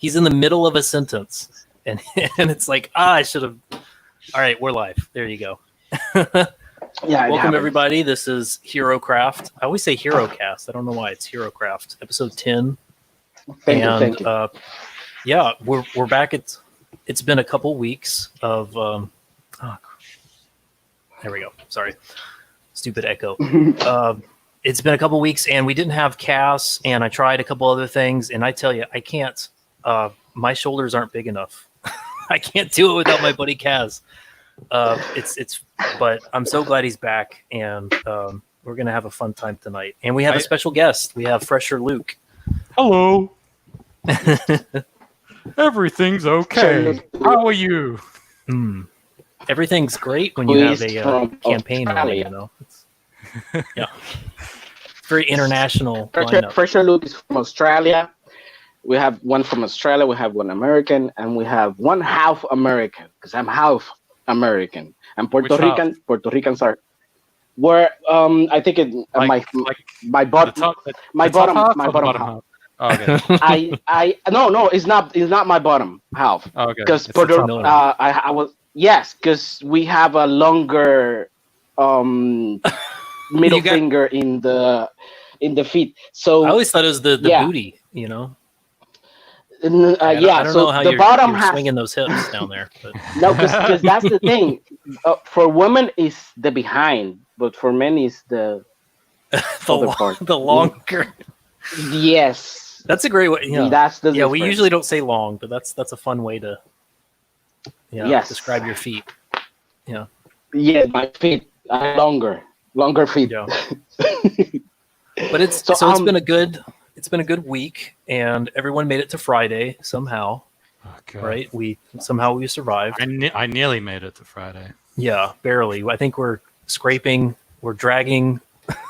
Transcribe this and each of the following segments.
he's in the middle of a sentence, and it's like, I should have. All right, we're live. There you go. Yeah. Welcome everybody. This is HeroCraft. I always say HeroCast. I don't know why. It's HeroCraft, episode 10. Thank you. Yeah, we're back. It's been a couple weeks of. There we go. Sorry, stupid echo. It's been a couple weeks, and we didn't have Cass, and I tried a couple other things, and I tell you, I can't. My shoulders aren't big enough. I can't do it without my buddy Cass. But I'm so glad he's back, and we're gonna have a fun time tonight. And we have a special guest. We have FresherLuke. Hello. Everything's okay. How are you? Everything's great when you have a campaign running, you know. Yeah. It's very international. FresherLuke is from Australia. We have one from Australia, we have one American, and we have one half American, because I'm half American. And Puerto Rican. Puerto Ricans are where I think it my bottom half. Oh, okay. No, it's not my bottom half. Oh, okay. Because because we have a longer middle finger in the feet. So I always thought it was the booty, you know. I don't know how you're bottom half swinging those hips down there. But. No, because that's the thing. For women, is the behind, but for men, is the other part. The longer. Yes, that's a great way. Yeah, that's the difference. We usually don't say long, but that's a fun way to describe your feet. Yeah. Yeah, my feet are longer feet. Yeah. But it's been a good week, and everyone made it to Friday somehow. Oh, right? We survived. I nearly made it to Friday. Yeah, barely. I think we're scraping, we're dragging,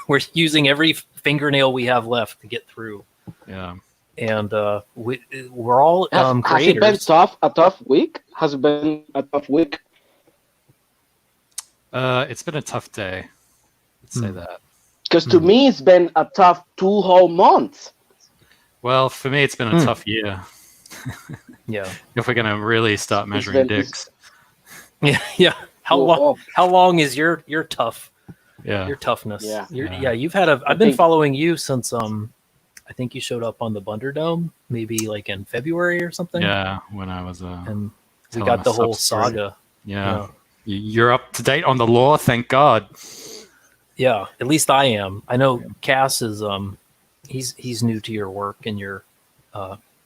we're using every fingernail we have left to get through. Yeah. And we're all creators. Has it been a tough week? Has it been a tough week? It's been a tough day. Let's say that. Because to me, it's been a tough 2 whole months. Well, for me, it's been a tough year. Yeah. If we're gonna really start measuring dicks. Yeah. How long is your tough? Yeah. Your toughness. Yeah. You've had I've been following you since I think you showed up on the Bunderdome, maybe like in February or something. Yeah, when I was and we got the whole saga. Yeah. You're up to date on the lore, thank God. Yeah, at least I am. I know Cass is he's new to your work and your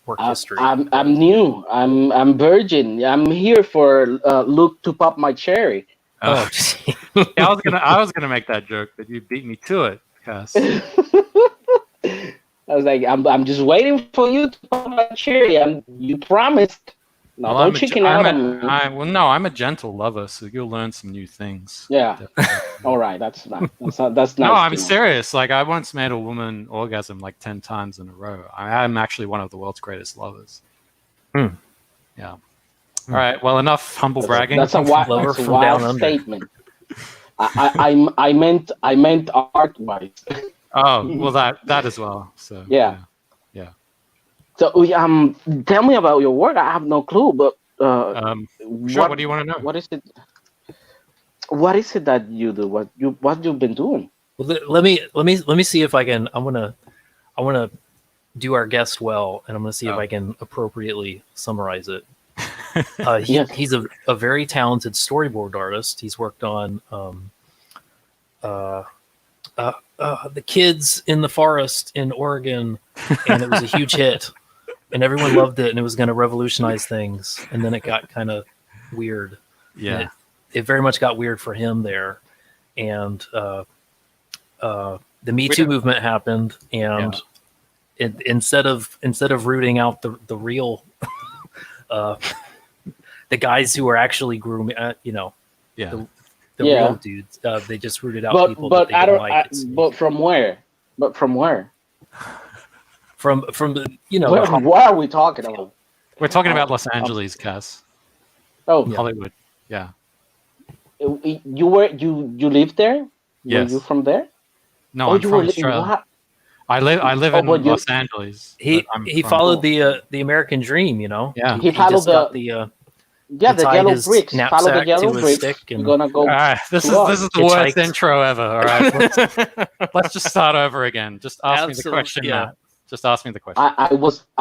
work history. I'm new. I'm virgin. I'm here for Luke to pop my cherry. Oh, I was gonna make that joke, but you beat me to it, Cass. I was like, I'm just waiting for you to pop my cherry. You promised. No, well, don't chicken out on me. I'm a gentle lover, so you'll learn some new things. Yeah. All right, that's nice. No, I'm serious. Like, I once made a woman orgasm like 10 times in a row. I'm actually one of the world's greatest lovers. Yeah. All right. Well, enough humble bragging. That's a wild statement. I meant art-wise. Oh, well, that as well. So yeah. So tell me about your work. I have no clue, but sure. What do you want to know? What is it? What is it that you do? What you've been doing? Well, let me see if I can. I want to do our guest well, and I'm going to see if I can appropriately summarize it. He's a very talented storyboard artist. He's worked on The Kids in the Forest in Oregon, and it was a huge hit. And everyone loved it, and it was going to revolutionize things. And then it got kind of weird. Yeah, it very much got weird for him there. And the Me Too movement happened, and instead of rooting out the real, the guys who were actually grooming, the real dudes, they just rooted out people that they didn't like. But from where? From the what are we talking about? We're talking about Los Angeles, Cass. Oh, Hollywood. Yeah. You lived there? Yes. Were you from there? No, I'm from Australia. I live Oh, in but you- Los Angeles. He but I'm he from- followed the American dream, you know. Yeah. He followed just got the- the Yeah, he the tied yellow his bricks. Follow the knapsack yellow to his bricks. stick You're and gonna go. All right, this to is the Hitchhiked. worst intro ever. All right, let's just start over again. Just ask me the Absolutely, question, yeah. Matt. Just ask me the question. I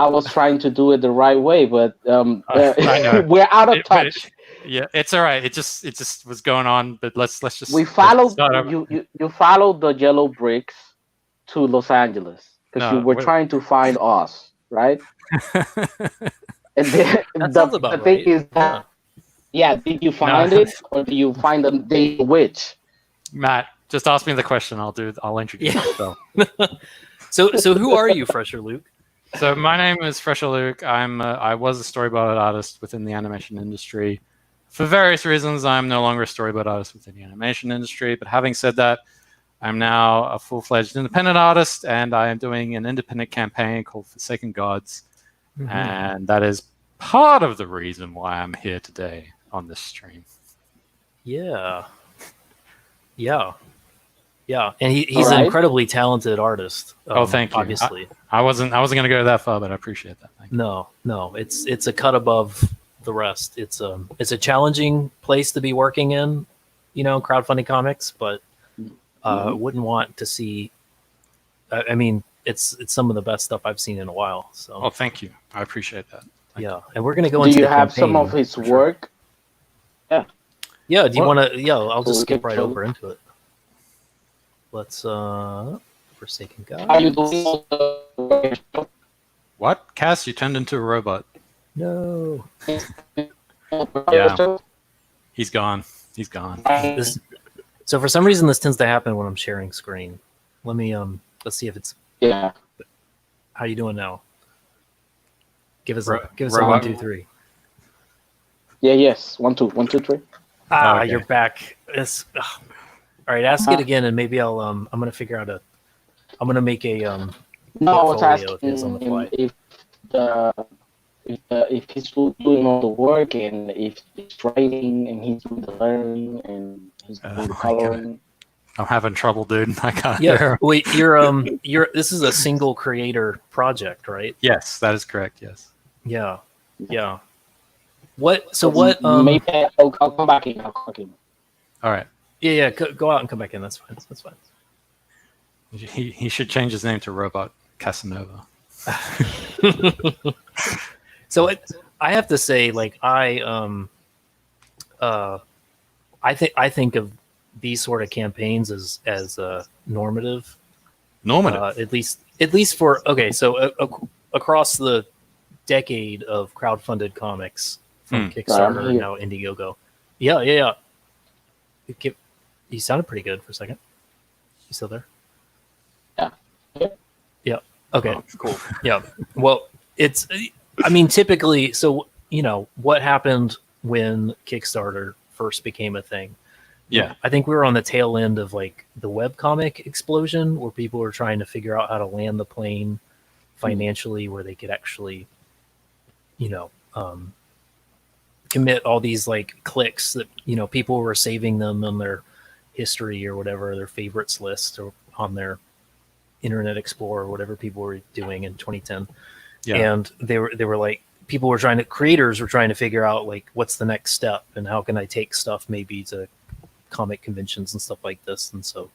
was trying to do it the right way, but I know. we're out of But touch. yeah, it's all right. It just was going on, but let's just We let's followed start over. you followed the yellow bricks to Los Angeles because No, you were what- trying to find us, right? And that sounds about the thing right. is that, yeah, did you find it or did you find the witch? Matt, just ask me the question. I'll introduce Yeah. myself. So who are you, FresherLuke? So my name is FresherLuke. I was a storyboard artist within the animation industry. For various reasons, I'm no longer a storyboard artist within the animation industry. But having said that, I'm now a full-fledged independent artist, and I am doing an independent campaign called Forsaken Gods, and that is part of the reason why I'm here today on this stream. Yeah. And he's All an right. incredibly talented artist. Thank you. Obviously, I wasn't going to go that far, but I appreciate that. Thank you. no, it's a cut above the rest. It's a challenging place to be working in, crowdfunding comics, but wouldn't want to see. I mean, it's some of the best stuff I've seen in a while. So, Oh, thank you. I appreciate that. yeah, and we're gonna go Do into. you the have some campaign, of his for sure. work? Yeah. Do you What? want to? Yeah, I'll just So skip right so- over into it. Let's Forsaken God. Are you doing all the work? What? Cass, you turned into a robot. No. Yeah. He's gone. He's gone. So for some reason, this tends to happen when I'm sharing screen. Let me let's see if it's. Yeah. How you doing now? Give us a Robot. 1, 2, 3. Yeah. Yes. 1, 2, 1, 2, 3. Ah, Okay. you're back. All right, ask it again, and maybe I'll I'm gonna figure out I'm gonna make a No, I was portfolio of asking his on the fly. if he's doing all the work and if he's writing and he's doing the learning and he's doing the my coloring. I'm having trouble, dude. I can't. Yeah. Wait, you're this is a single creator project, right? Yes, that is correct. Yes. Yeah. What? So what? Maybe I'll come back in. I'll come back in. All right. Yeah. Go out and come back in. That's fine. That's fine. He should change his name to Robot Casanova. So I have to say, like I think of these sort of campaigns as normative. Normative. At least for so across the decade of crowdfunded comics from Kickstarter Right, and now Indiegogo. Yeah. You sounded pretty good for a second. You still there? Yeah. Okay. Oh. Cool. Yeah. Well, typically, so what happened when Kickstarter first became a thing? Yeah. I think we were on the tail end of like the webcomic explosion where people were trying to figure out how to land the plane financially where they could actually, commit all these like clicks that, people were saving them on their history or whatever, their favorites list or on their Internet Explorer, whatever people were doing in 2010. Yeah. And they were like, creators were trying to figure out like, what's the next step and how can I take stuff maybe to comic conventions and stuff like this. And so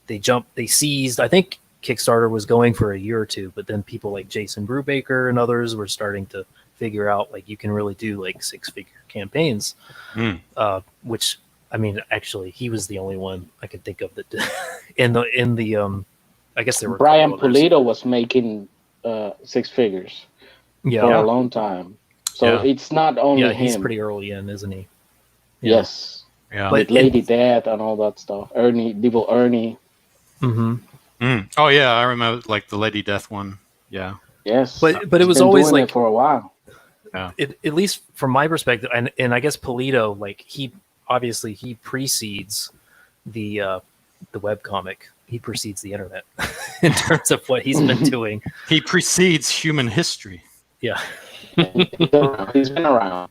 they seized, I think Kickstarter was going for a year or two, but then people like Jason Brubaker and others were starting to figure out like you can really do like 6-figure campaigns, which I mean, actually he was the only one I could think of that did. in the I guess there were Brian a couple others. Pulido was making 6 figures for a long time. So it's not only him. He's pretty early in, isn't he? Yes. Yeah. But With Lady Death and all that stuff. Devil Ernie. Oh yeah, I remember like the Lady Death one. Yeah. Yes. But it He's was been always doing like it for a while. at least from my perspective, and I guess Pulido, like he precedes the webcomic. He precedes the internet in terms of what he's been doing. He precedes human history. Yeah. He's been around.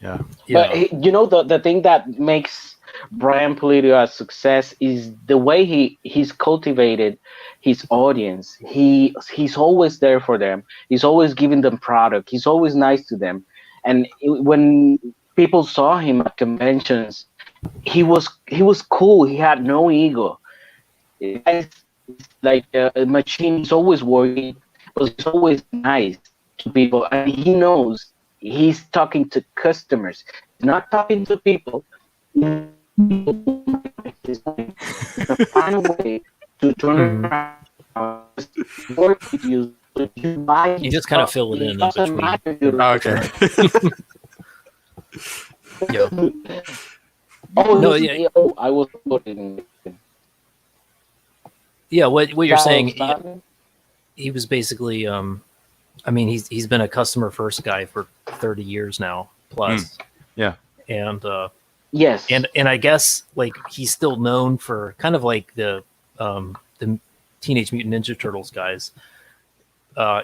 Yeah. But the thing that makes Brian Pulido's success is the way he's cultivated his audience. He's always there for them. He's always giving them product. He's always nice to them. And when people saw him at conventions, he was cool. He had no ego. It's like a machine. He's always working, but he's always nice to people, and he knows he's talking to customers. He's not talking to people. He's going to find a way to turn around, work with you. You just kind of fill it in between. Okay. Yeah. Oh, No, yeah. Oh, I was putting. Yeah, what you're saying, he was basically, I mean, he's been a customer first guy for 30 years now plus. Yeah. And yes, and I guess like he's still known for kind of like the Teenage Mutant Ninja Turtles guys.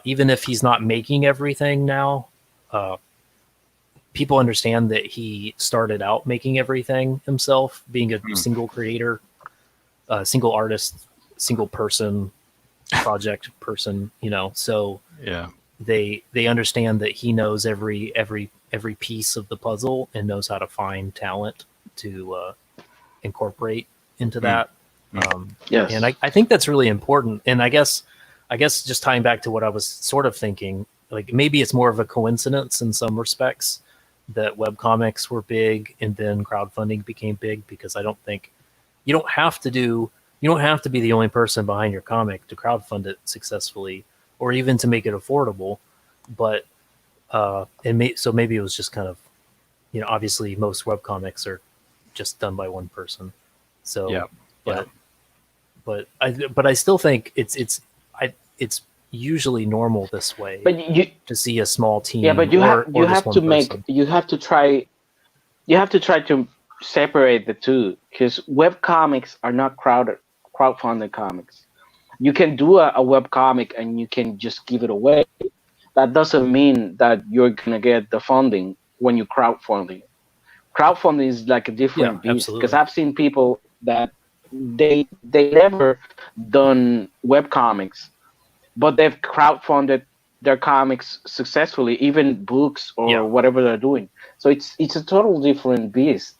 Even if he's not making everything now, people understand that he started out making everything himself, being a single creator, single artist, single person, project person, you know. So Yeah. they understand that he knows every piece of the puzzle and knows how to find talent to incorporate into that. yes, And I think that's really important. And I guess just tying back to what I was sort of thinking, like maybe it's more of a coincidence in some respects that webcomics were big and then crowdfunding became big, because I don't think you don't have to be the only person behind your comic to crowdfund it successfully, or even to make it affordable. But so maybe it was just kind of, you know, obviously most webcomics are just done by one person. So Yeah. but I still think it's usually normal this way. but to see a small team. yeah, but you or have just one person. you have to try to separate the two, because web comics are not crowdfunded comics. You can do a web comic and you can just give it away. That doesn't mean that you're gonna get the funding when you crowdfunding. Crowdfunding is like a different beast, because I've seen people that they never done web comics, but they've crowdfunded their comics successfully, even books or whatever they're doing. So it's a total different beast.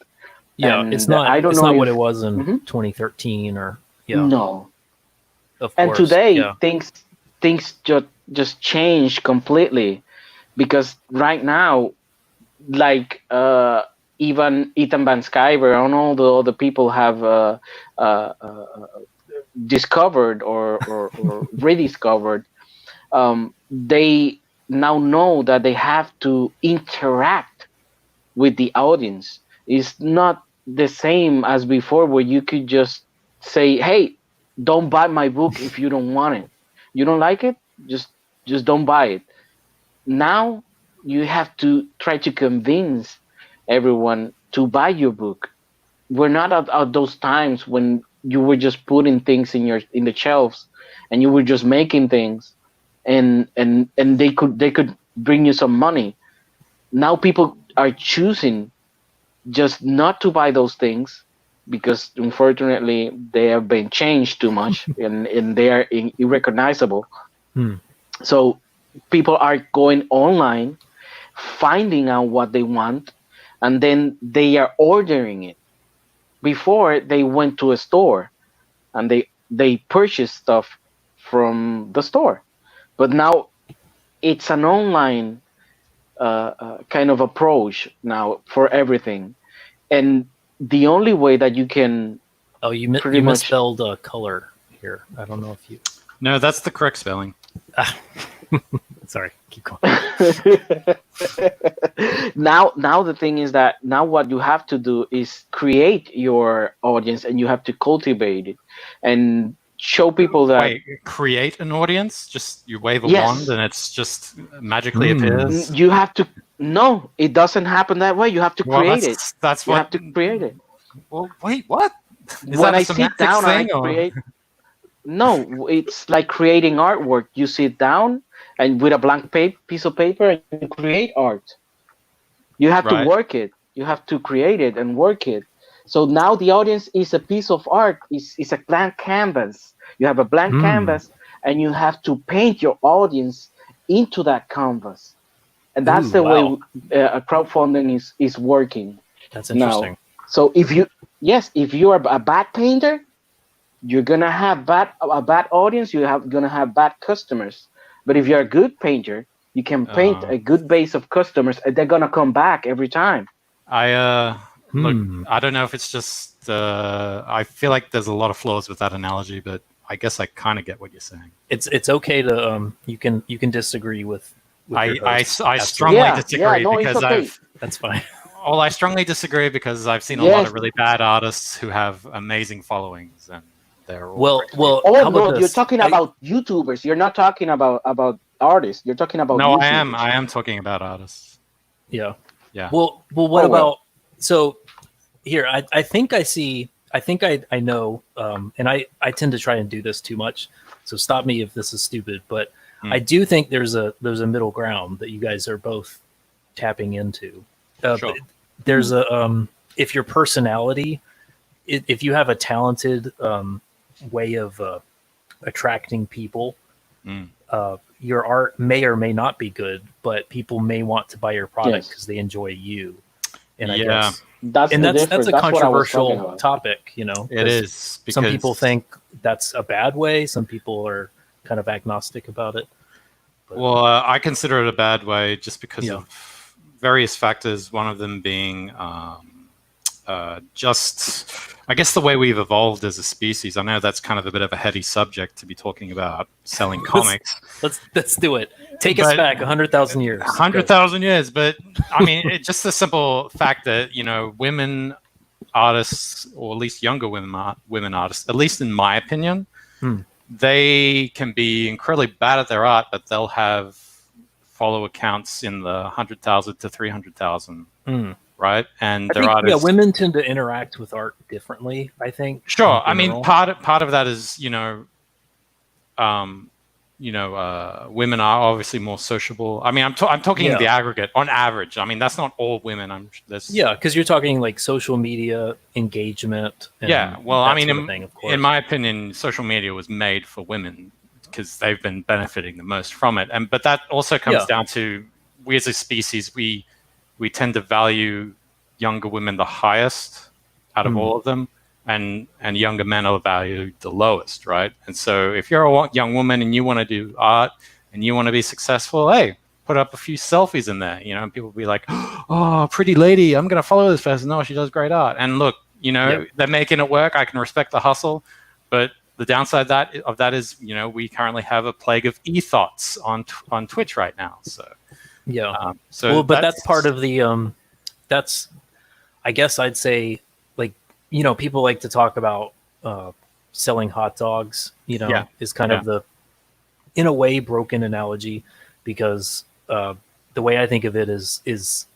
Yeah, And it's not. I don't it's know not what if- it was in 2013 or No. Of And course, today things just changed completely, because right now, like even Ethan Van Sciver and all the other people have discovered or rediscovered, they now know that they have to interact with the audience. It's not the same as before, where you could just say, hey, don't buy my book if you don't want it. You don't like it, just don't buy it. Now you have to try to convince everyone to buy your book. We're not at those times when you were just putting things in the shelves and you were just making things, and they could bring you some money. Now people are choosing just not to buy those things, because unfortunately they have been changed too much and they are irrecognizable. So people are going online, finding out what they want, and then they are ordering it. Before, they went to a store and they purchased stuff from the store, but now it's an online kind of approach now for everything. And the only way that you can you pretty much misspelled color here. I don't know if you. No, that's the correct spelling. Sorry, keep going. now the thing is that now what you have to do is create your audience, and you have to cultivate it and show people that. Wait, create an audience? Just you wave a Yes. wand and it's just magically appears? You have to. No, it doesn't happen that way. You have to create it. That's You what. have to create it. Well, wait, what? Is When that a I sit semantics down, thing, I or- create. No, it's like creating artwork. You sit down and with a blank piece of paper, and you create art. You have to Right. work it. You have to create it and work it. So now the audience is a piece of art. Is a blank canvas. You have a blank canvas, and you have to paint your audience into that canvas. And that's the way crowdfunding is working. That's interesting. Now. So if you are a bad painter, you're gonna have a bad audience. Gonna have bad customers. But if you're a good painter, you can paint a good base of customers, and they're gonna come back every time. Look, I don't know if it's just I feel like there's a lot of flaws with that analogy, but I guess I kind of get what you're saying. It's okay to you can disagree with I strongly disagree because okay. That's fine. Well, I strongly disagree because I've seen a lot of really bad artists who have amazing followings, and they're all you're talking about YouTubers. You're not talking about artists. You're talking about no. YouTubers. I am talking about artists. Yeah. Well, what about so? Here, I think I see. I think I know, and I tend to try and do this too much. So stop me if this is stupid, but I do think there's a middle ground that you guys are both tapping into. Sure. There's if your personality, if you have a talented way of attracting people, your art may or may not be good, but people may want to buy your product because they enjoy you. And I guess that's a controversial topic, you know. It is. Some people think that's a bad way. Some people are kind of agnostic about it. But, well, I consider it a bad way just because of various factors. One of them being just, I guess, the way we've evolved as a species. I know that's kind of a bit of a heady subject to be talking about selling comics. Let's do it. Take us back 100,000 years. 100,000 years, but I mean, it's just the simple fact that women artists, or at least younger women artists, at least in my opinion, they can be incredibly bad at their art, but they'll have follower counts in the 100,000 to 300,000. Right, and their artists. Women tend to interact with art differently, I think. Sure, I mean, part of that is women are obviously more sociable. I mean, I'm talking the aggregate on average. I mean, that's not all women. Because you're talking like social media engagement. And well, I mean, in my opinion, social media was made for women because they've been benefiting the most from it. But that also comes down to we as a species, we tend to value younger women the highest out of all of them, and younger men are valued the lowest, right? And so if you're a young woman and you want to do art and you want to be successful, hey, put up a few selfies in there, and people will be like, oh, pretty lady, I'm going to follow this person. No, she does great art. And look, they're making it work. I can respect the hustle, but the downside of that is, we currently have a plague of e-thoughts on Twitch right now. So. But that's part of the that's, I guess I'd say, like, people like to talk about selling hot dogs, is kind of the, in a way, broken analogy, because the way I think of it is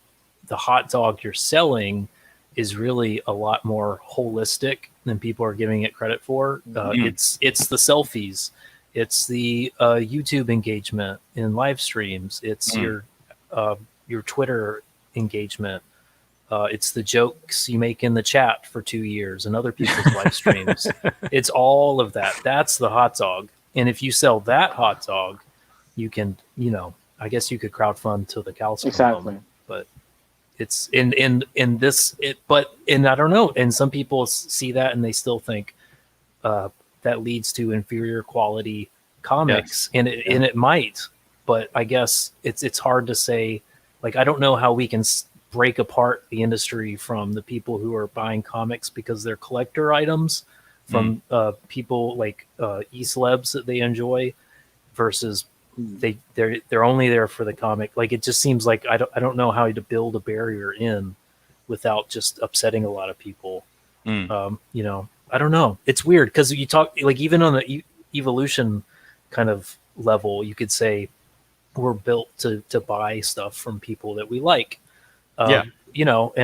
the hot dog you're selling is really a lot more holistic than people are giving it credit for. It's the selfies, it's the YouTube engagement in live streams, it's your Twitter engagement. It's the jokes you make in the chat for 2 years and other people's live streams. It's all of that. That's the hot dog. And if you sell that hot dog, you can, I guess you could crowdfund till the cows come home. But it's in this. But I don't know. And some people see that and they still think that leads to inferior quality comics, and it might. But I guess it's hard to say. Like, I don't know how we can break apart the industry from the people who are buying comics because they're collector items, from people like e-celebs that they enjoy, versus they're only there for the comic. Like, it just seems like I don't know how to build a barrier in without just upsetting a lot of people. I don't know. It's weird because you talk, like, even on the evolution kind of level, you could say we're built to buy stuff from people that we like. And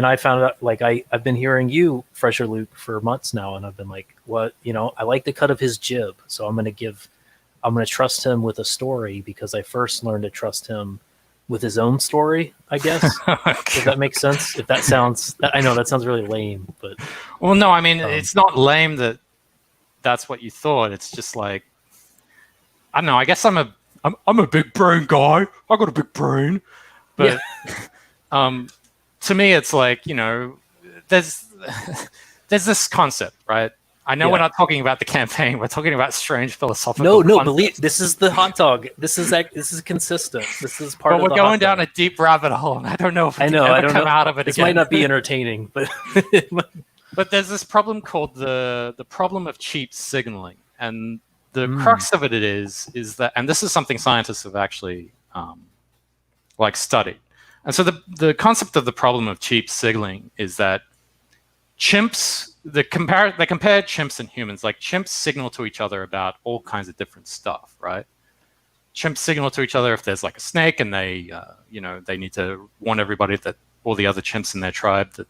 I found out, like, I've been hearing you, FresherLuke, for months now, and I've been like, what, I like the cut of his jib, so I'm going to trust him with a story, because I first learned to trust him with his own story, I guess. Does that make sense? If that sounds, I know that sounds really lame, but Well, no, I mean, it's not lame that that's what you thought. It's just like, I don't know. I guess I'm a big brain guy. I got a big brain, but to me, it's like, there's this concept, right? I know we're not talking about the campaign. We're talking about strange philosophical. No, believe this is the hot dog. This is consistent. This is part of the But we're going hot down dog. a deep rabbit hole, and I don't know if we can I ever don't come know. out of it This again. might not be entertaining, but But there's this problem called the problem of cheap signaling, and the crux of it is that, and this is something scientists have actually studied. And so the concept of the problem of cheap signaling is that chimps, they compared chimps and humans. Like, chimps signal to each other about all kinds of different stuff, right? Chimps signal to each other if there's like a snake, and they they need to warn everybody, that all the other chimps in their tribe, that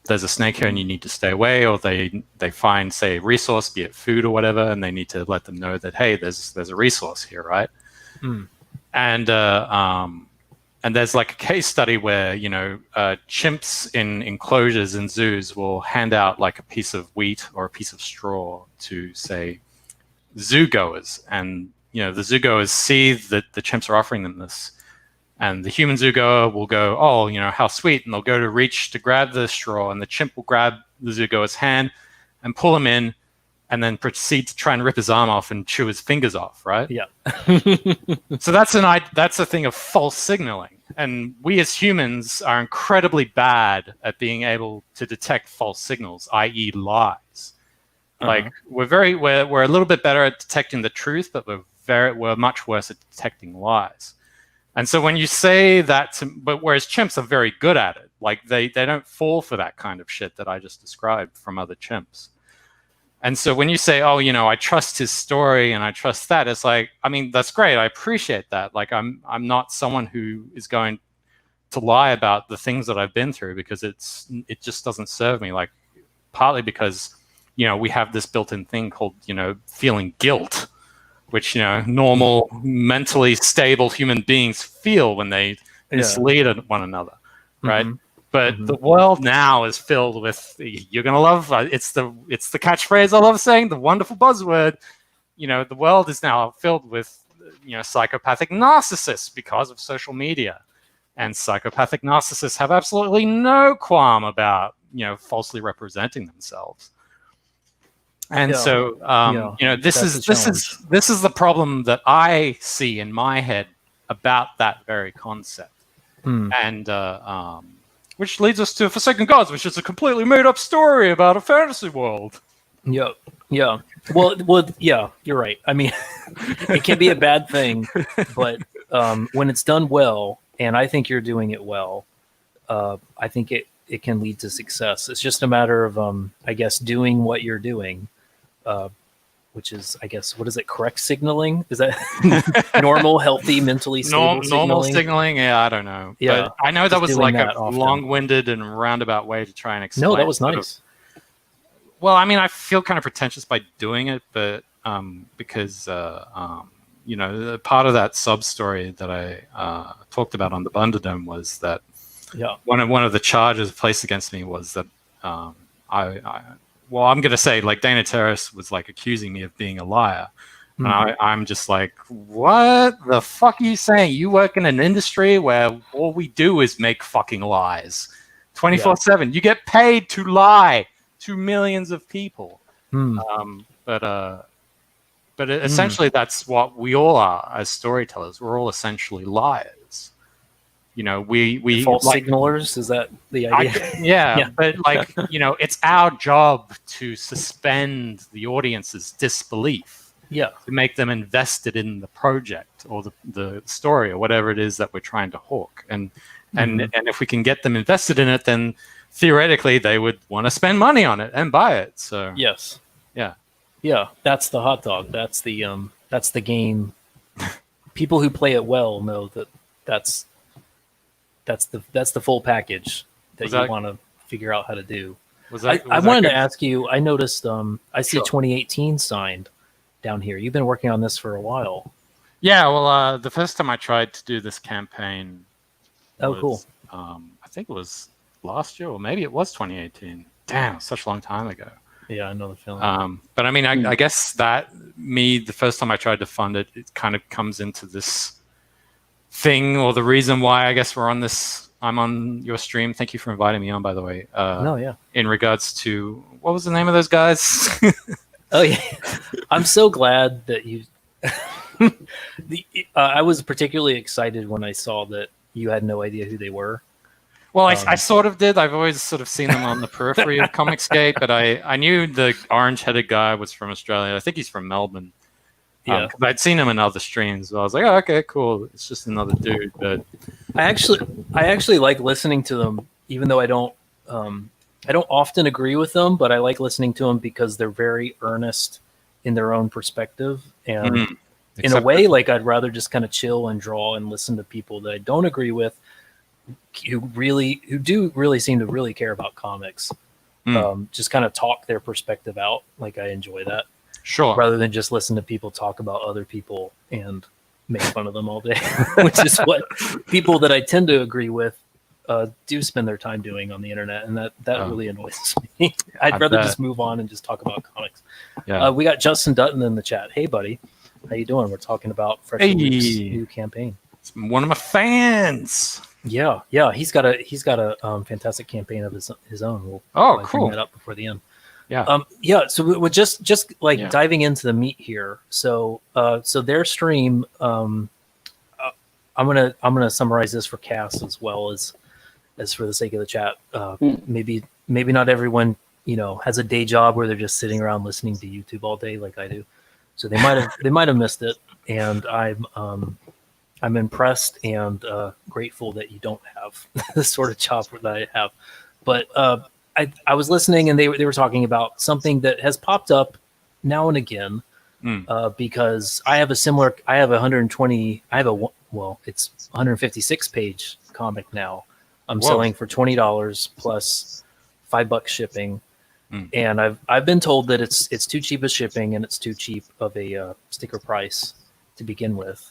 there's a snake here and you need to stay away, or they find, say, a resource, be it food or whatever, and they need to let them know that, hey, there's a resource here, right? And there's like a case study where chimps in enclosures in zoos will hand out like a piece of wheat or a piece of straw to, say, zoo goers, and the zoogoers see that the chimps are offering them this, and the human zoogoer will go, oh, how sweet, and they'll go to reach to grab the straw, and the chimp will grab the zoogoer's hand and pull him in, and then proceed to try and rip his arm off and chew his fingers off, right? yeah. So that's a thing of false signaling, and we as humans are incredibly bad at being able to detect false signals, i.e., lies. Like, we're a little bit better at detecting the truth, but we're much worse at detecting lies. And so when you say that, but whereas chimps are very good at it, like they don't fall for that kind of shit that I just described from other chimps. And so when you say, oh, I trust his story and I trust that, it's like, I mean, that's great. I appreciate that. Like, I'm not someone who is going to lie about the things that I've been through, because it just doesn't serve me. Like, partly because, we have this built-in thing called, feeling guilt, which, normal, mentally stable human beings feel when they mislead one another, right? But the world now is filled with, you're gonna love, it's the catchphrase I love saying, the wonderful buzzword. The world is now filled with, psychopathic narcissists because of social media, and psychopathic narcissists have absolutely no qualm about, falsely representing themselves. And so, this is the problem that I see in my head about that very concept, and which leads us to Forsaken Gods, which is a completely made-up story about a fantasy world. Yeah. Well, yeah, you're right. I mean, it can be a bad thing, but when it's done well, and I think you're doing it well, I think it can lead to success. It's just a matter of, I guess, doing what you're doing. Which is, I guess, what is it? Correct signaling? Is that normal, healthy, mentally stable signaling? Normal signaling? Yeah, I don't know. Yeah, but I know that was like a often. long-winded and roundabout way to try and explain. No, that was nice. Well, I mean, I feel kind of pretentious by doing it, but because part of that sub-story that I talked about on the Bunderdome was that one of the charges placed against me was that well, I'm going to say, like, Dana Terrace was, like, accusing me of being a liar. And I'm just like, what the fuck are you saying? You work in an industry where all we do is make fucking lies. 24/7. You get paid to lie to millions of people. But essentially, that's what we all are as storytellers. We're all essentially liars. We false signalers, is that the idea? But like, it's our job to suspend the audience's disbelief. Yeah. To make them invested in the project or the story or whatever it is that we're trying to hawk. And if we can get them invested in it, then theoretically they would want to spend money on it and buy it. So yes. Yeah. Yeah. That's the hot dog. That's the game. People who play it well know that that's the full package that you want to figure out how to do. I wanted to ask you, I noticed I see 2018 signed down here. You've been working on this for a while. Yeah, well, the first time I tried to do this campaign cool. I think it was last year, or maybe it was 2018. damn, such a long time ago. Yeah, I know the feeling. But I mean, I guess that the first time I tried to fund it, it kind of comes into this thing, or the reason why I guess I'm on your stream. Thank you for inviting me on, by the way. No, yeah. In regards to, what was the name of those guys? Oh yeah, I'm so glad that you. I was particularly excited when I saw that you had no idea who they were. Well, I sort of did. I've always sort of seen them on the periphery of Comicsgate, but I knew the orange-headed guy was from Australia. I think he's from Melbourne. Yeah, I'd seen him in other streams. So I was like, oh, okay, cool. It's just another dude. But I actually like listening to them, even though I don't often agree with them, but I like listening to them because they're very earnest in their own perspective, and in a way, like I'd rather just kind of chill and draw and listen to people that I don't agree with, who do really seem to really care about comics. Just kind of talk their perspective out. Like I enjoy that. Sure. Rather than just listen to people talk about other people and make fun of them all day, which is what people that I tend to agree with do spend their time doing on the internet, and that really annoys me. I'd rather just move on and just talk about comics. Yeah. We got Justin Dutton in the chat. Hey, buddy, how you doing? We're talking about FresherLuke's new campaign. It's one of my fans. Yeah, he's got a fantastic campaign of his own. We'll cool. bring that up before the end. Yeah. So we're just like diving into the meat here. So their stream. I'm gonna summarize this for Cass as well as for the sake of the chat. Maybe not everyone has a day job where they're just sitting around listening to YouTube all day like I do. So they might have missed it, and I'm impressed and grateful that you don't have the sort of job that I have. But I was listening, and they were talking about something that has popped up now and again, because I have it's 156 page comic now. I'm selling for $20 plus $5 shipping. And I've been told that it's too cheap of shipping, and it's too cheap of a sticker price to begin with.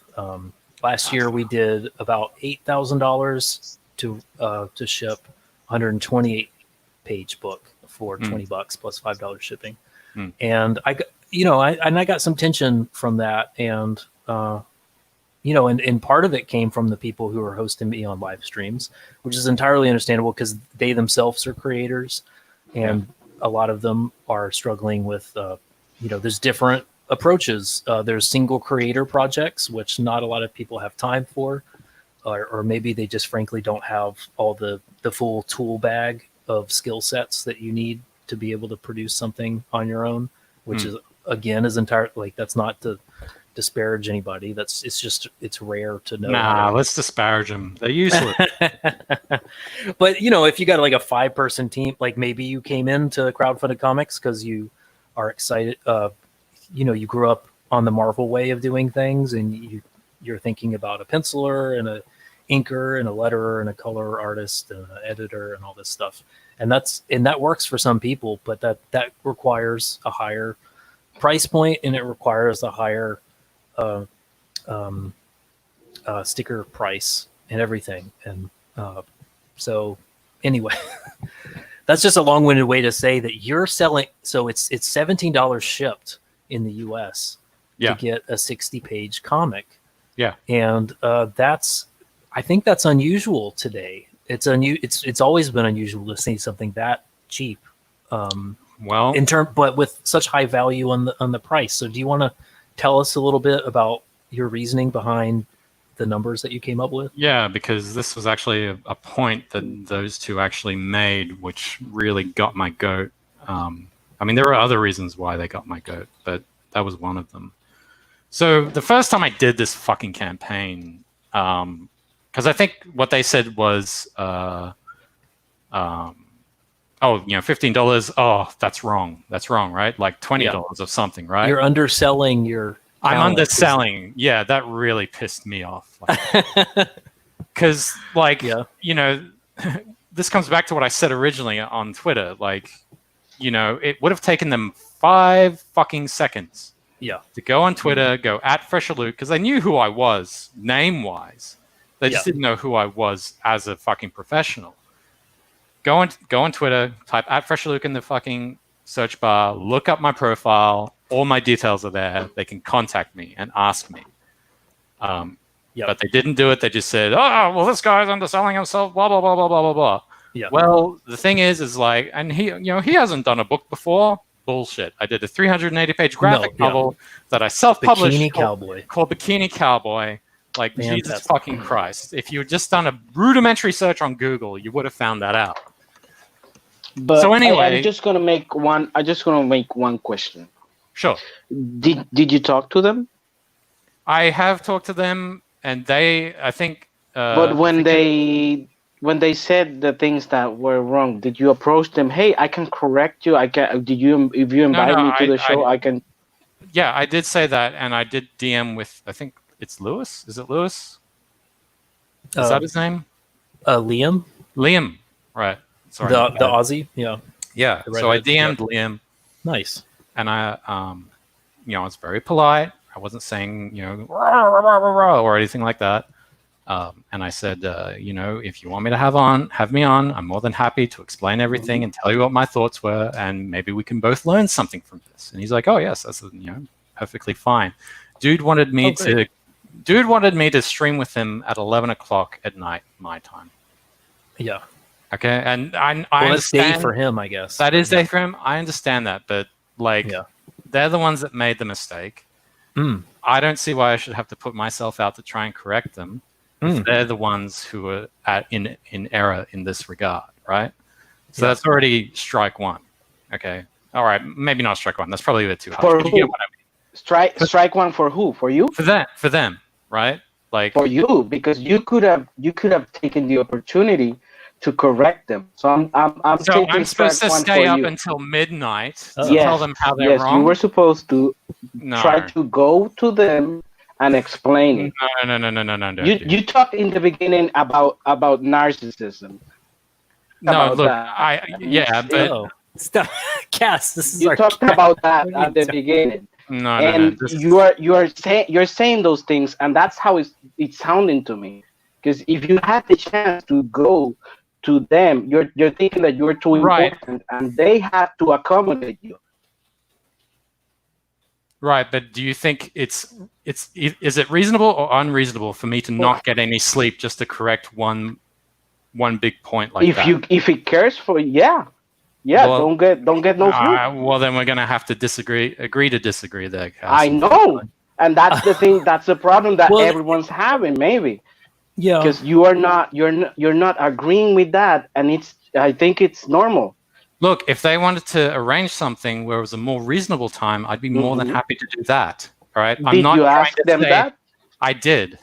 Last year we did about $8,000 to ship 128 page book for $20 plus $5 shipping. And I got some tension from that, and and part of it came from the people who are hosting me on live streams, which is entirely understandable because they themselves are creators, and a lot of them are struggling with there's different approaches. There's single creator projects, which not a lot of people have time for, or maybe they just frankly don't have all the full tool bag of skill sets that you need to be able to produce something on your own, which is entirely, like, that's not to disparage anybody. It's rare to know. Nah, let's disparage them. They're useless. But if you got like a 5-person team, like maybe you came into crowdfunded comics because you are excited. You grew up on the Marvel way of doing things, and you're thinking about a penciler and a inker and a letterer and a color artist and an editor and all this stuff. And that works for some people, but that requires a higher price point, and it requires a higher sticker price and everything. And so anyway, that's just a long-winded way to say that you're selling. So it's $17 shipped in the US to get a 60-page comic. Yeah. And I think that's unusual today. It's always been unusual to see something that cheap. But with such high value on the price. So do you want to tell us a little bit about your reasoning behind the numbers that you came up with? Yeah, because this was actually a point that those two actually made, which really got my goat. I mean, there were other reasons why they got my goat, but that was one of them. So the first time I did this fucking campaign, because I think what they said was, $15. Oh, that's wrong. That's wrong, right? Like $20 of something, right? You're underselling your. I'm underselling. Yeah, that really pissed me off. Because, this comes back to what I said originally on Twitter. Like, it would have taken them 5 fucking seconds. Yeah. To go on Twitter, go @FresherLuke, because they knew who I was name-wise. They just didn't know who I was as a fucking professional. go on Twitter, type @FresherLuke in the fucking search bar, look up my profile. All my details are there. They can contact me and ask me. But they didn't do it. They just said, "Oh, well, this guy's underselling himself." Blah blah blah blah blah blah blah. Yeah. Well, the thing is like, and he hasn't done a book before. Bullshit. I did a 380-page graphic novel that I self-published called Bikini Cowboy. Like, Fantastic. Jesus fucking Christ. If you had just done a rudimentary search on Google, you would have found that out. But so anyway, I'm just gonna make one question. Sure. Did you talk to them? I have talked to them, and I think. But when they said the things that were wrong, did you approach them? Hey, I can correct you. If you invite me to the show, I can. Yeah, I did say that, and I did DM with, I think it's Lewis. Is it Lewis? Is that his name? Liam. Liam, right? Sorry, the Aussie. Yeah. Yeah. So I DM'd Liam. Nice. And I, I was very polite. I wasn't saying, rah, rah, rah, rah, or anything like that. And I said, if you want me to have me on, I'm more than happy to explain everything and tell you what my thoughts were, and maybe we can both learn something from this. And he's like, oh yes, that's perfectly fine. Dude wanted me to stream with him at 11 o'clock at night, my time. Yeah. Okay, and I that's day understand for him, I guess. that is day for him. I understand that, but they're the ones that made the mistake. I don't see why I should have to put myself out to try and correct them. They're the ones who are in error in this regard, right? So that's already strike one. Okay, all right, maybe not strike one. That's probably a bit too harsh. For who? Strike one for who? For you? For them, right? Like for you, because you could have taken the opportunity to correct them. So I'm supposed to stay up until midnight to tell them how they're wrong. You were supposed to try to go to them and explain it. No. You talked in the beginning about narcissism. No, look, but stop, Cass. This is you talked about that at the beginning. No. You're saying those things, and that's how it's sounding to me. Because if you had the chance to go to them, you're thinking that you're too important, and they have to accommodate you. Right, but do you think is it reasonable or unreasonable for me to not get any sleep just to correct one big point like that? If it cares for well, don't get no sleep. Well, then we're gonna have to agree to disagree there. Cass. I know, and that's the thing. That's the problem that everyone's having, maybe. Yeah, because you're not agreeing with that, and I think it's normal. Look, if they wanted to arrange something where it was a more reasonable time, I'd be more than happy to do that. All right. Did you ask them that? I did.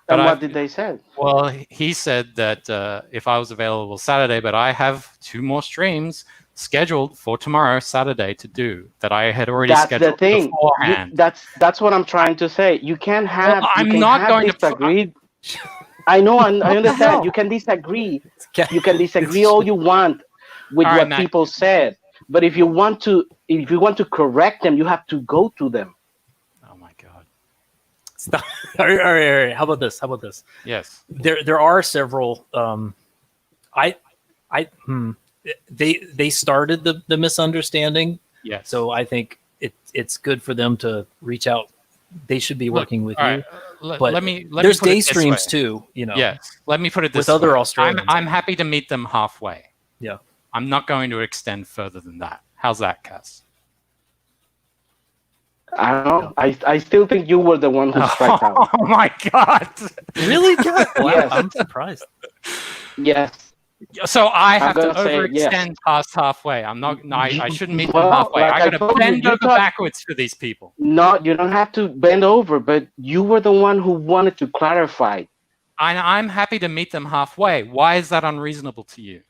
And what did they say? Well, he said that if I was available Saturday, but I have 2 more streams scheduled for tomorrow, Saturday, to do that I had already scheduled beforehand. That's what I'm trying to say. You can't have. Well, I'm not going to. I know. I understand. You can disagree. You can disagree all you want with what people said, but if you want to correct them, you have to go to them. Oh my God! Stop. All right. How about this? Yes. There are several. They started the misunderstanding. Yes. So I think it's good for them to reach out. They should be working with you. But there's day streams too. Yes. Let me put it this way. With other way. Australians. I'm happy to meet them halfway. Yeah. I'm not going to extend further than that. How's that, Cass? I don't know. I still think you were the one who struck out. Oh my God! Really? Wow, yes. I'm surprised. Yes. So I have to overextend past halfway. I'm not. No, I shouldn't meet them halfway. I got to bend over backwards for these people. No, you don't have to bend over. But you were the one who wanted to clarify. I'm happy to meet them halfway. Why is that unreasonable to you?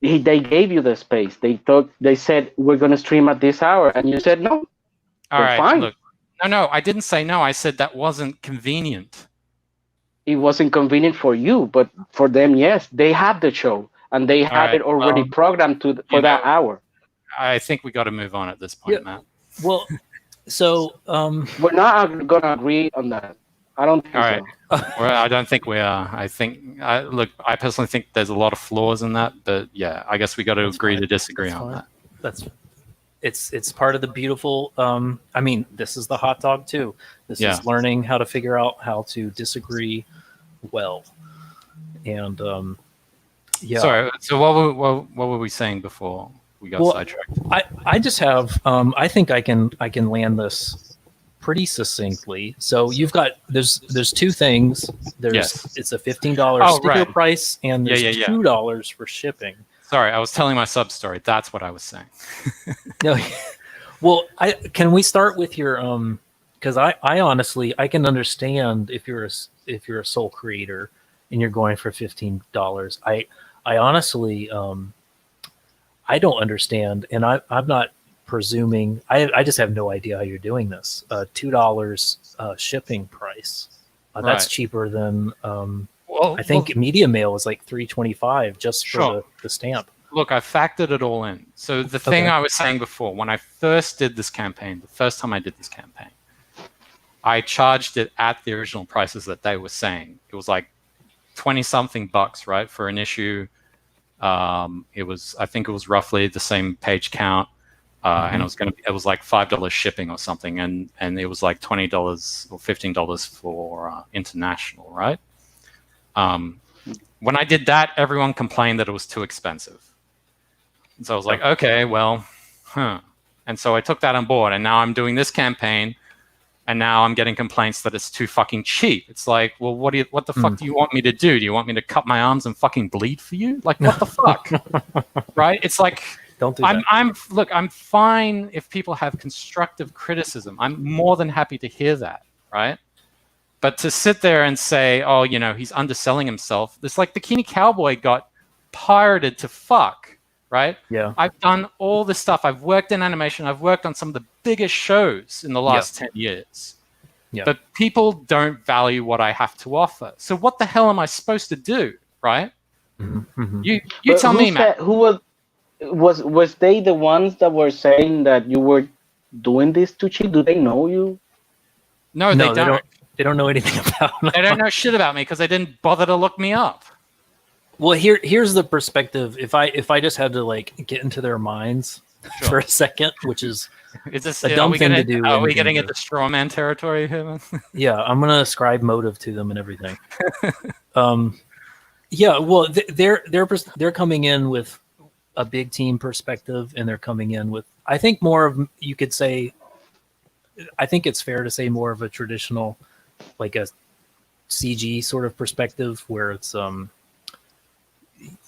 They gave you the space. They said we're going to stream at this hour, and you said no. All right. Fine. Look, no, I didn't say no. I said that wasn't convenient. It wasn't convenient for you, but for them, yes. They had the show, and they had it already programmed for that hour. I think we got to move on at this point, Matt. Well, so we're not going to agree on that. I don't think All right. so. Well, I don't think we are. I personally think there's a lot of flaws in that, but yeah, I guess we got to That's agree fine. to disagree That's on fine. that. That's it's part of the beautiful. I mean, this is the hot dog too. This Yeah. is learning how to figure out how to disagree well, and yeah. Sorry. So what were we saying before we got sidetracked? I just have I think I can land this pretty succinctly. So you've got there's two things. There's Yes. it's a $15 sticker right. price, and there's Yeah. $2 for shipping. Sorry, I was telling my sub story. That's what I was saying. No, well, can we start with your because I honestly I can understand if you're a sole creator and you're going for $15. I honestly I don't understand, and I'm not presuming. I just have no idea how you're doing this. $2 shipping price. That's Right. cheaper than Well, I think media mail is like $3.25 just for Sure. the stamp. Look, I factored it all in. So the thing I was saying before, when I first did this campaign, the first time I did this campaign, I charged it at the original prices that they were saying. It was like 20-something bucks, right, for an issue. I think it was roughly the same page count, and it was like $5 shipping or something, and it was like $20 or $15 for international, right? When I did that, everyone complained that it was too expensive. And so I was like, okay, well, And so I took that on board, and now I'm doing this campaign, and now I'm getting complaints that it's too fucking cheap. It's like, well, what the fuck do you want me to do? Do you want me to cut my arms and fucking bleed for you? Like, what the fuck? Right? It's like, Don't do that. I'm fine if people have constructive criticism. I'm more than happy to hear that, right? But to sit there and say, oh, he's underselling himself, it's like the Bikini Cowboy got pirated to fuck, right? Yeah. I've done all this stuff. I've worked in animation. I've worked on some of the biggest shows in the last 10 years. Yeah. But people don't value what I have to offer. So what the hell am I supposed to do, right? Mm-hmm. You tell me, Matt. Who was they the ones that were saying that you were doing this too cheap? Do they know you? No, they don't. They don't know anything about me. They don't know shit about me because they didn't bother to look me up. Well, here's the perspective. If I just had to like get into their minds for a second, which is a dumb thing to do. Are we getting into straw man territory here? Yeah, I'm gonna ascribe motive to them and everything. Yeah, well, they're coming in with a big team perspective, and they're coming in with, I think, more of, you could say, I think it's fair to say more of a traditional, like a CG sort of perspective, where it's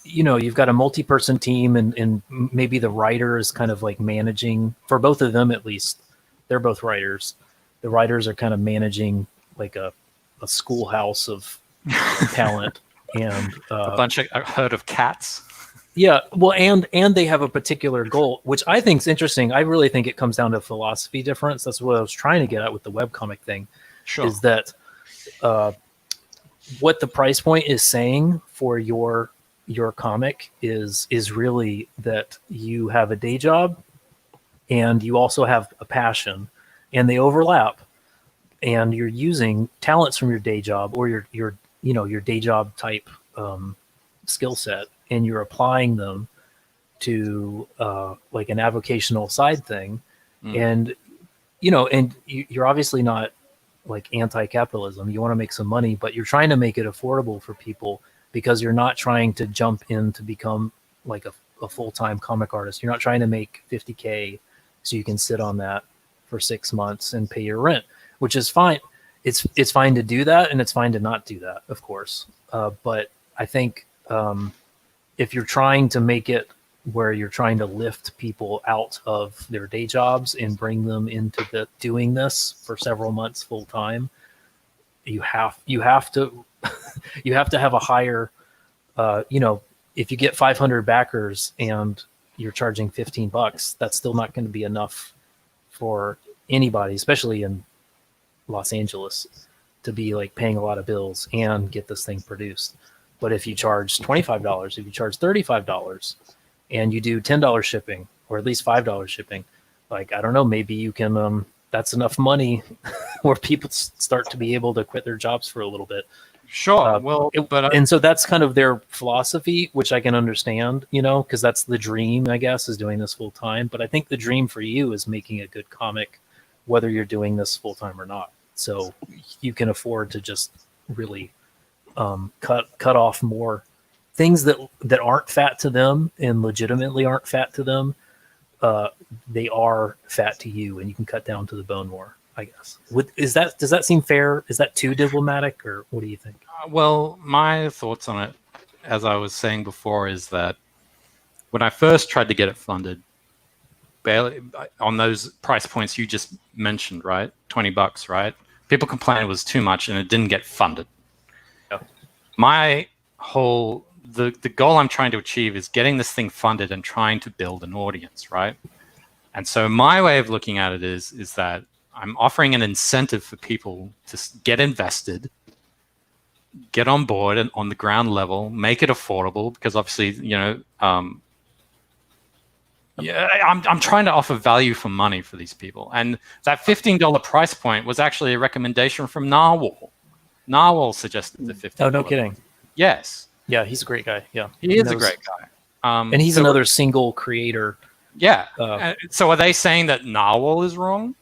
you've got a multi-person team, and maybe the writer is kind of like managing, for both of them at least. They're both writers. The writers are kind of managing like a schoolhouse of talent, and a herd of cats. Yeah, well, and they have a particular goal, which I think is interesting. I really think it comes down to philosophy difference. That's what I was trying to get at with the webcomic thing. Sure. Is that what the price point is saying for your comic is really that you have a day job and you also have a passion, and they overlap, and you're using talents from your day job or your day job type skill set, and you're applying them to like an avocational side thing. And you're obviously not like anti-capitalism. You want to make some money, but you're trying to make it affordable for people, because you're not trying to jump in to become like a full-time comic artist. You're not trying to make $50K so you can sit on that for 6 months and pay your rent, which is fine. It's fine to do that, and it's fine to not do that, of course. But I think if you're trying to make it where you're trying to lift people out of their day jobs and bring them into doing this for several months full time, you have to you have to have a higher, if you get 500 backers and you're charging $15, that's still not going to be enough for anybody, especially in Los Angeles, to be like paying a lot of bills and get this thing produced. But if you charge $25, if you charge $35, and you do $10 shipping, or at least $5 shipping, like, I don't know, maybe you can that's enough money where people start to be able to quit their jobs for a little bit. Sure. And so that's kind of their philosophy, which I can understand, because that's the dream, I guess, is doing this full time. But I think the dream for you is making a good comic, whether you're doing this full time or not. So you can afford to just really cut off more things that aren't fat to them and legitimately aren't fat to them. They are fat to you, and you can cut down to the bone more, I guess. Does that seem fair? Is that too diplomatic, or what do you think? Well, my thoughts on it, as I was saying before, is that when I first tried to get it funded, barely on those price points you just mentioned, right? $20, right? People complained it was too much and it didn't get funded. Yeah. My whole the goal I'm trying to achieve is getting this thing funded and trying to build an audience, right? And so my way of looking at it is that I'm offering an incentive for people to get invested, get on board and on the ground level, make it affordable, because obviously, I'm trying to offer value for money for these people. And that $15 price point was actually a recommendation from Narwhal. Narwhal suggested the $15. Oh, no kidding. Yes. Yeah, he's a great guy. Yeah, he is a great guy. And he's another single creator. Yeah. So are they saying that Narwhal is wrong?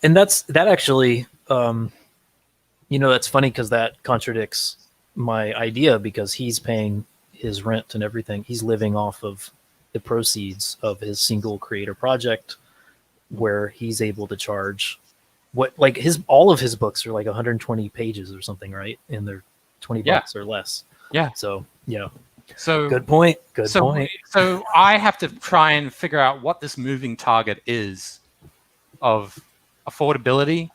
And that actually, that's funny because that contradicts my idea, because he's paying his rent and everything. He's living off of the proceeds of his single creator project, where he's able to charge all of his books are like 120 pages or something, right? And they're $20 or less. Yeah. So, So good point. Good point. So I have to try and figure out what this moving target is of affordability,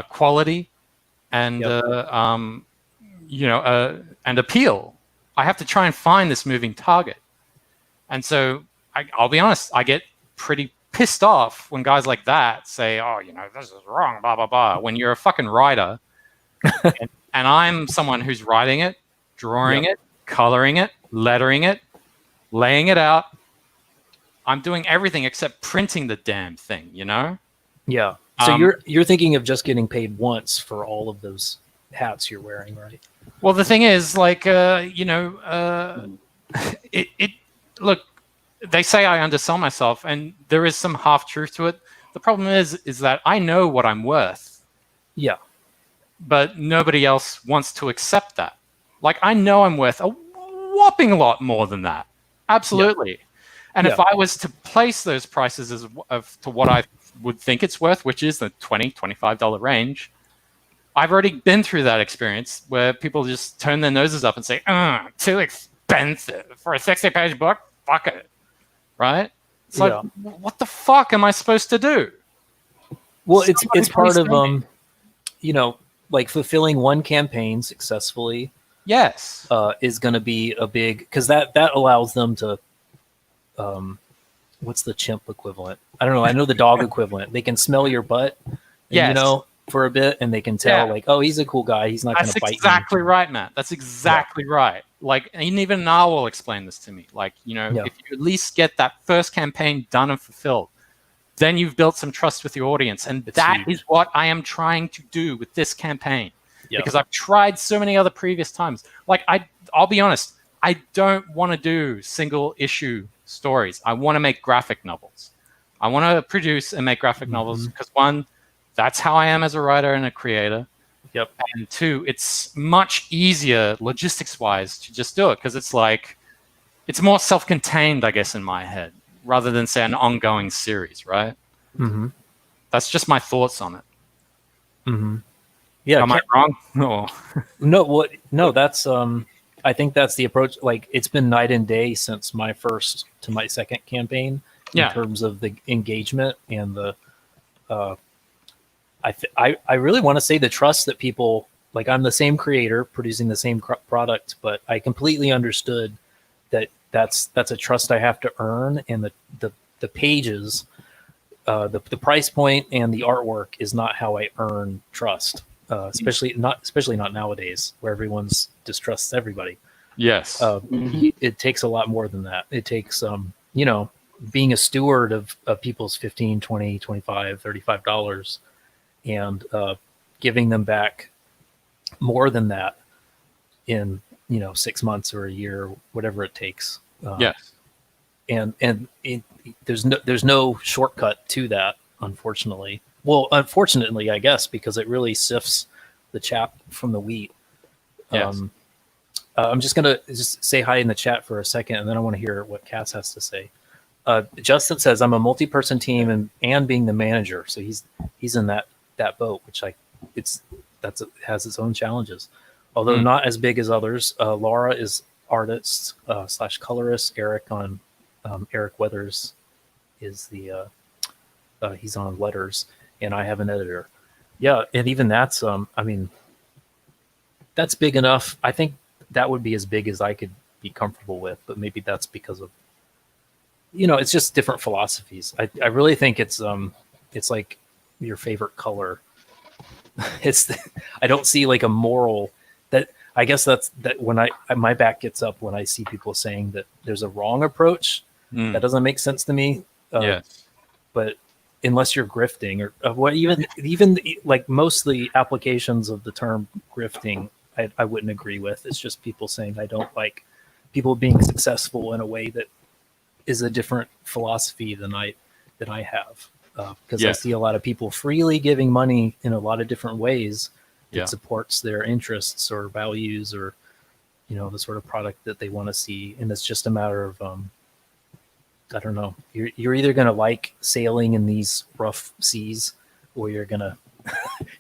quality, and and appeal. I have to try and find this moving target. And so I'll be honest, I get pretty pissed off when guys like that say, "Oh, this is wrong, blah blah blah." When you're a fucking writer, and I'm someone who's writing it, drawing it, coloring it, lettering it, laying it out. I'm doing everything except printing the damn thing, Yeah. So you're thinking of just getting paid once for all of those hats you're wearing, right? Well, the thing is, look, they say I undersell myself, and there is some half truth to it. The problem is that I know what I'm worth. Yeah. But nobody else wants to accept that. Like, I know I'm worth a whopping lot more than that. Absolutely. Yeah. And if I was to place those prices to what I would think it's worth, which is the $20, $25 range, I've already been through that experience where people just turn their noses up and say, too expensive for a 60-page book? Fuck it. Right? It's like, what the fuck am I supposed to do? Well, it's part of, like fulfilling one campaign successfully. Yes. Is going to be a big, because that allows them to, what's the chimp equivalent? I don't know. I know the dog equivalent. They can smell your butt, for a bit, and they can tell, like, oh, he's a cool guy. He's not going to bite me. That's exactly right, Matt. That's exactly right. Like, and even Narwhal explained this to me. Like, if you at least get that first campaign done and fulfilled, then you've built some trust with your audience. And that is what I am trying to do with this campaign. Yep. Because I've tried so many other previous times. Like, I'll be honest, I don't want to do single issue stories. I want to make graphic novels. I want to produce and make graphic novels because, one, that's how I am as a writer and a creator. Yep. And two, it's much easier logistics-wise to just do it because it's like, it's more self-contained, I guess, in my head, rather than, say, an ongoing series, right? Mm-hmm. That's just my thoughts on it. Mm-hmm. Yeah. Am I wrong? No. No, that's, I think that's the approach. Like, it's been night and day since my first to my second campaign in terms of the engagement and the, I really want to say the trust that people, like, I'm the same creator producing the same product, but I completely understood that that's a trust I have to earn, and the pages, the price point and the artwork is not how I earn trust. Especially not nowadays, where everyone's distrusts everybody. Yes. It takes a lot more than that. It takes being a steward of people's $15, $20, $25, $35 and giving them back more than that in 6 months or a year, whatever it takes. Yes. And there's no shortcut to that, unfortunately. Well, unfortunately, I guess, because it really sifts the chaff from the wheat. Yes. I'm just gonna say hi in the chat for a second, and then I want to hear what Cass has to say. Justin says, "I'm a multi-person team and being the manager, so he's in that boat, which has its own challenges, although not as big as others." Laura is artist / colorist. Eric on Eric Weathers is the he's on letters, and I have an editor. Yeah, and even that's that's big enough. I think that would be as big as I could be comfortable with, but maybe that's because of it's just different philosophies. I really think it's like your favorite color. I don't see like a moral that. I guess that when my back gets up when I see people saying that there's a wrong approach. That doesn't make sense to me. Yes. But unless you're grifting or what, even like most of the applications of the term grifting, I wouldn't agree with. It's just people saying I don't like people being successful in a way that is a different philosophy than I have. Because I see a lot of people freely giving money in a lot of different ways that supports their interests or values or the sort of product that they want to see, and it's just a matter of I don't know. You're either gonna like sailing in these rough seas, or you're gonna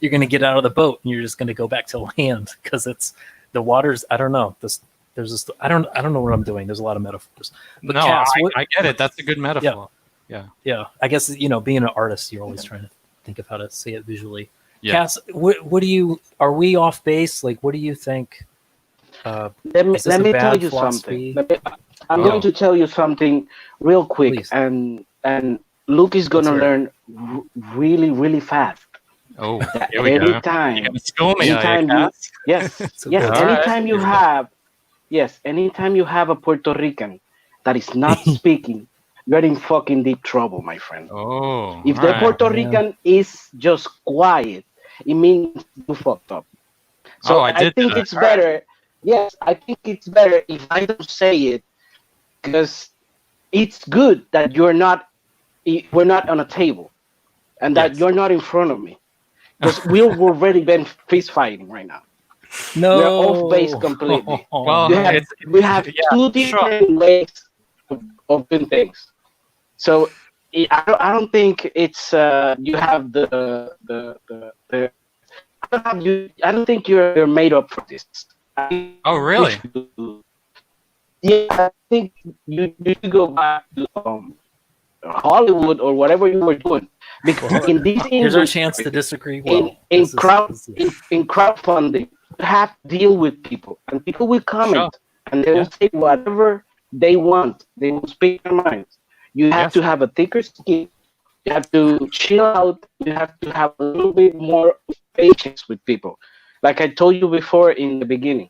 get out of the boat and you're just gonna go back to land because it's the waters. I don't know. I don't know what I'm doing. There's a lot of metaphors. But no, Cass, I get it. That's a good metaphor. Yeah. I guess being an artist, you're always trying to think of how to say it visually. Yeah. Cass, what do you? Are we off base? Like, what do you think? Let me tell you something. I'm going to tell you something real quick, Please. and Luke is gonna learn really, really fast. Oh, anytime, anytime you have a Puerto Rican that is not speaking, you're in fucking deep trouble, my friend. Oh, if the Puerto Rican is just quiet, it means you fucked up. So I think it's better. Yes, I think it's better if I don't say it, because it's good that we're not on a table, and that you're not in front of me, because we've already been fist fighting right now. No, we're off base completely. Well, we have two different ways of doing things. So I don't think it's you have I don't think you're made up for this. Oh, really? Yeah, I think you should go back to Hollywood or whatever you were doing, because in this here's our chance to disagree. In crowdfunding, you have to deal with people, and people will comment and they will say whatever they want. They will speak their minds. You have to have a thicker skin. You have to chill out. You have to have a little bit more patience with people. Like I told you before in the beginning.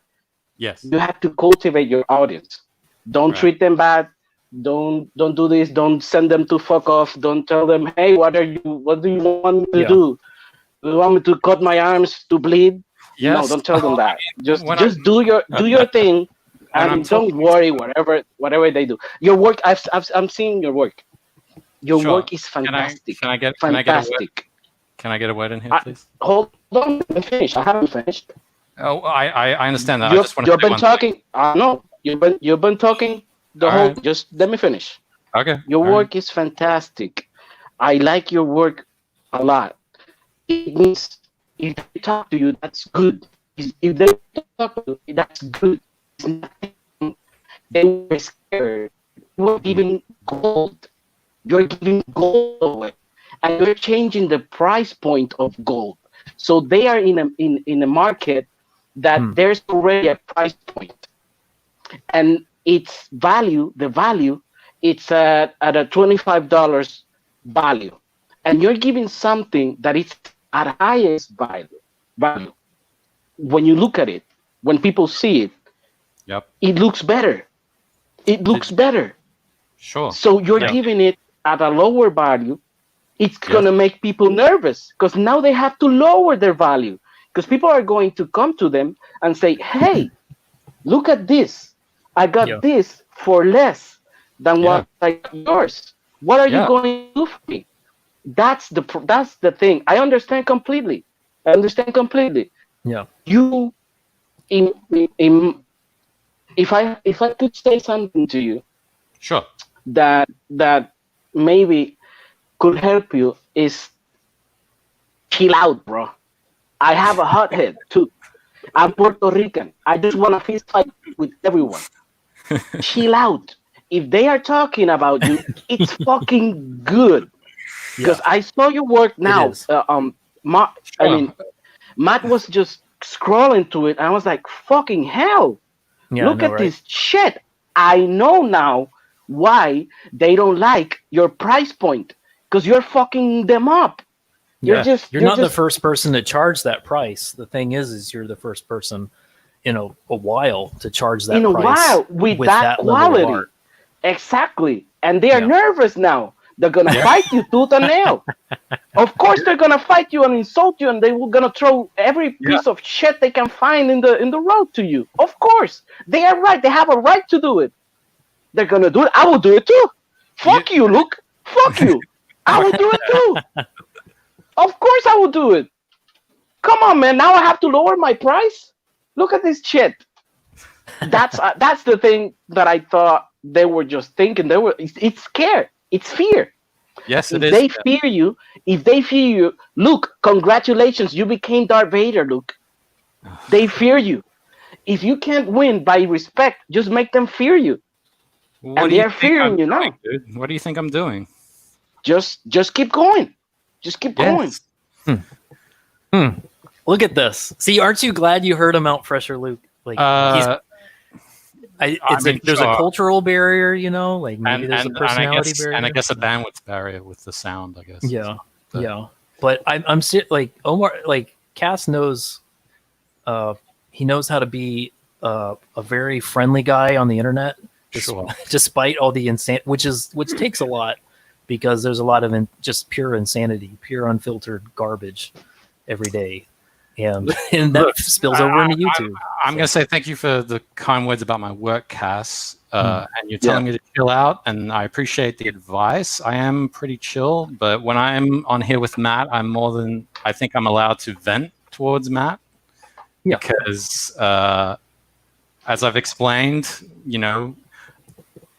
Yes. You have to cultivate your audience. Don't treat them bad. Don't do this. Don't send them to fuck off. Don't tell them, hey, what do you want me to do? Do you want me to cut my arms to bleed? Yes. No, don't tell them that. Just do your thing, and don't worry whatever they do. Your work, I'm seeing your work. Your work is fantastic. Can I get a word in here, please? Hold on, let me finish. I haven't finished. Oh, I understand that. You've been talking. No, you've been talking the whole. Right. Just let me finish. Okay. Your work is fantastic. I like your work a lot. It means if they talk to you, that's good. If they talk to you, that's good. They were scared. You were giving gold. You're giving gold away, and you're changing the price point of gold. So they are in a market that there's already a price point, and its value, it's at a $25 value, and you're giving something that is at highest value. When you look at it, when people see it, it looks better. It looks better. Sure. So you're giving it at a lower value. It's going to make people nervous because now they have to lower their value because people are going to come to them and say, hey, look at this. I got this for less than what I got yours. What are you going to do for me? That's the thing. I understand completely. Yeah. You, if I could say something to you, sure, that maybe could help you is chill out, bro. I have a hot head too. I'm Puerto Rican. I just want to fist fight with everyone. Chill out. If they are talking about you, it's fucking good. Because I saw your work now. Matt was just scrolling to it, and I was like, fucking hell. Look at this shit. I know now why they don't like your price point. Because you're fucking them up. You're not the first person to charge that price. The thing is you're the first person in a while to charge that price with that quality. Exactly. And they are nervous now. They're gonna fight you tooth and nail. Of course they're gonna fight you and insult you, and they were gonna throw every piece of shit they can find in the road to you. Of course. They are right. They have a right to do it. They're gonna do it. I will do it too. Fuck you, Luke. Fuck you. I will do it too. Of course I will do it. Come on, man. Now I have to lower my price? Look at this shit. That's the thing that I thought they were just thinking. It's scared. It's fear. Yes, it is. If they fear you, Luke, congratulations. You became Darth Vader, Luke. They fear you. If you can't win by respect, just make them fear you. And they are fearing you now. Dude? What do you think I'm doing? Just keep going. Just keep going. Look at this. See, aren't you glad you heard him out, FresherLuke? Like, there's a cultural barrier, you know, like maybe there's a personality barrier, and I guess a bandwidth barrier with the sound, I guess. Yeah. But I'm like Omar, like Cass knows, he knows how to be a very friendly guy on the internet, despite all the which takes a lot. Because there's a lot of just pure insanity, pure unfiltered garbage every day. And that spills over into YouTube. I'm going to say thank you for the kind words about my work, Cass. And you're telling me to chill out, and I appreciate the advice. I am pretty chill, but when I'm on here with Matt, I think I'm allowed to vent towards Matt. Yeah. Because as I've explained, you know,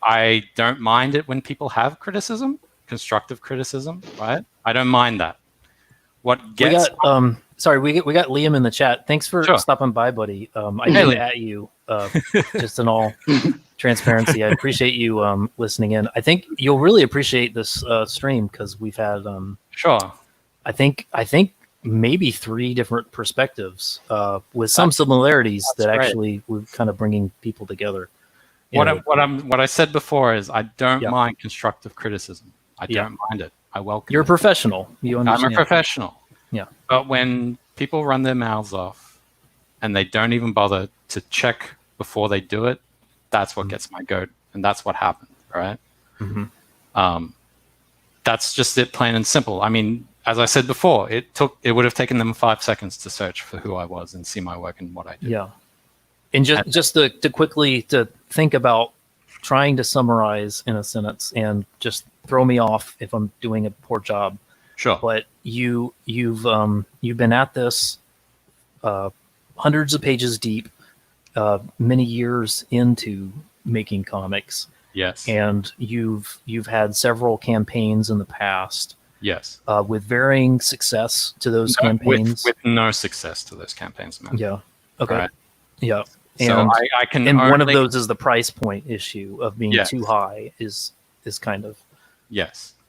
I don't mind it when people have criticism. Constructive criticism, right? I don't mind that. What gets we got Liam in the chat. Thanks for stopping by, buddy. I did at you just in all transparency. I appreciate you listening in. I think you'll really appreciate this stream because we've had I think maybe 3 different perspectives with some similarities that actually we're kind of bringing people together. What I said before is I don't mind constructive criticism. I don't mind it. I welcome You're a professional. You understand. I'm a professional. Yeah. But when people run their mouths off and they don't even bother to check before they do it, that's what gets my goat. And that's what happened, right? Mm-hmm. That's just it, plain and simple. I mean, as I said before, it would have taken them 5 seconds to search for who I was and see my work and what I did. Yeah. And just to quickly to think about trying to summarize in a sentence and just throw me off if I'm doing a poor job. Sure. But you've been at this hundreds of pages deep, many years into making comics. Yes. And you've had several campaigns in the past. Yes. With varying success to those campaigns. With no success to those campaigns, man. Yeah. Okay. Right. Yeah. So and I can one of those is the price point issue of being too high is kind of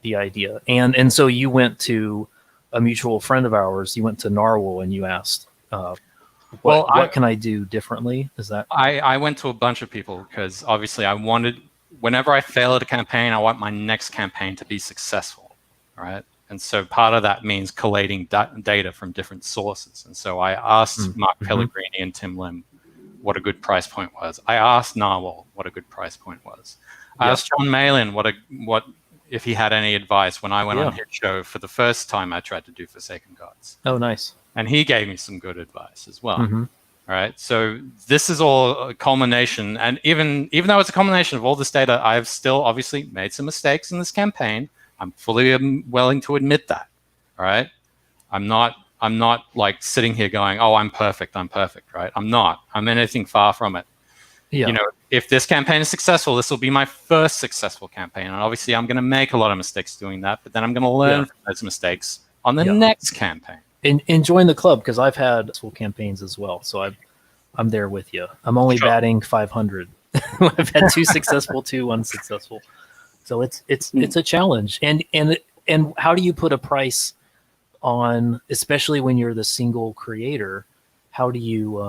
the idea. And so you went to a mutual friend of ours, you went to Narwhal and you asked, what can I do differently? Is that I went to a bunch of people because obviously I wanted, whenever I fail at a campaign, I want my next campaign to be successful. Right. And so part of that means collating data from different sources. And so I asked Mark Pellegrini and Tim Lim, what a good price point was. I asked Narwhal what a good price point was. I asked John Malin what if he had any advice when I went on his show for the first time I tried to do Forsaken Gods. Oh, nice. And he gave me some good advice as well. Mm-hmm. All right. So this is all a culmination. And even though it's a culmination of all this data, I've still obviously made some mistakes in this campaign. I'm fully willing to admit that. All right. I'm not like sitting here going, oh, I'm perfect, right? I'm not. I'm anything far from it. Yeah. You know, if this campaign is successful, this will be my first successful campaign. And obviously I'm going to make a lot of mistakes doing that, but then I'm going to learn from those mistakes on the next campaign. And join the club, because I've had successful campaigns as well. So I'm there with you. I'm only batting 500. I've had 2 successful, 2 unsuccessful. So it's a challenge. And how do you put a price on, especially when you're the single creator? How do you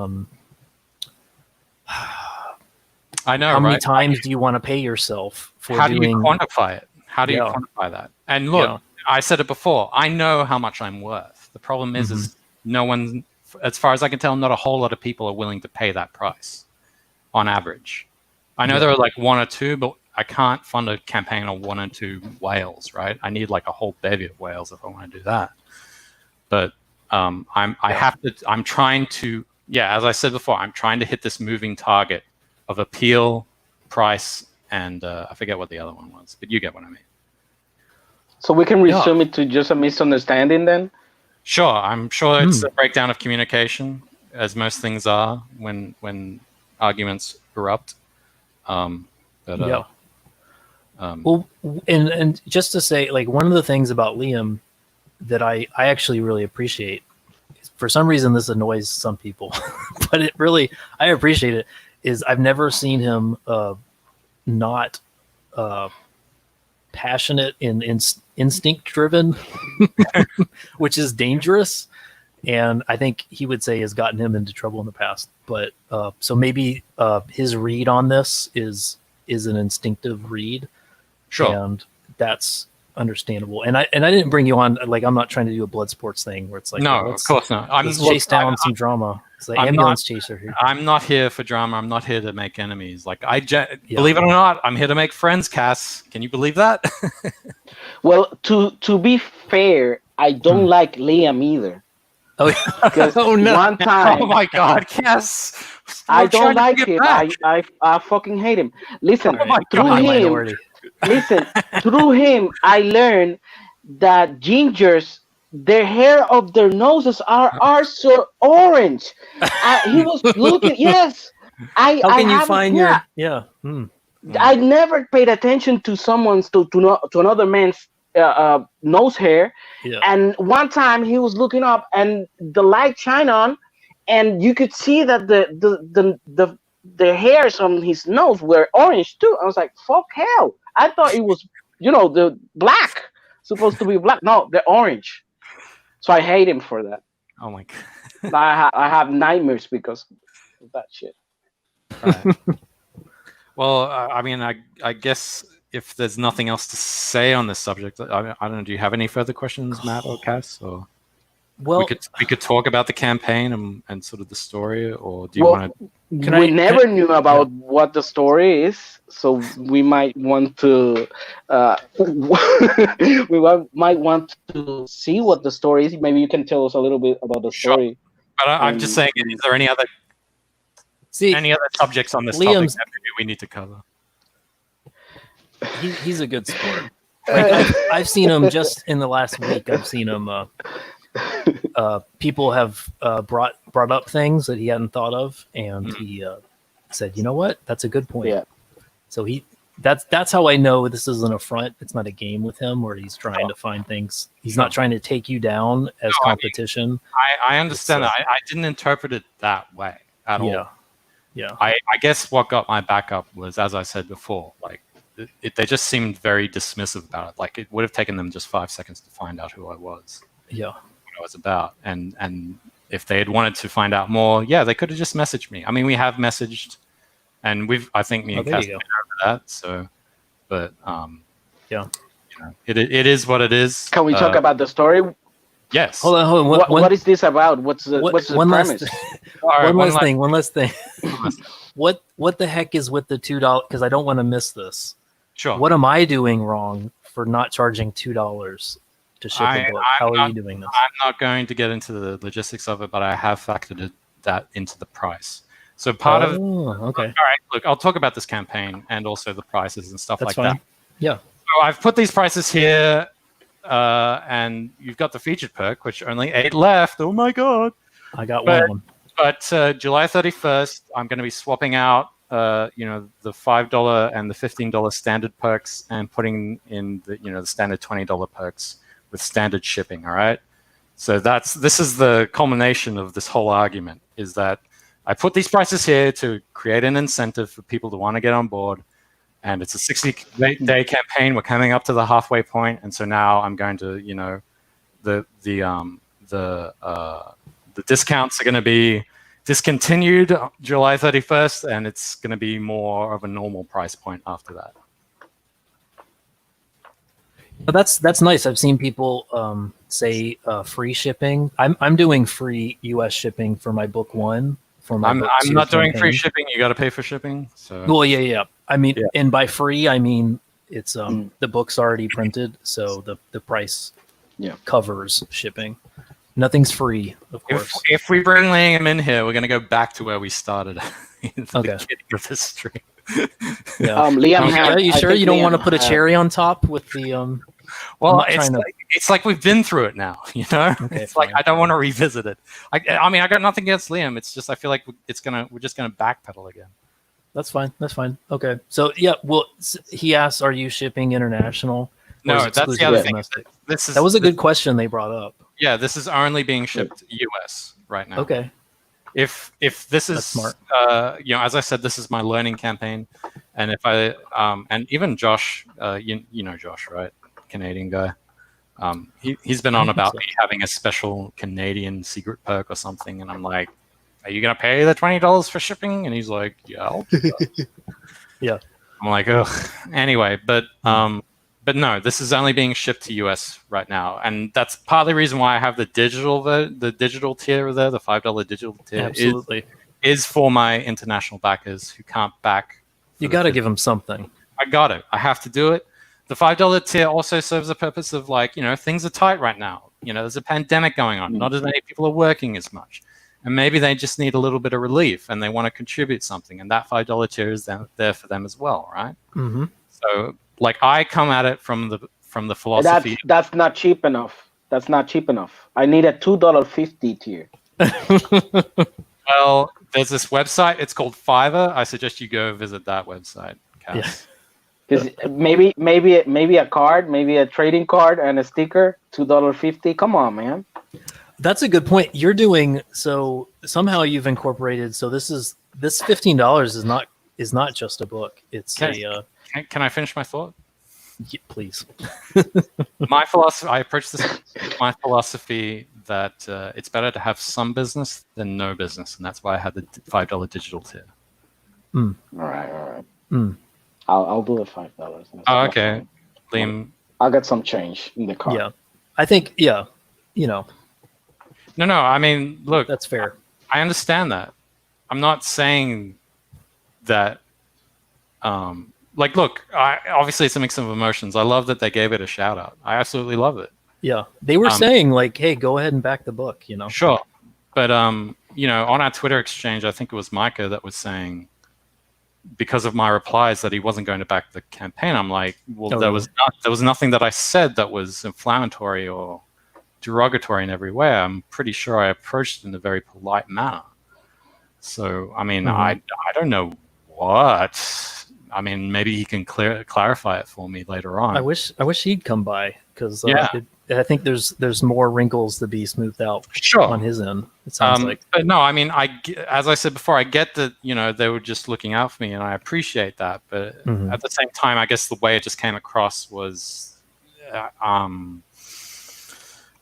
I know, how many right? times do you want to pay yourself for how doing? do you quantify it? How do you quantify that? And look, I said it before, I know how much I'm worth. The problem is no one, as far as I can tell, not a whole lot of people are willing to pay that price on average. I know there are like 1 or 2, but I can't fund a campaign on 1 or 2 whales, right? I need like a whole bevy of whales if I want to do that. But I'm trying to, as I said before, I'm trying to hit this moving target of appeal, price, and I forget what the other one was, but you get what I mean. So we can resume it to just a misunderstanding then? Sure, I'm sure it's a breakdown of communication, as most things are when arguments erupt. Well, and just to say, like, one of the things about Liam that I actually really appreciate, for some reason this annoys some people, but I appreciate it, is I've never seen him not passionate and instinct driven, which is dangerous, and I think he would say has gotten him into trouble in the past. But so maybe his read on this is an instinctive read, and that's understandable. And I didn't bring you on, like, I'm not trying to do a blood sports thing where it's like, no, of course not. Let's chase down some drama. It's like ambulance chaser here. I'm not here for drama. I'm not here to make enemies. Like, believe it or not, I'm here to make friends, Cass. Can you believe that? Well, to be fair, I don't like Liam either. Oh no! One time, oh my God, Cass! I don't like him. I fucking hate him. Listen, through him, I learned that gingers, the hair of their noses are so orange. He was looking. Yes, How can you find your? I never paid attention to someone's to another man's nose hair. Yeah. And one time he was looking up, and the light shined on, and you could see that the hairs on his nose were orange too. I was like, "Fuck hell!" I thought it was, the black, supposed to be black. No, they're orange. So I hate him for that. Oh my God! I have nightmares because of that shit. Right. Well, I mean, I guess if there's nothing else to say on this subject, I don't know. Do you have any further questions, Matt or Cass? Or we could talk about the campaign and sort of the story, or do you want to? We never knew about what the story is, so we might want to. Might want to see what the story is. Maybe you can tell us a little bit about the story. But I'm just saying, is there any other subjects on this topic that we need to cover? He's a good sport. Like, I've seen him just in the last week. I've seen him. People have brought up things that he hadn't thought of, and he said, "You know what? That's a good point." Yeah. So that's how I know this isn't a front. It's not a game with him where he's trying to find things. He's not trying to take you down as competition. I understand that. I didn't interpret it that way at all. Yeah. I guess what got my back up was, as I said before, like they just seemed very dismissive about it. Like, it would have taken them just 5 seconds to find out who I was. Yeah. What I was about. And if they had wanted to find out more, they could have just messaged me. I mean, we have messaged, and I think me and Cass went over that. So, but it is what it is. Can we talk about the story? Yes. Hold on. What is this about? What's the one premise? All right, one last thing. What the heck is with the $2? Because I don't want to miss this. Sure. What am I doing wrong for not charging $2 to ship a book? How are you doing this? I'm not going to get into the logistics of it, but I have factored that into the price. So part of okay. All right, look, I'll talk about this campaign and also the prices and stuff That's like fine. that. Yeah. So I've put these prices here, and you've got the featured perk, which only 8 left. Oh my god! I got one of them. But July 31st, I'm going to be swapping out, the $5 and the $15 standard perks, and putting in the standard $20 perks with standard shipping. All right. So this is the culmination of this whole argument, is that I put these prices here to create an incentive for people to want to get on board. And it's a 60-day campaign. We're coming up to the halfway point, and so now I'm going to, the discounts are going to be discontinued July 31st, and it's going to be more of a normal price point after that. But that's nice. I've seen people say free shipping. I'm doing free U.S. shipping for my book 1. For my I'm not doing free shipping. You got to pay for shipping. So. Well, yeah. I mean, and by free, I mean it's the book's already printed, so the price covers shipping. Nothing's free, of course. If we bring Liam in here, we're going to go back to where we started in the Okay. beginning of this stream. Liam, Are you sure you don't want to put a cherry on top with the? Well, it's like we've been through it now, Okay, it's fine. like I don't want to revisit it. I mean, I got nothing against Liam. It's just I feel like we're just gonna backpedal again. That's fine. Okay. So well, he asks, "Are you shipping international?" No, that's the other thing. That was a good question they brought up. Yeah, this is only being shipped US right now. Okay. If this is smart. As I said, this is my learning campaign, and if I and even Josh, you know Josh, right? Canadian guy. He's been on about me having a special Canadian secret perk or something, and I'm like, "Are you gonna pay the $20 for shipping?" And he's like, "Yeah, I'll do that." Yeah. I'm like, "Ugh." Anyway, but no, this is only being shipped to US right now, and that's partly the reason why I have the digital tier there, the $5 digital tier. Absolutely. Is for my international backers who can't back. You got to give them something. I got it. I have to do it. The $5 tier also serves the purpose of things are tight right now. There's a pandemic going on. Not as many people are working as much. And maybe they just need a little bit of relief and they want to contribute something. And that $5 tier is there for them as well, right? Mm-hmm. So I come at it from the philosophy. That's not cheap enough. That's not cheap enough. I need a $2.50 tier. Well, there's this website. It's called Fiverr. I suggest you go visit that website, Cass. Yeah. Because maybe a card, maybe a trading card and a sticker, $2.50. Come on, man. That's a good point. You're doing so somehow you've incorporated. So this $15 is not just a book. It's Can I finish my thought? Please. My philosophy. I approach this. My philosophy that it's better to have some business than no business, and that's why I had the $5 digital tier. All right. I'll do the $5. Oh, okay. Liam, I'll get some change in the car. Yeah, I think No. I mean, look, that's fair. I understand that. I'm not saying that. Look, obviously it's a mix of emotions. I love that they gave it a shout out. I absolutely love it. Yeah, they were saying hey, go ahead and back the book. Sure, but on our Twitter exchange, I think it was Micah that was saying, because of my replies, that he wasn't going to back the campaign. I'm like, well, there was nothing that I said that was inflammatory or derogatory in every way. I'm pretty sure I approached it in a very polite manner. So, I mean, I don't know what. I mean, maybe he can clarify it for me later on. I wish he'd come by because I think there's more wrinkles to be smoothed out on his end. It sounds like. But no, I mean, as I said before, I get that they were just looking out for me, and I appreciate that. But at the same time, I guess the way it just came across was,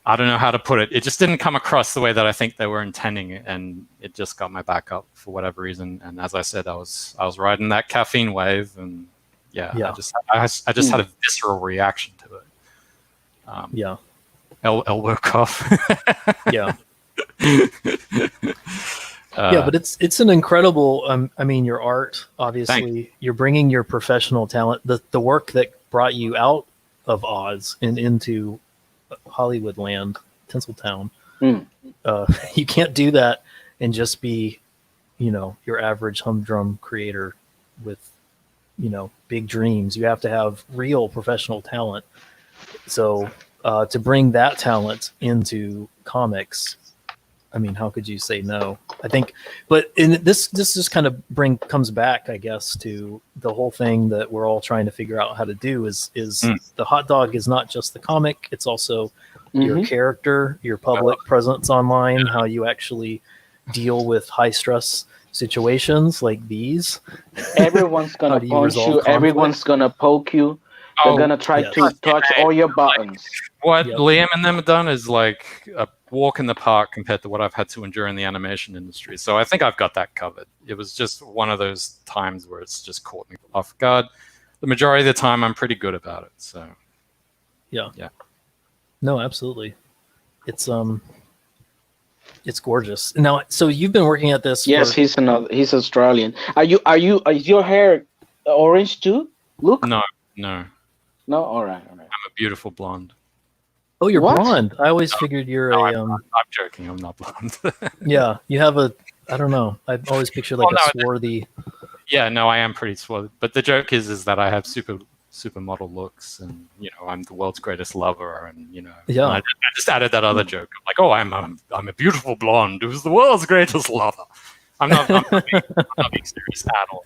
I don't know how to put it. It just didn't come across the way that I think they were intending, and it just got my back up for whatever reason. And as I said, I was riding that caffeine wave, and I just had a visceral reaction to it. elbow cuff. Yeah. Yeah, but it's an incredible. I mean, your art. Obviously, you're bringing your professional talent, the work that brought you out of Oz and into Hollywood land, Tinseltown. You can't do that and just be, your average humdrum creator with, big dreams. You have to have real professional talent. So to bring that talent into comics, I mean, how could you say no? I think, but this just kind of comes back, I guess, to the whole thing that we're all trying to figure out how to do is the hot dog is not just the comic, it's also your character, your public presence online, how you actually deal with high stress situations like these. Everyone's gonna punch you. Conflict? Everyone's gonna poke you. They're gonna try to touch all your buttons. What Liam and them have done is like a walk in the park compared to what I've had to endure in the animation industry. So I think I've got that covered. It was just one of those times where it's just caught me off guard. The majority of the time, I'm pretty good about it. So yeah. No, absolutely. It's gorgeous. Now, so you've been working at this. Yes, he's Australian. Is your hair orange too, Luke? No. All right. I'm a beautiful blonde. Oh, you're blonde. I always figured you're I'm joking. I'm not blonde. Yeah, you have I don't know. I've always pictured like a swarthy. Yeah, no, I am pretty swarthy. But the joke is that I have supermodel looks, and I'm the world's greatest lover, and Yeah. I just added that other joke. I'm like, oh, I'm a beautiful blonde who's the world's greatest lover. I'm not being serious at all.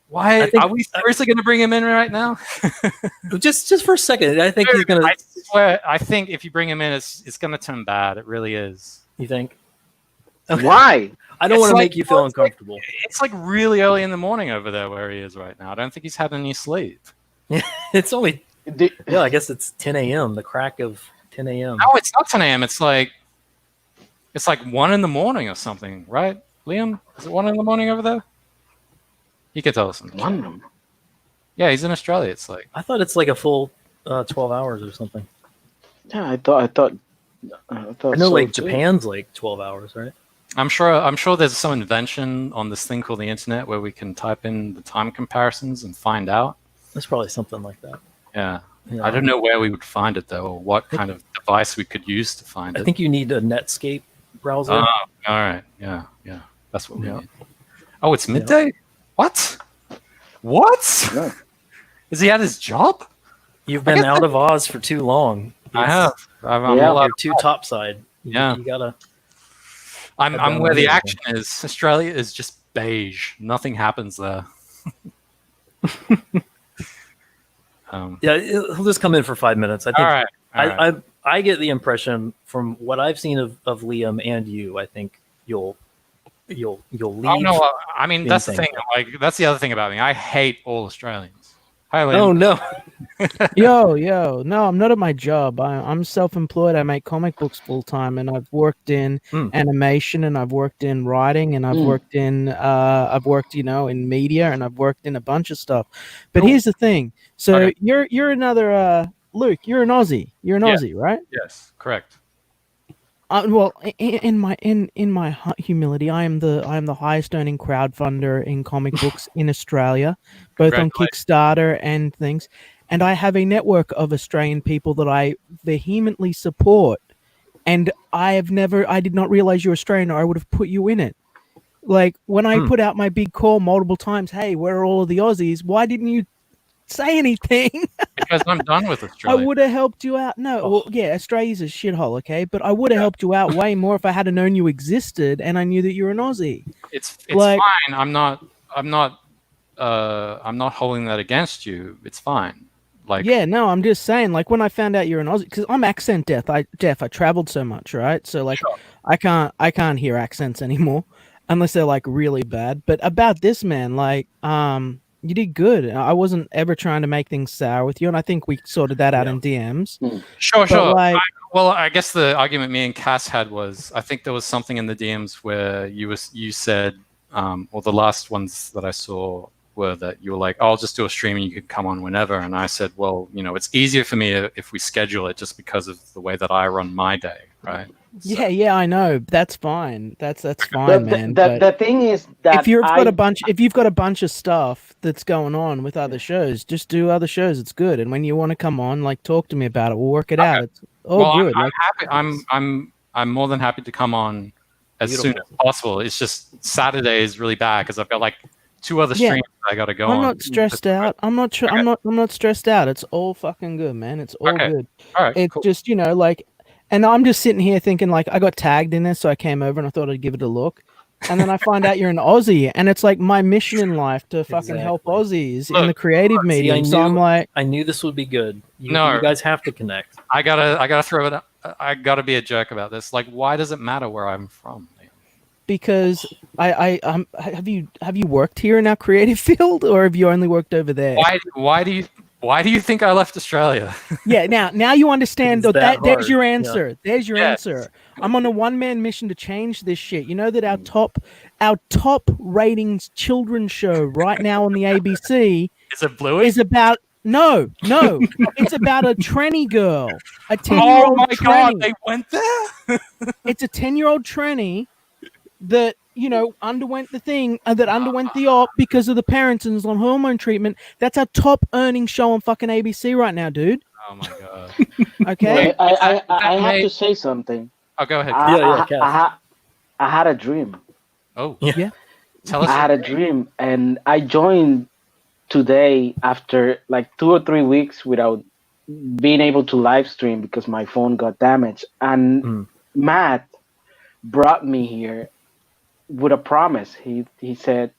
Why are we seriously going to bring him in right now? just for a second. I think he's going to. I swear. I think if you bring him in, it's going to turn bad. It really is. You think? Okay. Why? I don't want to make you feel uncomfortable. It's like really early in the morning over there where he is right now. I don't think he's had any sleep. It's only. Yeah, I guess it's 10 a.m. The crack of 10 a.m. No, it's not 10 a.m. It's like 1 in the morning or something, right, Liam? Is it 1 in the morning over there? He can tell us something. Yeah, he's in Australia. It's like I thought it's like a full 12 hours or something. Yeah, I thought. I know, like Japan's like 12 hours, right? I'm sure there's some invention on this thing called the internet where we can type in the time comparisons and find out. There's probably something like that. Yeah. I don't know where we would find it though, or what kind of device we could use to find it. I think you need a Netscape browser. Oh, all right. Yeah. That's what we need. Oh, it's midday? Yeah. What? Yeah. Is he at his job? You've been out of Oz for too long. I have. You're too topside. Yeah. You gotta. I'm where the action is. Australia is just beige. Nothing happens there. Yeah, he'll just come in for 5 minutes. I think. All right. I get the impression from what I've seen of Liam and you. I think you'll leave. Oh no! I mean, that's the thing. Like, that's the other thing about me. I hate all Australians. Hi, Liam. Oh no! Yo! No, I'm not at my job. I'm self-employed. I make comic books full time, and I've worked in animation, and I've worked in writing, and I've worked in in media, and I've worked in a bunch of stuff. But here's the thing. So you're another Luke. You're an Aussie. You're an Aussie, right? Yes, correct. Well, in my humility, I am the highest earning crowdfunder in comic books in Australia, both on Kickstarter and things. And I have a network of Australian people that I vehemently support. And I did not realize you're Australian, or I would have put you in it. Like when I put out my big call multiple times, hey, where are all of the Aussies? Why didn't you say anything? Because I'm done with Australia. I would have helped you out. No, well, yeah, Australia's a shithole, okay? But I would have helped you out way more if I had known you existed and I knew that you're an Aussie. It's like, fine. I'm not holding that against you. It's fine. Like, yeah, no, I'm just saying, like, when I found out you're an Aussie, because I'm accent deaf. I traveled so much, right? So like, I can't hear accents anymore unless they're like really bad. But about this, man, like, you did good. I wasn't ever trying to make things sour with you, and I think we sorted that out in DMs. Sure. Like, I guess the argument me and Cass had was, I think there was something in the DMs where you said, or the last ones that I saw, were that you were like, oh, I'll just do a stream and you could come on whenever. And I said, well, it's easier for me if we schedule it just because of the way that I run my day, right? So, Yeah, I know. That's fine. That's fine, man. But The thing is that if you've got a bunch of stuff that's going on with other shows, just do other shows. It's good. And when you want to come on, like, talk to me about it. We'll work it out. It's all good. I'm happy. I'm more than happy to come on as soon as possible. It's just Saturday is really bad because I've got like 2 other streams I got to go on. I'm not stressed out. I'm not stressed out. It's all fucking good, man. It's all good. All right. It's cool. just, like, and I'm just sitting here thinking, like, I got tagged in this, so I came over and I thought I'd give it a look. And then I find out you're an Aussie, and it's like my mission in life to fucking help Aussies in the creative medium. So I'm like, I knew this would be good. You guys have to connect. I gotta throw it up. I gotta be a jerk about this. Like, why does it matter where I'm from? because have you worked here in our creative field, or have you only worked over there? Why do you think I left Australia? Yeah, now you understand. There's your answer. Yeah. There's your answer. I'm on a one-man mission to change this shit. You know that our top ratings children's show right now on the ABC Is it Bluey? is about no, it's about a tranny girl, a 10-year-old. Oh my tranny. god, they went there. It's a 10-year-old tranny that underwent the thing, that underwent the op because of the parents and is on hormone treatment. That's our top earning show on fucking ABC right now, dude. Oh my god. Okay. I have to say something. Oh, go ahead. I had a dream. Oh yeah. Tell us. I had a dream, and I joined today after like 2 or 3 weeks without being able to live stream because my phone got damaged. And Matt brought me here with a promise. He said,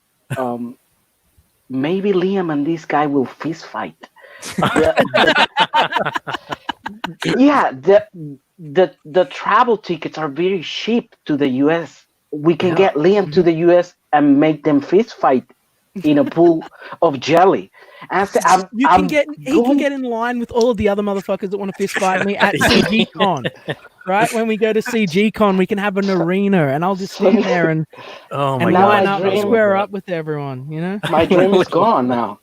maybe Liam and this guy will fist fight. The travel tickets are very cheap to the US. We can get Liam to the US and make them fist fight in a pool of jelly. And I said, he can get in line with all of the other motherfuckers that want to fist fight me at CGCon. Right? When we go to CGCon, we can have an arena, and I'll just stand there and line up and square up with everyone. My dream is gone now.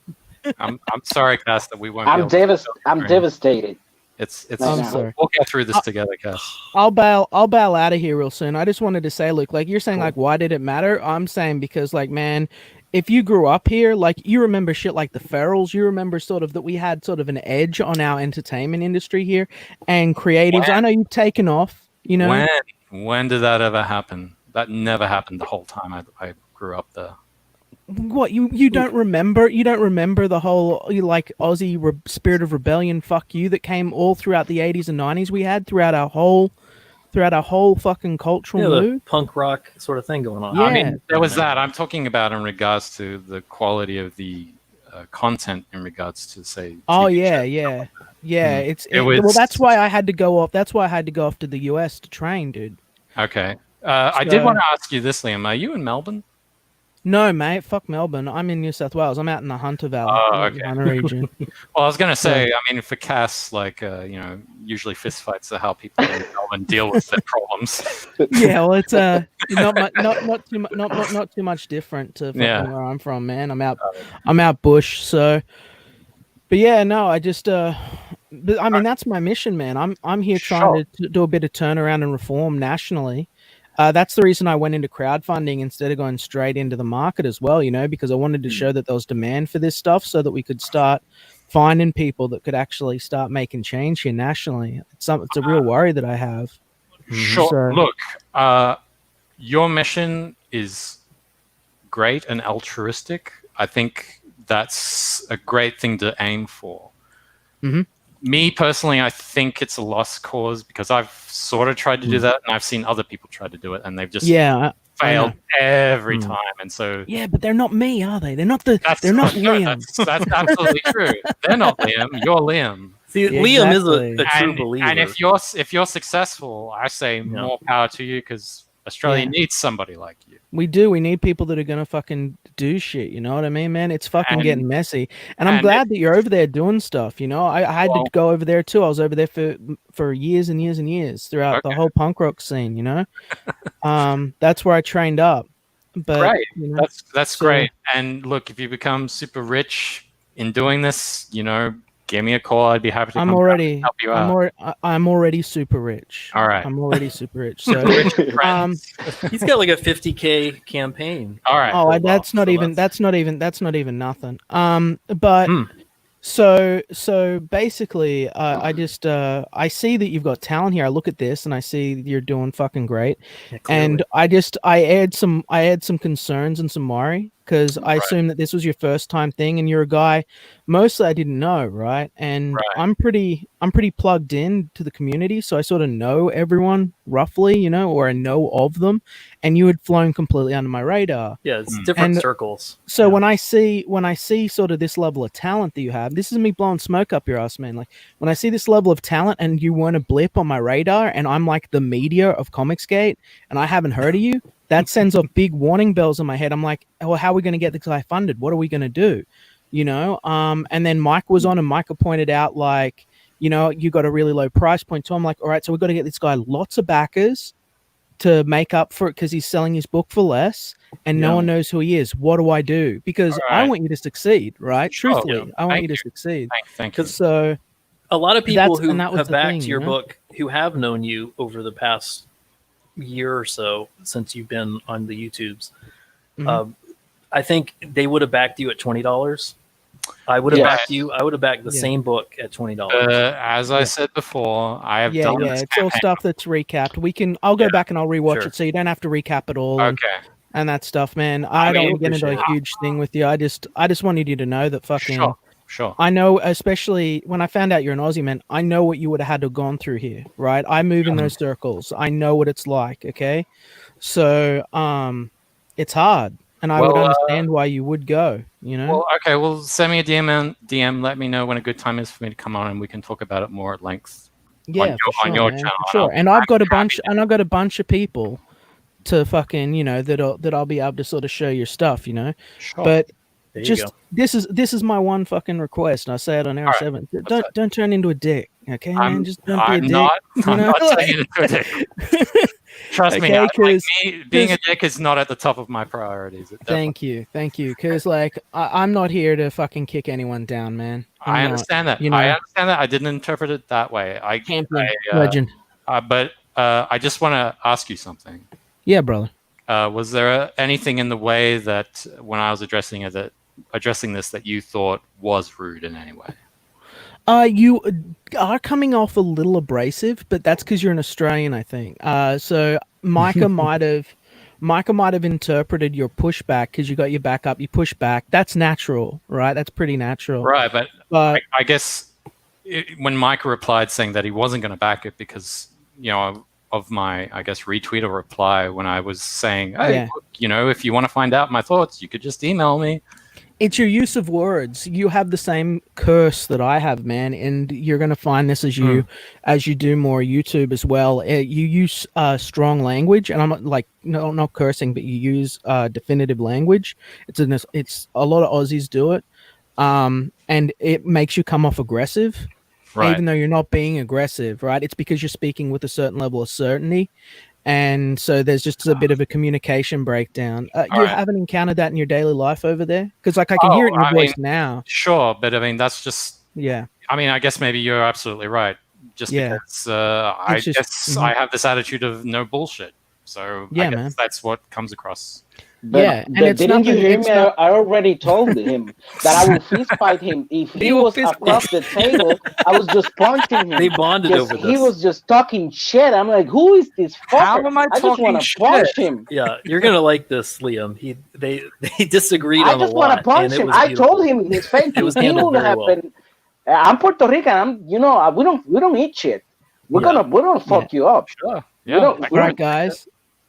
I'm sorry, Cass, that we won't. I'm devastated. It's sorry. We'll get through this together, Cass. I'll bail out of here real soon. I just wanted to say, look, like you're saying, like, why did it matter? I'm saying because, like, man, if you grew up here, like, you remember shit like the Ferals, you remember sort of that we had sort of an edge on our entertainment industry here and creatives. I know you've taken off, When did that ever happen? That never happened the whole time I grew up there. What, you don't remember? You don't remember the whole like Aussie spirit of rebellion, fuck you, that came all throughout the 80s and 90s we had throughout our whole fucking cultural mood? The punk rock sort of thing going on. Yeah. I mean, there was that. I'm talking about in regards to the quality of the content in regards to, say, oh TV yeah. shows. Well, that's why I had to go off. That's why I had to go off to the US to train, dude. Okay. I did want to ask you this, Liam. Are you in Melbourne? No, mate. Fuck Melbourne. I'm in New South Wales. I'm out in the Hunter Valley, Hunter region. Well, I was going to say, I mean, for Cass, like, usually fistfights are how people in Melbourne deal with their problems. Yeah, well, it's not too much different to where I'm from, man. I'm out bush, so. But yeah, no, I just but I mean, that's my mission, man. I'm here trying to do a bit of turnaround and reform nationally. That's the reason I went into crowdfunding instead of going straight into the market as well, because I wanted to show that there was demand for this stuff so that we could start finding people that could actually start making change here nationally. It's a real worry that I have. Sure. So, look, your mission is great and altruistic. I think that's a great thing to aim for. Mm-hmm. Me personally, I think it's a lost cause because I've sort of tried to do that, and I've seen other people try to do it, and they've just failed every time. And so but they're not me, are they? They're not Liam. That's absolutely true. They're not Liam. You're Liam. See, Liam is a true believer. And if you're successful, I say more power to you because Australia needs somebody like you. We do. We need people that are going to fucking do shit. You know what I mean, man? It's fucking getting messy. And I'm glad that you're over there doing stuff. I had to go over there too. I was over there for years and years and years throughout the whole punk rock scene, That's where I trained up. But Great. you know, That's so- great. And look, if you become super rich in doing this, give me a call. I'd be happy to I'm come already down and help you out. I'm already super rich. All right. I'm already super rich. So He's got like a 50K campaign. All right. oh, pulled that's off, not so even that's not even nothing. But Hmm. so basically, I just I see that you've got talent here. I look at this and I see you're doing fucking great. Yeah, clearly. And I add some concerns and some worry because I assume that this was your first time thing and you're a guy mostly I didn't know, right? And Right. I'm pretty plugged in to the community, so I sort of know everyone roughly, or I know of them, and you had flown completely under my radar. Yeah, it's different And circles. So Yeah. when I see sort of this level of talent that you have, this is me blowing smoke up your ass, man. Like when I see this level of talent and you weren't a blip on my radar, and I'm like the media of Comicsgate, and I haven't heard of you, that sends off big warning bells in my head. I'm like, well, how are we going to get this guy funded? What are we going to do? And then Mike was on, and Michael pointed out like, you got a really low price point. So I'm like, all right, so we've got to get this guy lots of backers to make up for it because he's selling his book for less and no one knows who he is. What do I do? Because I want you to succeed, right? Sure. Truthfully, I want Thank you to you. succeed. Thank you. So A lot of people who that was have the backed thing, your you know? book, who have known you over the past year or so since you've been on the YouTubes, I think they would have backed you at $20. I would have Yes. backed you. I would have backed the Yeah. same book at $20. As I said before, I have yeah, done yeah, this it's all campaign. stuff that's recapped. I'll go back and I'll rewatch Sure. it so you don't have to recap it all and Okay. that stuff, man. I don't mean, want to get into a appreciate huge thing with you. I just wanted you to know that fucking Sure. I know, especially when I found out you're an Aussie, man, I know what you would have had to have gone through here, right? I move in those circles. I know what it's like, okay? So, it's hard, and I would Well, understand why you would go, Well, okay. Well, send me a DM. Let me know when a good time is for me to come on, and we can talk about it more at length. Yeah, on your man, channel, for sure. and And I've got a bunch of people to fucking, that I'll be able to sort of show your stuff, Sure. But There you just go. this is my one fucking request, and I say it on R7. Don't turn into a dick, okay, man? Just don't be a I'm dick. not. I'm know? not saying it into a dick. Trust me, Okay, being a dick is not at the top of my priorities. Thank you, because like I'm not here to fucking kick anyone down, man. I understand that. I understand that. I didn't interpret it that way. Legend. But I just want to ask you something. Yeah, brother. Was there anything in the way that when I was addressing this that you thought was rude in any way? You are coming off a little abrasive, but that's because you're an Australian, I think. So Micah might have interpreted your pushback because you got your back up. You push back. That's natural, right? That's pretty natural. Right, but But I guess when Micah replied saying that he wasn't going to back it because of my, I guess, retweet or reply when I was saying, hey, look, if you want to find out my thoughts, you could just email me. it's your use of words. You have the same curse that I have, man, and you're going to find this as you do more YouTube as well. You use strong language, and I'm not cursing, but you use definitive language. It's a lot of Aussies do it, and it makes you come off aggressive. Right. Even though you're not being aggressive, right? It's because you're speaking with a certain level of certainty. And so there's just a bit of a communication breakdown. You haven't encountered that in your daily life over there? Because I can hear it in your voice now. Sure, but that's just... Yeah. I guess maybe you're absolutely right. Just because I have this attitude of no bullshit. So I guess that's what comes across. But didn't you hear me? I already told him that I would fist fight him if he was across the table. I was just punching him. They bonded over this. He was just talking shit. I'm like, who is this fucker? How am I just want to punch him. Yeah, you're gonna like this, Liam. They disagreed on a lot. I just want to punch him. I told him in his face. It was handled very well. I'm Puerto Rican. We don't eat shit. We're gonna fuck you up. Sure. Yeah.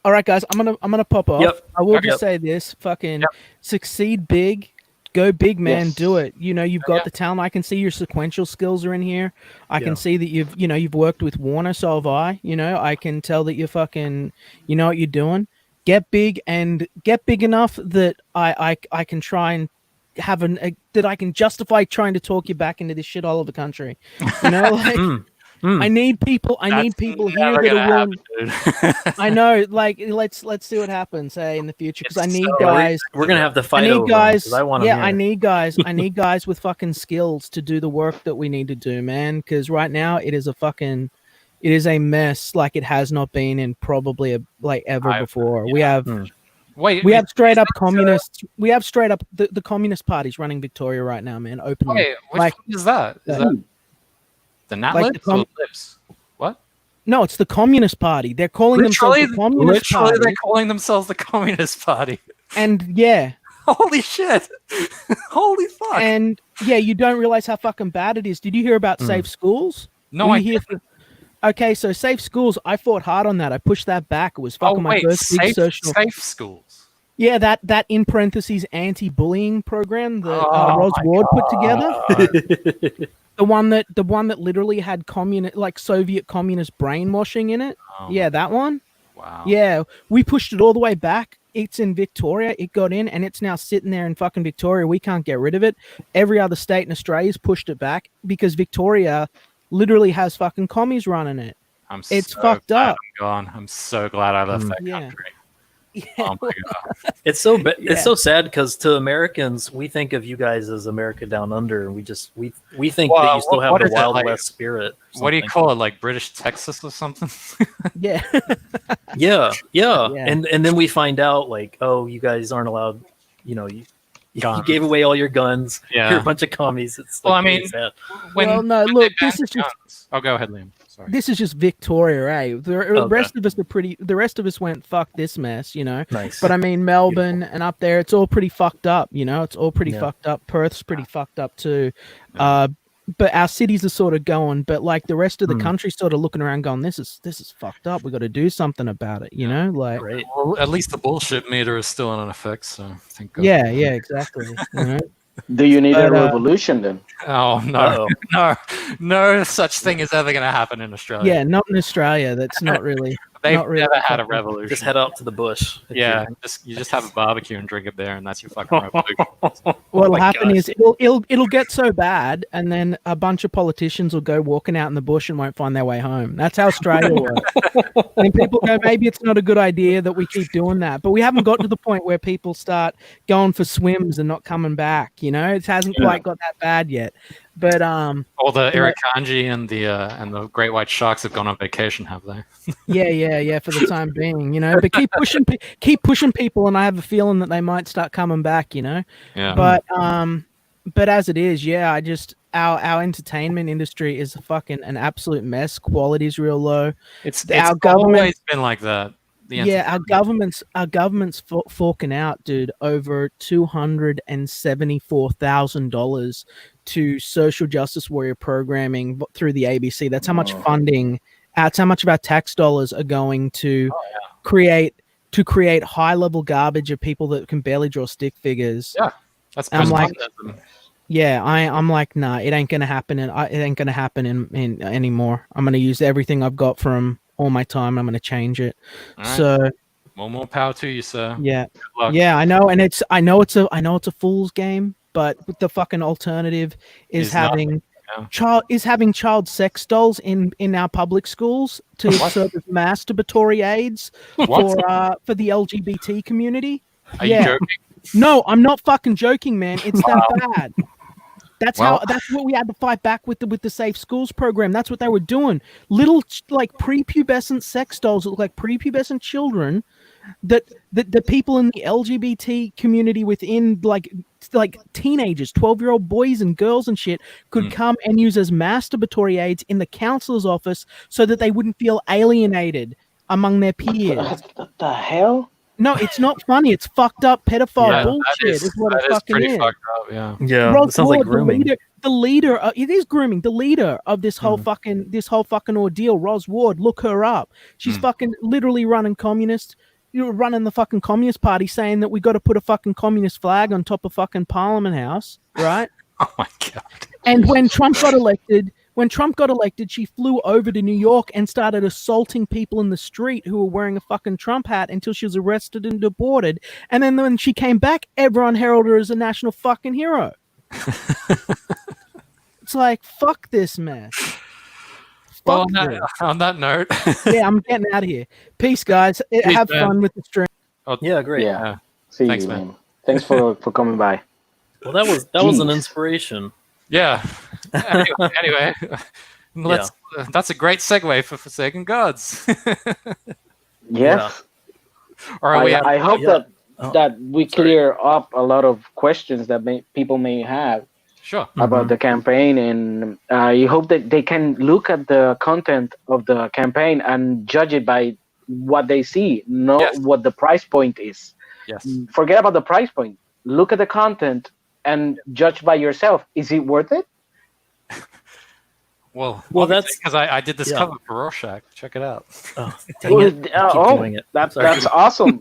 All right, guys. I'm gonna pop off. Yep. I will just say this: fucking succeed big, go big, man. Yes. Do it. You've got the talent. I can see your sequential skills are in here. I can see that you've worked with Warner. So have I. I can tell that you're fucking. You know what you're doing. Get big and get big enough that I can try and that I can justify trying to talk you back into this shit all over the country. I need people. I need people here that are willing. Happen, I know. Like, let's see what happens. Hey, in the future, because I need so guys. We're gonna have to I fight need over guys. 'em, 'cause I want 'em Yeah, here. I need guys. I need guys with fucking skills to do the work that we need to do, man. Because right now it is a mess like it has not been in probably ever before. We have straight up communists. We have straight up the communist parties running Victoria right now, man. Openly. Wait, which one is that? Is that the Nat Libs or the Libs? What? No, it's the Communist Party. They're calling themselves the Communist Party. Literally, they're calling themselves the Communist Party. And yeah. Holy shit! Holy fuck! And yeah, you don't realize how fucking bad it is. Did you hear about Safe Schools? No, I didn't. Okay, so Safe Schools, I fought hard on that. I pushed that back. It was fucking my first big social. Safe Schools. Yeah, that in parentheses anti-bullying program that Ros Ward put together. The one that literally had Soviet communist brainwashing in it. Oh. Yeah, that one. Wow. Yeah, we pushed it all the way back. It's in Victoria. It got in, and it's now sitting there in fucking Victoria. We can't get rid of it. Every other state in Australia's pushed it back because Victoria literally has fucking commies running it. It's fucked up. I'm gone. I'm so glad I left that country. Yeah. Oh my god. It's so sad because to Americans, we think of you guys as America Down Under, and we think that you still have the Wild West spirit. What do you call it? Like British Texas or something? Yeah. Yeah. And then we find out like, oh, you guys aren't allowed. You know, you gave away all your guns. Yeah. You're a bunch of commies. It's sad. Look, this is just. Oh, go ahead, Liam. Sorry. This is just Victoria, eh? The rest of us are pretty. The rest of us went fuck this mess, you know. Nice. But I mean, Melbourne and up there, it's all pretty fucked up, you know. It's all pretty fucked up. Perth's pretty fucked up too. But our cities are sort of going. But like the rest of the country's sort of looking around, going, "This is fucked up. We got to do something about it," you know. Like, well, at least the bullshit meter is still in effect. So thank God. Yeah, exactly. You know? Do you need a revolution then? Oh no, no such thing is ever going to happen in Australia. Yeah, not in Australia. That's not really. They've never had a revolution. Just head out to the bush. Yeah, you just have a barbecue and drink a beer, and that's your fucking revolution. What'll happen is it'll get so bad, and then a bunch of politicians will go walking out in the bush and won't find their way home. That's how Australia works. And people go, maybe it's not a good idea that we keep doing that, but we haven't got to the point where people start going for swims and not coming back. You know, it hasn't quite got that bad yet. But all the Irukandji and the great white sharks have gone on vacation, have they? yeah, for the time being, you know. But keep pushing people, and I have a feeling that they might start coming back, you know. Yeah. But as it is, I just our entertainment industry is fucking an absolute mess. Quality's real low. It's our government always been like that. Our government's forking out, dude, over $274,000 to social justice warrior programming through the ABC. That's how much funding. That's how much of our tax dollars are going to create high level garbage of people that can barely draw stick figures. Yeah, that's. I'm like, I'm like, nah, it ain't gonna happen, and it ain't gonna happen in anymore. I'm gonna use everything I've got from all my time. I'm going to change it. Right. So more power to you, sir. Yeah. I know. And I know it's a fool's game, but the fucking alternative is having child sex dolls in our public schools to serve as masturbatory aids for the LGBT community. Are you joking? No, I'm not fucking joking, man. It's that bad. That's what we had to fight back with the Safe Schools program. That's what they were doing. Little like prepubescent sex dolls that look like prepubescent children that the people in the LGBT community within like teenagers, 12-year-old boys and girls and shit could come and use as masturbatory aids in the counselor's office so that they wouldn't feel alienated among their peers. What the hell? No, it's not funny. It's fucked up pedophile bullshit. Is what it fucking is. Fucked up, yeah. It sounds like grooming. The leader, it is grooming. The leader of this whole fucking ordeal, Ros Ward. Look her up. She's fucking literally running running the fucking Communist Party, saying that we got to put a fucking communist flag on top of fucking Parliament House, right? Oh my god. And when Trump got elected, she flew over to New York and started assaulting people in the street who were wearing a fucking Trump hat until she was arrested and deported. And then when she came back, everyone heralded her as a national fucking hero. It's like, fuck this mess. Well, fuck this. on that note, Yeah, I'm getting out of here. Peace, guys. Have man. fun with the stream. Yeah, great. Yeah. See Thanks, you, man. man. Thanks for coming by. Well, that was an Jeez. inspiration. Yeah. Anyway, let's. That's a great segue for Forsaken Gods. Yes. Or are we? I hope Yeah. that we clear up a lot of questions that people may have Sure. about the campaign, and I hope that they can look at the content of the campaign and judge it by what they see, not what the price point is. Yes. Forget about the price point. Look at the content and judge by yourself. Is it worth it? Well, that's because I did this cover for Rorschach. Check it out. Oh, dang it. Keep doing it. That's Sorry. awesome.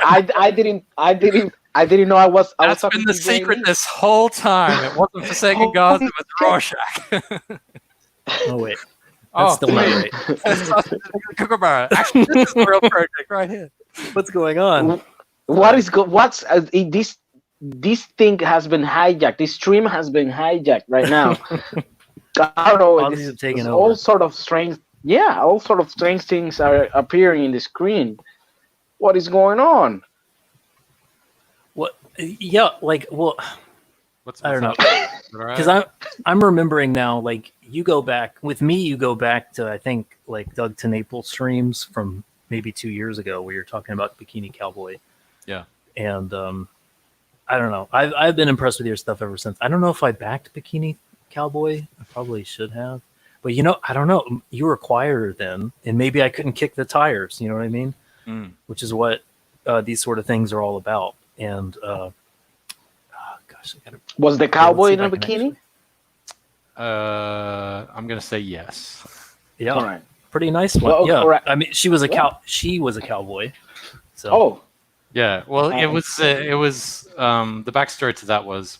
I didn't know I was. That's talking been the to secret Jamie. this whole time. It wasn't Forsaken Gods. It was Rorschach. Oh wait, that's still not right. Kookaburra. Actually, this is the real project right here. What's going on? What's this thing has been hijacked. This stream has been hijacked right now. I don't know. Audi's have taken over. All sort of strange things are appearing in the screen. What is going on? What? Yeah, like, well, What's I don't know, Because because I'm remembering now. Like, you go back with me. You go back to, I think, like Doug TeNaples streams from maybe 2 years ago, where you're talking about Bikini Cowboy. Yeah. And I don't know. I've been impressed with your stuff ever since. I don't know if I backed Bikini Cowboy. I probably should have. But, I don't know. You were quieter then, and maybe I couldn't kick the tires. You know what I mean? Which is what these sort of things are all about. And gosh, Was the cowboy in a bikini? I'm gonna say yes. Yeah, All right. pretty nice one. Well, yeah, correct. I mean, she was a cowboy. So Oh, Yeah. Well, it was the backstory to that was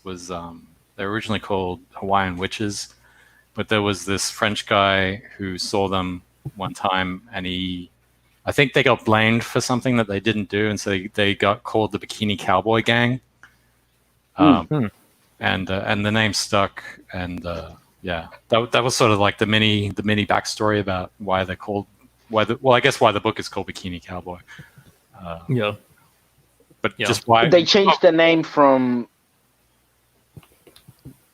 they're originally called Hawaiian witches, but there was this French guy who saw them one time, and I think they got blamed for something that they didn't do, and so they got called the Bikini Cowboy Gang. And the name stuck, and that was sort of like the mini backstory about why they're called why the book is called Bikini Cowboy. But just why they changed the name from.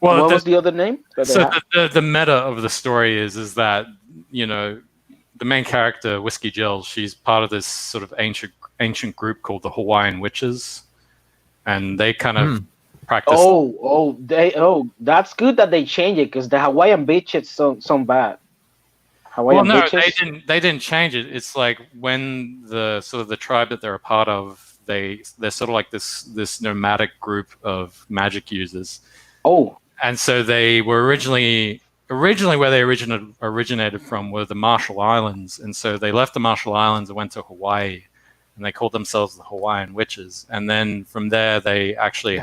Well, what was the other name? So the meta of the story is that the main character, Whiskey Jill, she's part of this sort of ancient group called the Hawaiian Witches, and they kind of practice. That's good that they changed it, because the Hawaiian bitches sound bad. Hawaiian bitches? They didn't change it. It's like when the tribe that they're a part of, they're sort of like this nomadic group of magic users. Oh. And so they were originally where they originated from were the Marshall Islands, and so they left the Marshall Islands and went to Hawaii, and they called themselves the Hawaiian Witches. And then from there, they actually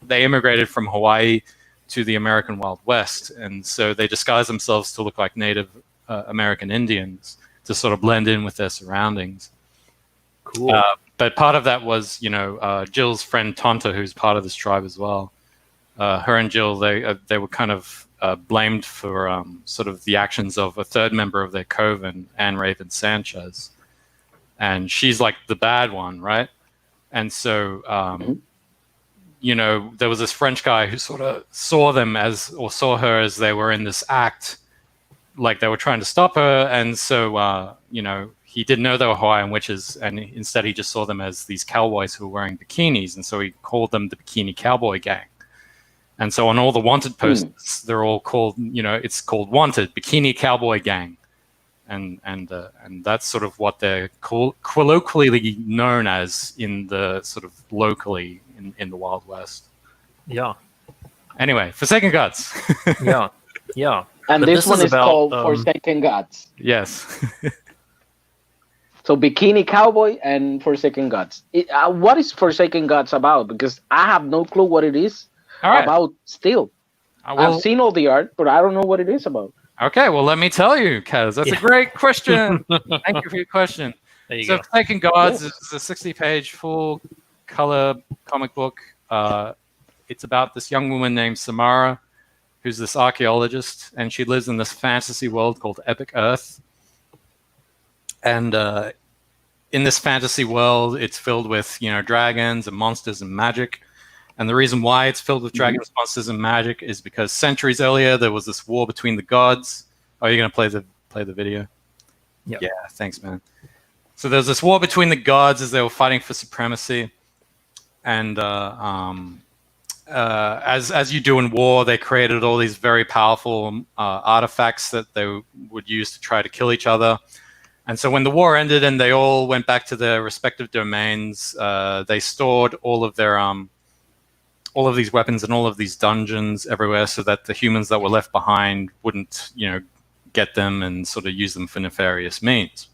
they immigrated from Hawaii to the American Wild West, and so they disguised themselves to look like Native American Indians to sort of blend in with their surroundings. Cool. But part of that was, Jill's friend Tonta, who's part of this tribe as well. Her and Jill, they were kind of blamed for sort of the actions of a third member of their coven, Anne Raven Sanchez, and she's like the bad one, right? And so, there was this French guy who sort of saw her as they were in this act, like they were trying to stop her, and so he didn't know they were Hawaiian witches, and instead he just saw them as these cowboys who were wearing bikinis, and so he called them the Bikini Cowboy Gang. And so on all the wanted posters, they're all called, it's called Wanted, Bikini Cowboy Gang. And that's sort of what they're colloquially known as in the sort of locally in the Wild West. Yeah. Anyway, Forsaken Gods. Yeah. And But this one is about, called Forsaken Gods. Yes. So Bikini Cowboy and Forsaken Gods. What is Forsaken Gods about? Because I have no clue what it is about still. I've seen all the art, but I don't know what it is about. Okay, well, let me tell you, Kaz. That's a great question. Thank you for your question. There you go. Forsaken Gods is a 60-page full-color comic book. It's about this young woman named Samara, who's this archaeologist, and she lives in this fantasy world called Epic Earth. And in this fantasy world, it's filled with, you know, dragons and monsters and magic. And the reason why it's filled with dragons, monsters, and magic is because centuries earlier there was this war between the gods. Oh, you're gonna play the video? Yep. Yeah, thanks, man. So there's this war between the gods as they were fighting for supremacy, and as you do in war, they created all these very powerful artifacts that they would use to try to kill each other. And so when the war ended and they all went back to their respective domains, they stored all of their all of these weapons and all of these dungeons everywhere, so that the humans that were left behind wouldn't, you know, get them and sort of use them for nefarious means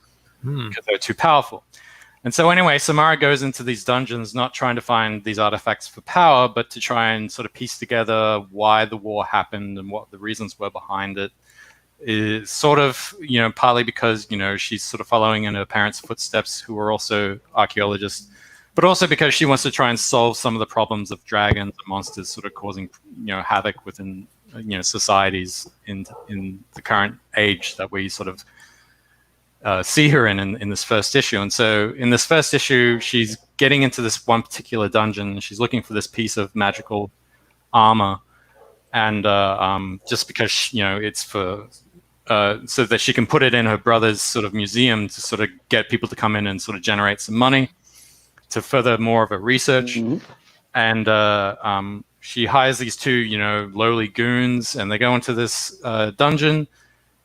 because they're too powerful. And so anyway, Samara goes into these dungeons not trying to find these artifacts for power, but to try and sort of piece together why the war happened and what the reasons were behind it. Is sort of, you know, partly because, you know, she's sort of following in her parents' footsteps, who were also archaeologists, but also because she wants to try and solve some of the problems of dragons and monsters sort of causing, you know, havoc within, you know, societies in the current age that we sort of see her in this first issue. And so in this first issue, she's getting into this one particular dungeon. She's looking for this piece of magical armor, and just because, you know, it's for so that she can put it in her brother's sort of museum to sort of get people to come in and sort of generate some money to further more of her research. And she hires these two, you know, lowly goons, and they go into this dungeon,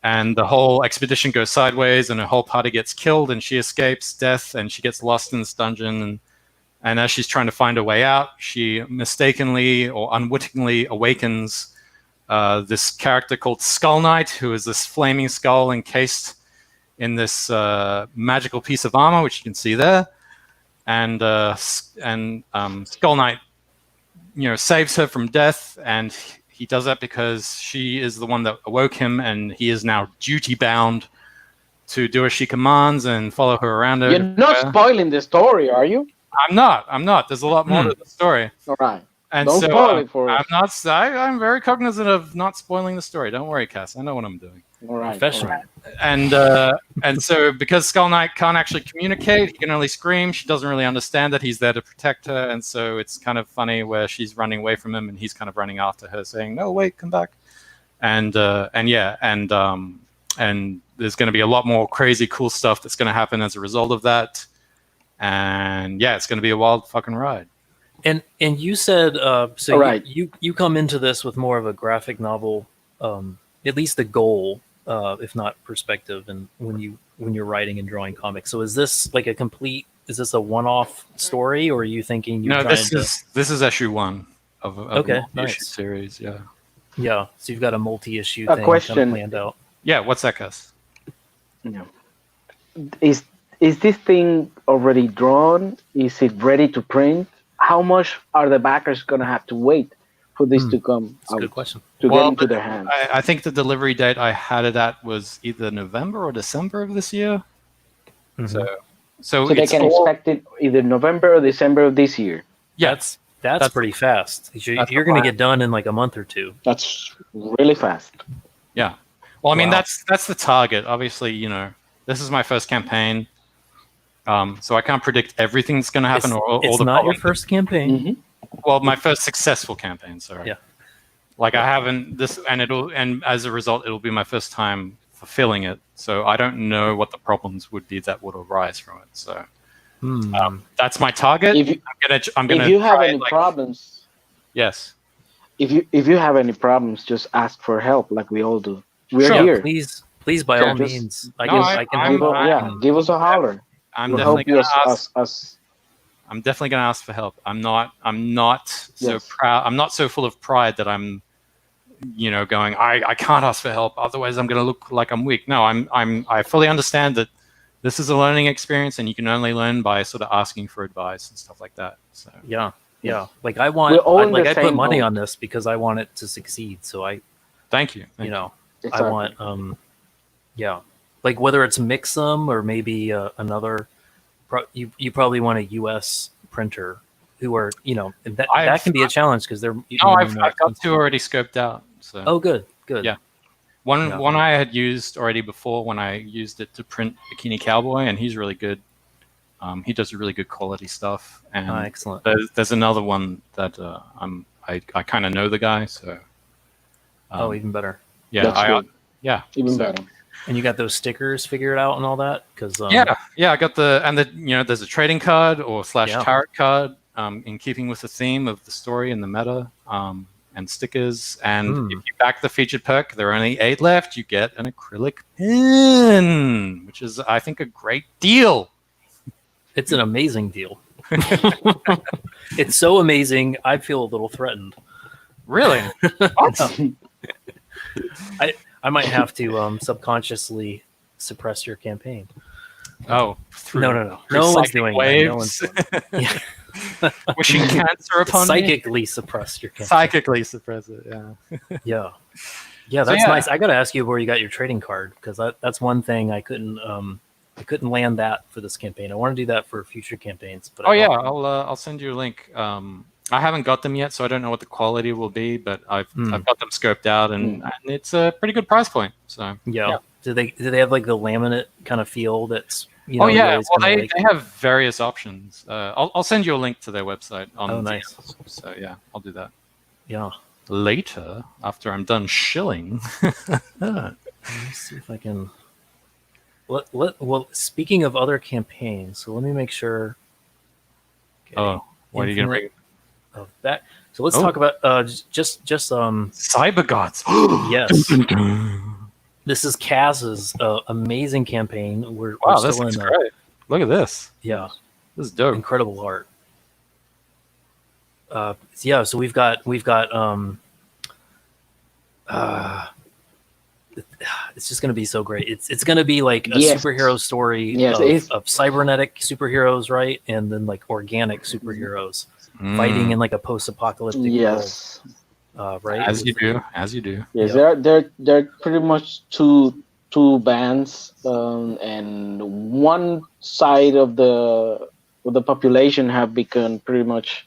and the whole expedition goes sideways, and her whole party gets killed, and she escapes death, and she gets lost in this dungeon. And as she's trying to find her way out, she mistakenly or unwittingly awakens this character called Skull Knight, who is this flaming skull encased in this magical piece of armor, which you can see there. And Skull Knight, you know, saves her from death, and he does that because she is the one that awoke him, and he is now duty bound to do as she commands and follow her around. You're not spoiling the story, are you? I'm not. There's a lot more to the story. All right. And Don't so spoil it for us. I'm very cognizant of not spoiling the story. Don't worry, Cass. I know what I'm doing. All right. Professional. All right. And so because Skull Knight can't actually communicate, he can only scream. She doesn't really understand that he's there to protect her, and so it's kind of funny where she's running away from him and he's kind of running after her, saying, "No, wait, come back." And there's going to be a lot more crazy, cool stuff that's going to happen as a result of that. And yeah, it's going to be a wild fucking ride. And you said so. All right. You come into this with more of a graphic novel, at least the goal, if not perspective, and when you're writing and drawing comics. So is this like is this a one-off story, or are you thinking you're trying this is issue 1 of okay, a issue nice series. Yeah. Yeah. So you've got a multi-issue A thing question. kind of planned out. Yeah. What's that, Gus? Yeah. Is this thing already drawn? Is it ready to print? How much are the backers going to have to wait for this to come That's a good question. to get into their hands? I think the delivery date I had it at was either November or December of this year. Mhm. So they can expect it either November or December of this year. Yeah, That's pretty fast. You're going to get done in like a month or two. That's really fast. yeah. Well, I mean, Wow. that's the target. Obviously, you know, this is my first campaign, so I can't predict everything that's going to happen. It's not your first campaign. Mm-hmm. Well, my first successful campaign. Sorry. Yeah. Like I haven't this, and as a result, it'll be my first time fulfilling it. So I don't know what the problems would be that would arise from it. So that's my target. I'm gonna. If you have try, any problems, yes. if you have any problems, just ask for help, like we all do. We're Sure. here. Please, by all Just- means. No, I can help. Give us a holler. I'm We'll definitely help you gonna ask. us. I'm definitely going to ask for help. I'm not so Yes. proud. I'm not so full of pride that I'm, you know, going, I can't ask for help. Otherwise I'm going to look like I'm weak. No, I fully understand that this is a learning experience and you can only learn by sort of asking for advice and stuff like that. So Yeah. Like We're all in the I put same money boat. on this because I want it to succeed. So thank you. you know, Exactly. I want, like whether it's Mixum or maybe another, you probably want a U.S. printer who are, you know, that can be a challenge because they're. No, I've got 2 already scoped out. So Oh, good. Yeah. One Yeah. one I had used already before when I used it to print Bikini Cowboy, and he's really good. He does really good quality stuff. And Excellent. there's another one that I kind of know the guy, so. Even better. Yeah, That's good. yeah, Even so- better. And you got those stickers figured out and all that? Because yeah, I got there's a trading card or / Yeah. tarot card, in keeping with the theme of the story and the meta, and stickers. And if you back the featured perk, there are only 8 left. You get an acrylic pen, which is, I think, a great deal. it's an amazing deal. It's so amazing. I feel a little threatened. Really? I might have to subconsciously suppress your campaign. Oh, No. through No one's psychic doing waves. that. No one's doing Wishing cancer upon me. Psychically suppress your campaign. Psychically suppress it. Yeah. Yeah, So, that's yeah. nice. I got to ask you where you got your trading card, because that's one thing I couldn't land that for this campaign. I want to do that for future campaigns. But Oh yeah, I'll send you a link. I haven't got them yet, so I don't know what the quality will be, but I've got them scoped out, and it's a pretty good price point. So yeah. Do they have like the laminate kind of feel that's you oh know? yeah, always well kinda they, like- they have various options. I'll send you a link to their website. Oh, nice. So yeah, I'll do that Yeah. later after I'm done shilling. Let me see if I can. Well, speaking of other campaigns, so let me make sure. Okay. Oh, what are you gonna bring? Infinite of that. So let's Oh. talk about just CyberGods. yes. This is Kaz's amazing campaign. We're Wow, still this looks in great. Look at this. yeah, This is dope. incredible art. Yeah, so we've got it's just going to be so great. It's going to be like a Yes. superhero story Yes, it is. of cybernetic superheroes, right? And then like organic superheroes fighting in like a post-apocalyptic Yes. world, right? As you do. As you do. Yes, Yeah. they're pretty much two bands, and one side of the population have become pretty much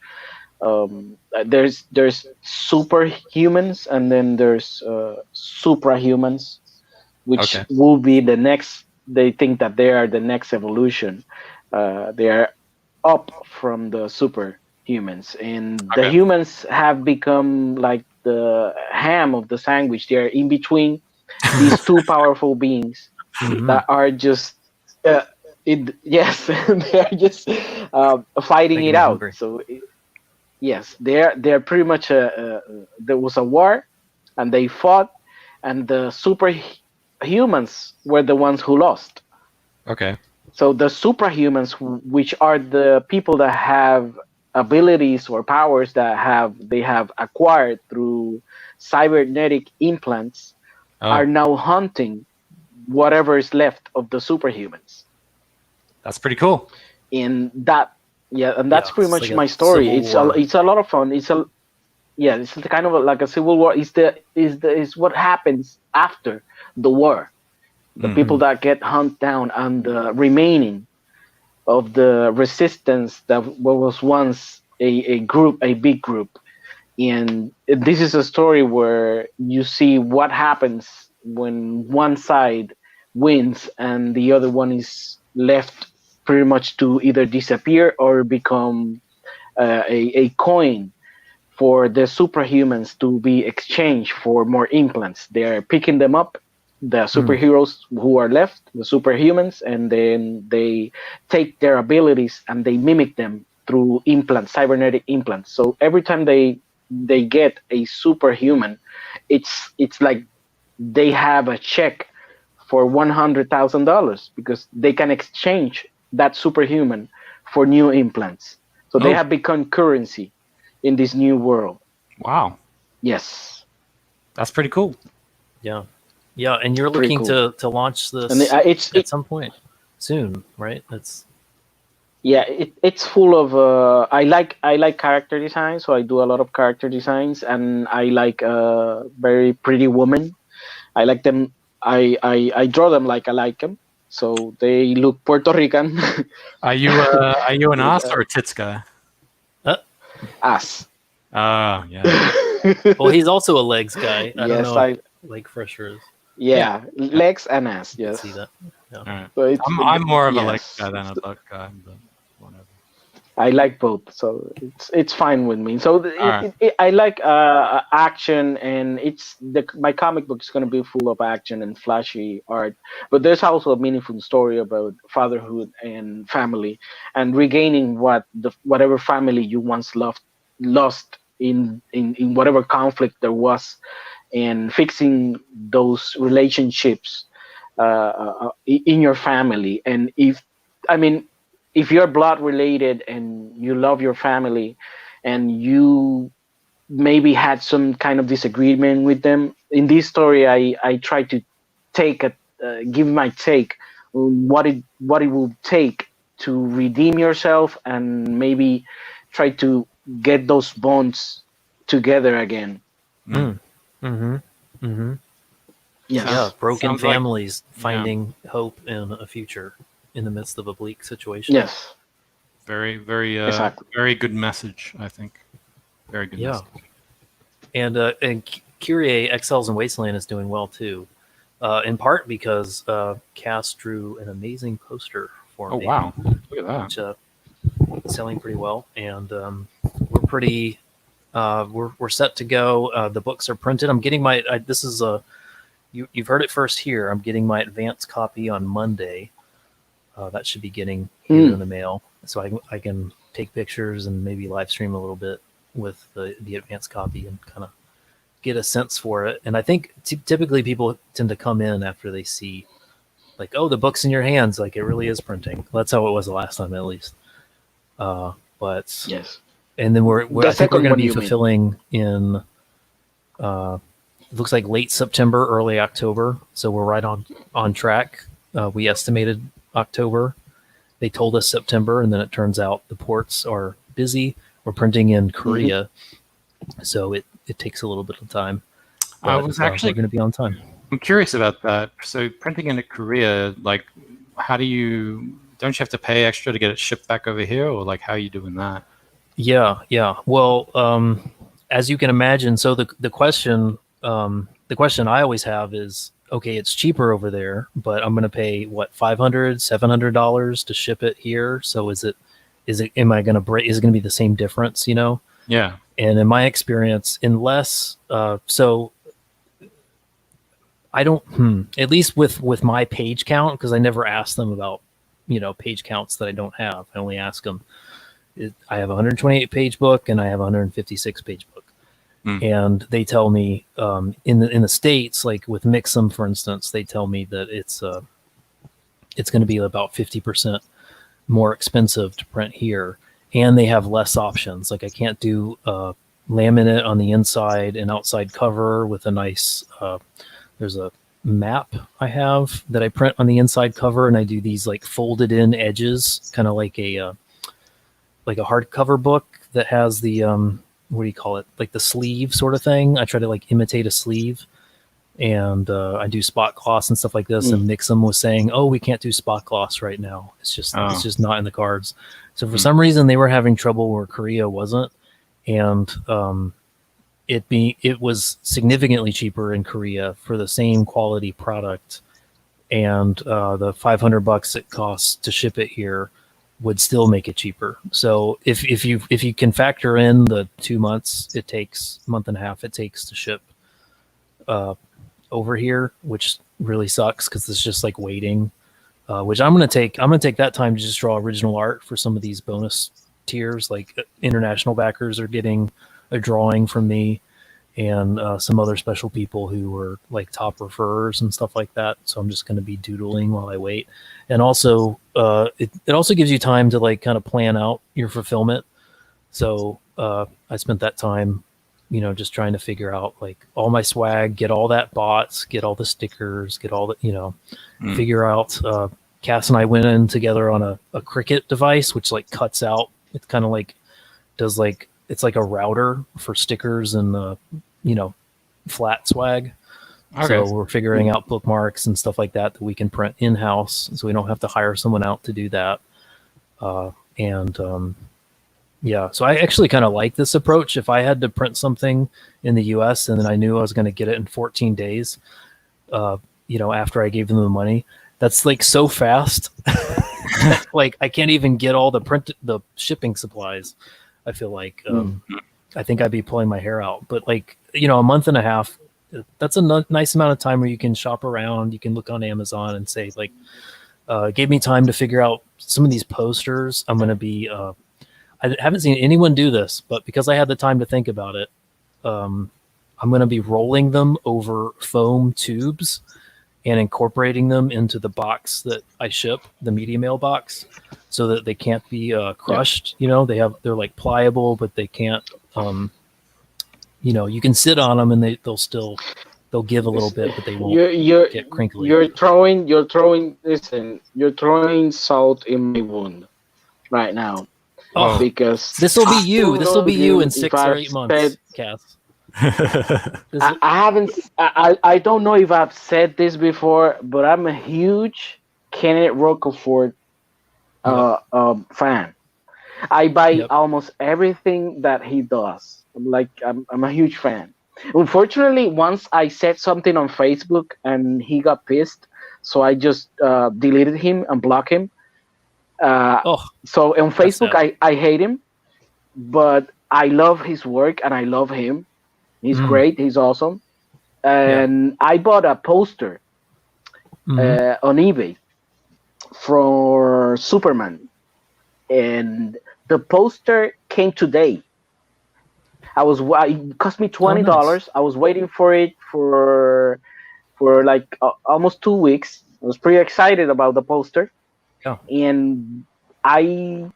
there's superhumans, and then there's suprahumans, which Okay. will be the next. They think that they are the next evolution. They are up from the superhumans, and the Okay. humans have become like the ham of the sandwich. They are in between these two powerful beings Mhm. that are just yes they are just fighting Making it me out. hungry. So yes, they're pretty much there was a war, and they fought, and the superhumans were the ones who lost. Okay. So the suprahumans, which are the people that have abilities or powers that they have acquired through cybernetic implants, are now hunting whatever is left of the superhumans. That's pretty cool. In that, yeah, and that's Yeah, pretty it's much like a my story. civil war. It's a lot of fun. It's kind of like a civil war. Is what happens after the war. The Mhm. people that get hunted down, and the remaining of the resistance that was once a group, a big group. And this is a story where you see what happens when one side wins and the other one is left pretty much to either disappear or become a coin for the superhumans to be exchanged for more implants. They're picking them up, the superheroes who are left, the superhumans, and then they take their abilities and they mimic them through implants, cybernetic implants. So every time they get a superhuman, it's like they have a check for $100,000 because they can exchange that superhuman for new implants. So they Oh. have become currency in this new world. Wow. Yes. That's pretty cool. Yeah, and you're Pretty looking cool. to launch this And at some point soon, right? it's full of I like character design, so I do a lot of character designs, and I like very pretty women. I like them. I draw them like I like them, so they look Puerto Rican. Are you an ass or a tits guy? Ass. Yeah. Well, he's also a legs guy. I don't Yes, know if like Fresher is. yeah, legs and ass. I can see Yes. that. Yeah. All right. So it's I'm more of a leg yes. guy than a butt guy, but whatever. I like both, so it's fine with me. So Alright. I like action, and my comic book is gonna be full of action and flashy art, but there's also a meaningful story about fatherhood and family, and regaining whatever family you once lost in whatever conflict there was, and fixing those relationships in your family. And I mean, if you're blood related and you love your family, and you maybe had some kind of disagreement with them, in this story, I try to give my take on what it will take to redeem yourself, and maybe try to get those bonds together again. Mm-hmm. Mm-hmm. Yes. Yeah, broken Sounds like- families finding hope in a future in the midst of a bleak situation. Yes. Very, very, Exactly. very good message, I think. Very good Yeah. message. And KYRIE, Exiles, and Wasteland is doing well too, in part because Cass drew an amazing poster for Oh, me. wow. Look at that. Which selling pretty well, and we're pretty we're set to go. The books are printed. I'm getting my this is a you've heard it first here. I'm getting my advance copy on Monday. That should be getting here in the mail, so I can take pictures and maybe live stream a little bit with the advance copy and kind of get a sense for it. And I think typically people tend to come in after they see like, oh, the book's in your hands, like it really is printing. That's how it was the last time, at least. But Yes. and then I think we're second going to one be you mean. fulfilling in it looks like late September, early October. So we're right on track. We estimated October. They told us September, and then it turns out the ports are busy. We're printing in Korea, so it takes a little bit of time. I But, was actually we're going to be on time. I'm curious about that. So printing into Korea, like, don't you have to pay extra to get it shipped back over here, or like how are you doing that? Yeah. Well, as you can imagine, so the question I always have is, okay, it's cheaper over there, but I'm going to pay what, $500-$700 to ship it here. So is it am I going to break? Is it going to be the same difference? You know? Yeah. And in my experience, unless so. I don't, at least with my page count, because I never ask them about, page counts that I don't have. I only ask them, I have a 128 page book and I have a 156 page book. And they tell me in the States, like with Mixum, for instance, they tell me that it's going to be about 50% more expensive to print here. And they have less options. Like I can't do laminate on the inside and outside cover with a nice, there's a map I have that I print on the inside cover, and I do these like folded in edges, kind of like a hardcover book that has the what do you call it? Like the sleeve sort of thing. I try to like imitate a sleeve, and I do spot gloss and stuff like this. And Mixum was saying, "Oh, we can't do spot gloss right now. It's just not in the cards." So for some reason, they were having trouble where Korea wasn't, and it was significantly cheaper in Korea for the same quality product, and the $500 it costs to ship it here would still make it cheaper. So if you can factor in the 2 months month and a half it takes to ship over here, which really sucks because it's just like waiting. Which I'm gonna take that time to just draw original art for some of these bonus tiers. Like international backers are getting a drawing from me, and some other special people who were like top referrers and stuff like that. So I'm just going to be doodling while I wait. And also, it also gives you time to like kind of plan out your fulfillment. So I spent that time, just trying to figure out like all my swag, get all that bought, get all the stickers, get all the, figure out. Cass and I went in together on a Cricut device, which like cuts out. It's kind of like does like, it's like a router for stickers and flat swag. Okay. So we're figuring out bookmarks and stuff like that we can print in-house, so we don't have to hire someone out to do that. And Yeah, so I actually kind of like this approach. If I had to print something in the U.S. and then I knew I was going to get it in 14 days, after I gave them the money, that's like so fast. Like I can't even get all the shipping supplies. I feel like I think I'd be pulling my hair out. But like a month and a half, that's a nice amount of time where you can shop around. You can look on Amazon and say like, gave me time to figure out some of these posters. I'm going to be. I haven't seen anyone do this, but because I had the time to think about it, I'm going to be rolling them over foam tubes and incorporating them into the box that I ship, the media mail box, so that they can't be crushed. Yeah. They're like pliable, but they can't. You can sit on them and they'll give a little bit, but they won't get crinkly. You're throwing salt in my wound right now. Oh, because this will be you. This will be you in 6 or 8 months, Cass. I haven't. I don't know if I've said this before, but I'm a huge Kenneth Rocafort fan. I buy almost everything that he does. I'm a huge fan. Unfortunately, once I said something on Facebook and he got pissed, so I just deleted him and blocked him. So on Facebook, I hate him, but I love his work and I love him. He's great. He's awesome. And I bought a poster on eBay for Superman, and the poster came today. It cost me $20. Nice. I was waiting for it for like almost 2 weeks. I was pretty excited about the poster. Oh. And I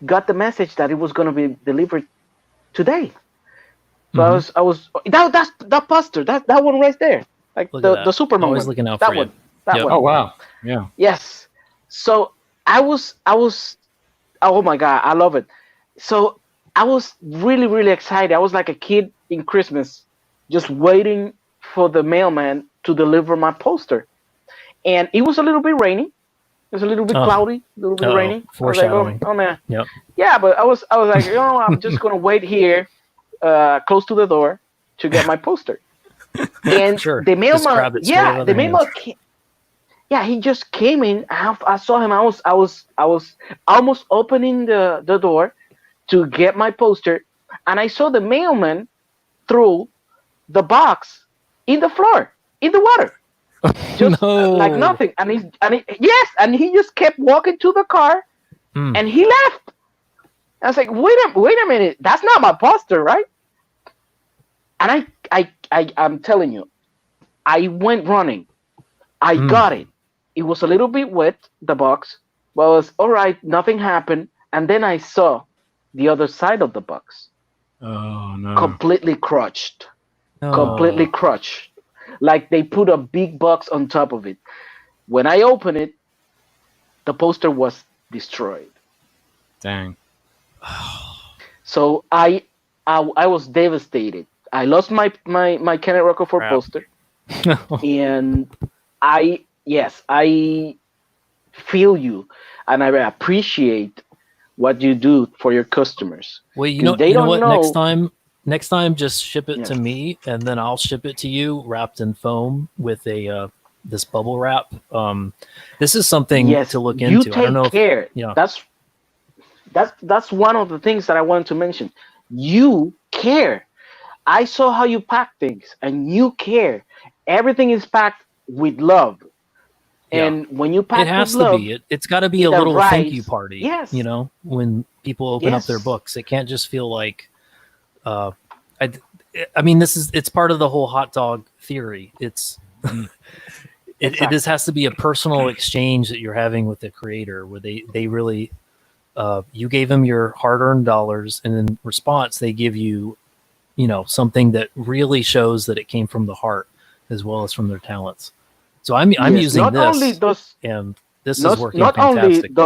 got the message that it was going to be delivered today. So I was that's that poster, that one right there, like the Superman. Always looking out for you. That one. Oh wow, yeah. Yes. So I was. Oh my God, I love it. So I was really, really excited. I was like a kid in Christmas, just waiting for the mailman to deliver my poster. And it was a little bit rainy. It was a little bit cloudy, a little bit rainy. Foreshadowing. I was like, oh man. Yep. Yeah, but I was like, I'm just gonna wait here, close to the door, to get my poster. And the mailman, the mailman, he just came in. I saw him. I was almost opening the door to get my poster, and I saw the mailman throw the box in the floor, in the water. Just like nothing, and he just kept walking to the car, and he left. I was like, wait a minute, that's not my poster, right? And I'm telling you, I went running. I got it. It was a little bit wet, the box, but it was all right. Nothing happened, and then I saw the other side of the box. Oh no! Completely crushed. Completely crushed. Like they put a big box on top of it. When I opened it, the poster was destroyed. Dang. So I was devastated. I lost my Kenneth Rocafort poster. And I feel you, and I appreciate what you do for your customers. Well, you know what? Next time, just ship it to me, and then I'll ship it to you wrapped in foam with a this bubble wrap. This is something to look into. You take I don't know care. That's one of the things that I wanted to mention. You care. I saw how you pack things, and you care. Everything is packed with love. And when you pack it has with love, to be. It's got to be a little thank you party. Yes. When people open up their books, it can't just feel like. I mean, it's part of the whole hot dog theory. It's this has to be a personal exchange that you're having with the creator, where they really you gave them your hard-earned dollars, and in response they give you something that really shows that it came from the heart as well as from their talents. So I'm using this, and this is working fantastic.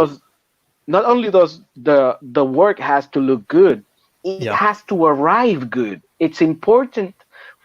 Not only does the work has to look good, it has to arrive good. It's important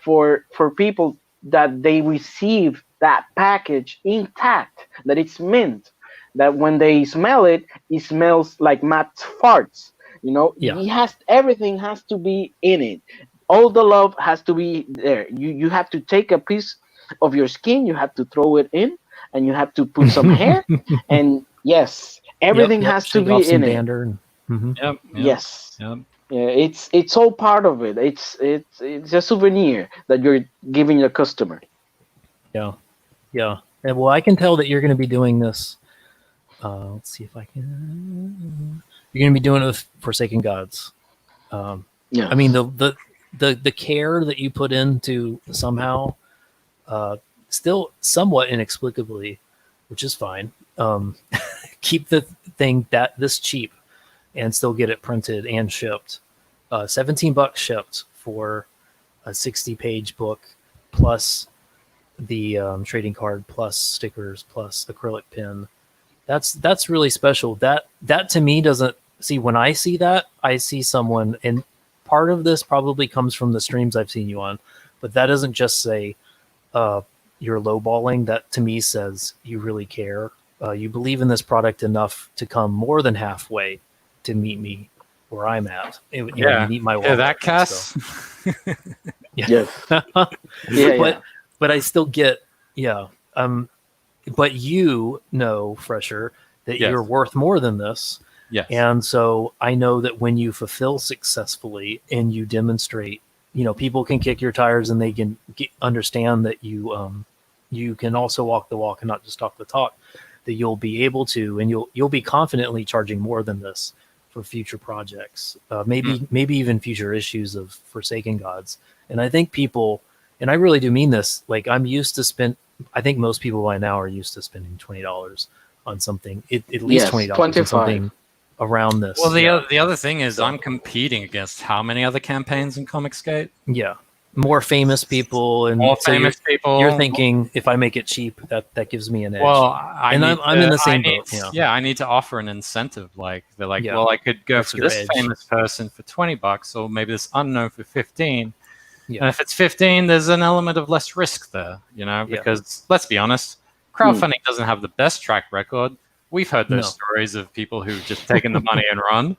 for people that they receive that package intact, that it's mint, that when they smell it, it smells like Matt's farts. You know, Yeah. everything has to be in it. All the love has to be there. You have to take a piece of your skin, you have to throw it in, and you have to put some hair, and yes, everything Yep. has to Shake off be some in it. dander. Yep. Yes. Yep. Yeah, it's all part of it. It's a souvenir that you're giving your customer. Yeah. Yeah. And well, I can tell that you're going to be doing this. Let's see if I can. You're going to be doing it with Forsaken Gods. Yeah. I mean, the care that you put into somehow, still somewhat inexplicably, which is fine. Keep the thing this cheap and still get it printed and shipped. $17 shipped for a 60-page book, plus the trading card, plus stickers, plus acrylic pen. That's really special. That to me doesn't see, when I see that, I see someone, and part of this probably comes from the streams I've seen you on, but that doesn't just say you're lowballing. That to me says you really care. You believe in this product enough to come more than halfway to meet me where I'm at. You know, meet my wallet. That Cass. Yes. Yeah. But I still get but you know, Fresher, that Yes. you're worth more than this. Yes. And so I know that when you fulfill successfully and you demonstrate, you know, people can kick your tires and they can understand that you can also walk the walk and not just talk the talk, that you'll be able to, and you'll be confidently charging more than this for future projects, maybe even future issues of Forsaken Gods. And I think people, and I really do mean this, like I think most people by now are used to spending $20 on something, at least $20 on something around this. Well, the other thing is, I'm competing against how many other campaigns in Comicsgate? Yeah, more famous people, and more so famous people. You're thinking, if I make it cheap, that gives me an edge. Well, I'm in the same boat. Yeah, I need to offer an incentive. Like they're like, Yeah. well, I could go That's for your this edge. famous person for $20, or maybe this unknown for 15. Yeah. And if it's 15, there's an element of less risk there, you know, because let's be honest, crowdfunding doesn't have the best track record. We've heard those stories of people who've just taken the money and run.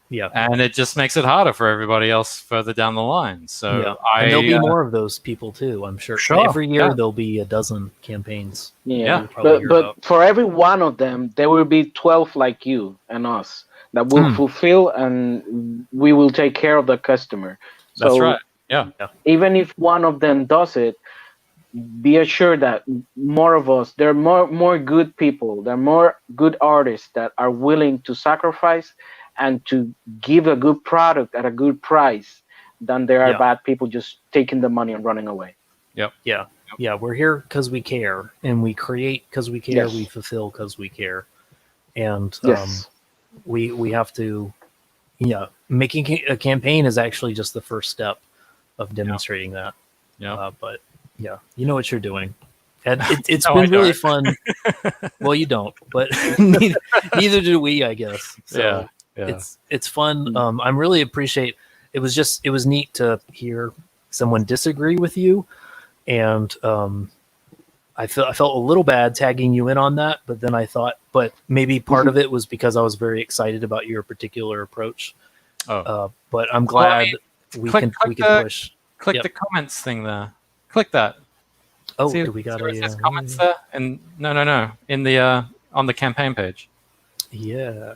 Yeah. And it just makes it harder for everybody else further down the line. So and there'll be more of those people too, I'm sure. Every year there'll be a dozen campaigns. Yeah. But for every one of them, there will be 12 like you and us that will fulfill, and we will take care of the customer. So that's right. Yeah. Even if one of them does it, be assured that more of us, there are more good people, there are more good artists that are willing to sacrifice and to give a good product at a good price than there are bad people just taking the money and running away. Yep. Yeah, we're here because we care, and we create because we care, we fulfill because we care. And we have to, making a campaign is actually just the first step of demonstrating that. But yeah, you know what you're doing. And it's been really fun. Well, you don't, but neither do we, I guess. So it's fun. I'm really appreciate. It was neat to hear someone disagree with you, and I felt a little bad tagging you in on that, but then I thought, but maybe part of it was because I was very excited about your particular approach. But I'm glad we can push. Click the comments thing there. Click that. Oh, see, do we got a comments there? And no, in the on the campaign page. Yeah.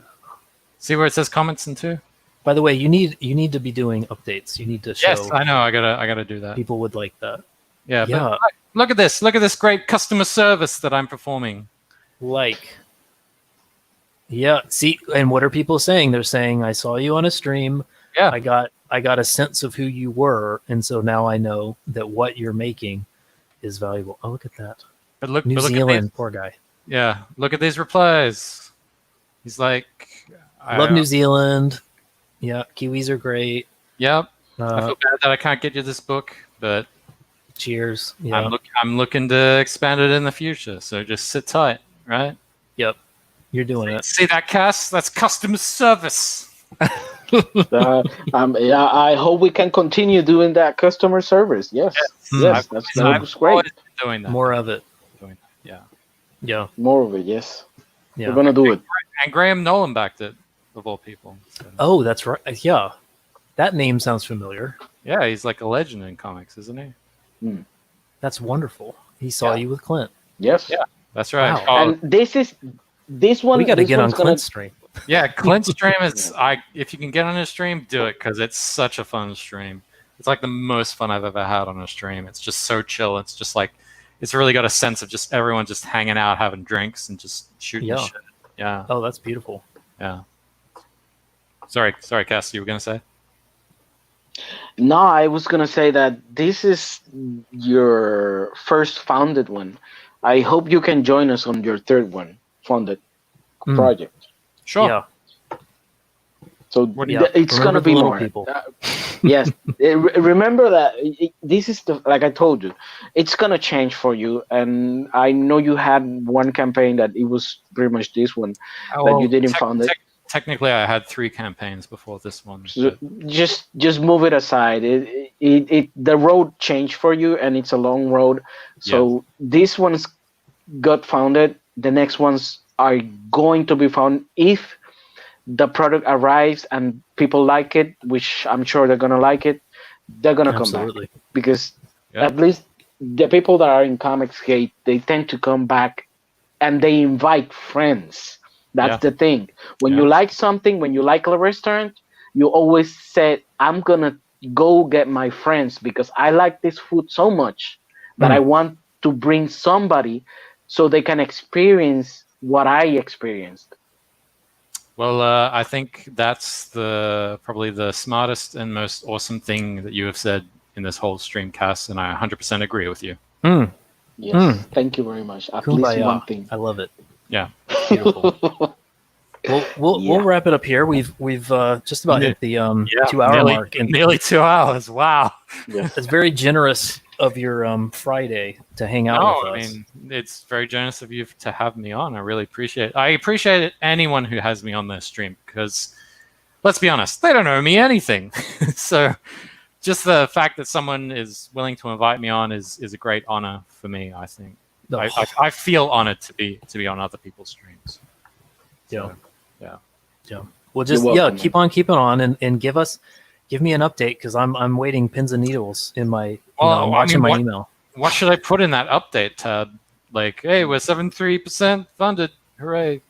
See where it says comments and two? By the way, you need to be doing updates. You need to show. Yes, I know. I gotta do that. People would like that. Yeah. But look at this. Look at this great customer service that I'm performing. Yeah. See, and what are people saying? They're saying, I saw you on a stream. Yeah. I got a sense of who you were, and so now I know that what you're making is valuable. Oh, look at that. But look, New Zealand, poor guy. Yeah. Look at these replies. He's like, love New Zealand. Yeah, Kiwis are great. Yep. I feel bad that I can't get you this book, but cheers. Yeah. I'm looking to expand it in the future, so just sit tight, right? Yep. You're doing it. See that, Cass? That's customer service. I hope we can continue doing that customer service. Yes. That's great. Doing that. More of it. Yeah. Yeah. More of it. Yes. Yeah. We're gonna do it. And Graham Nolan backed it. of all people. So, Oh, that's right. Yeah, that name sounds familiar. yeah, he's like a legend in comics, isn't he? That's wonderful. He saw Yeah. you with Clint. Yes. Yeah, that's right. Wow. Oh, And this one. We got to this get on one's gonna- Clint's stream. yeah, Clint's stream is if you can get on his stream, do it because it's such a fun stream. It's like the most fun I've ever had on a stream. It's just so chill. It's just like it's really got a sense of just everyone just hanging out, having drinks, and just shooting Yeah. shit. Yeah, Oh, that's beautiful. yeah. Sorry, Cass, you were gonna say? No, I was gonna say that this is your first founded one. I hope you can join us on your third one, founded project. Sure. Yeah. So Yeah. it's Remember gonna the be little more. people. Yes, remember that this is like I told you, it's gonna change for you. And I know you had one campaign that it was pretty much this one that you didn't found it. Technically, I had 3 campaigns before this one. So just move it aside. The road changed for you, and it's a long road. So this one's got founded. The next ones are going to be found if the product arrives and people like it, which I'm sure they're gonna like it. They're gonna come back because at least the people that are in Comicsgate, they tend to come back and they invite friends. That's the thing. When you like something, when you like a restaurant, you always say, I'm going to go get my friends because I like this food so much that I want to bring somebody so they can experience what I experienced. Well, I think that's probably the smartest and most awesome thing that you have said in this whole streamcast, and I 100% agree with you. Yes, thank you very much. At least one thing. I love it. Yeah. Beautiful. We'll wrap it up here. We've just about hit the 2-hour mark. And nearly 2 hours. Wow. It's very generous of your Friday to hang out with us. I mean, it's very generous of you to have me on. I really appreciate it. I appreciate anyone who has me on their stream because, let's be honest, they don't know me anything. So just the fact that someone is willing to invite me on is a great honor for me, I think. I feel honored to be on other people's streams. Yeah. Yeah. Well, just welcome, keep on keeping on and give me an update because I'm waiting pins and needles in my I'm watching my email. What should I put in that update tab? Like, hey, we're 73% funded. Hooray.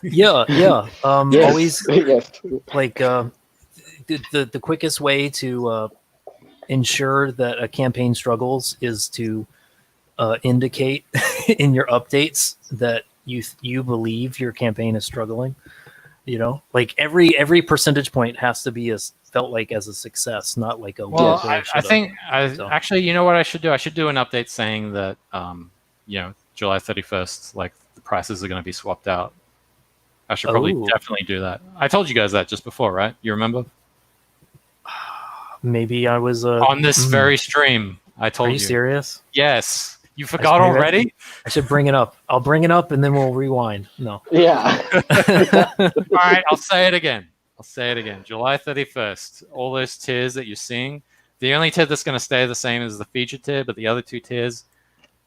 Yes. Always Yes. like the quickest way to ensure that a campaign struggles is to indicate in your updates that you believe your campaign is struggling. Like every percentage point has to be felt like as a success, not like a well. I think actually, you know what I should do? I should do an update saying that July 31st, like the prices are going to be swapped out. I should probably definitely do that. I told you guys that just before, right? You remember? Maybe I was on this very stream. I told you. Are you serious? Yes. You forgot already? I should bring it up. I'll bring it up and then we'll rewind. No. Yeah. All right, I'll say it again. July 31st. All those tiers that you're seeing, the only tier that's going to stay the same is the feature tier, but the other 2 tiers,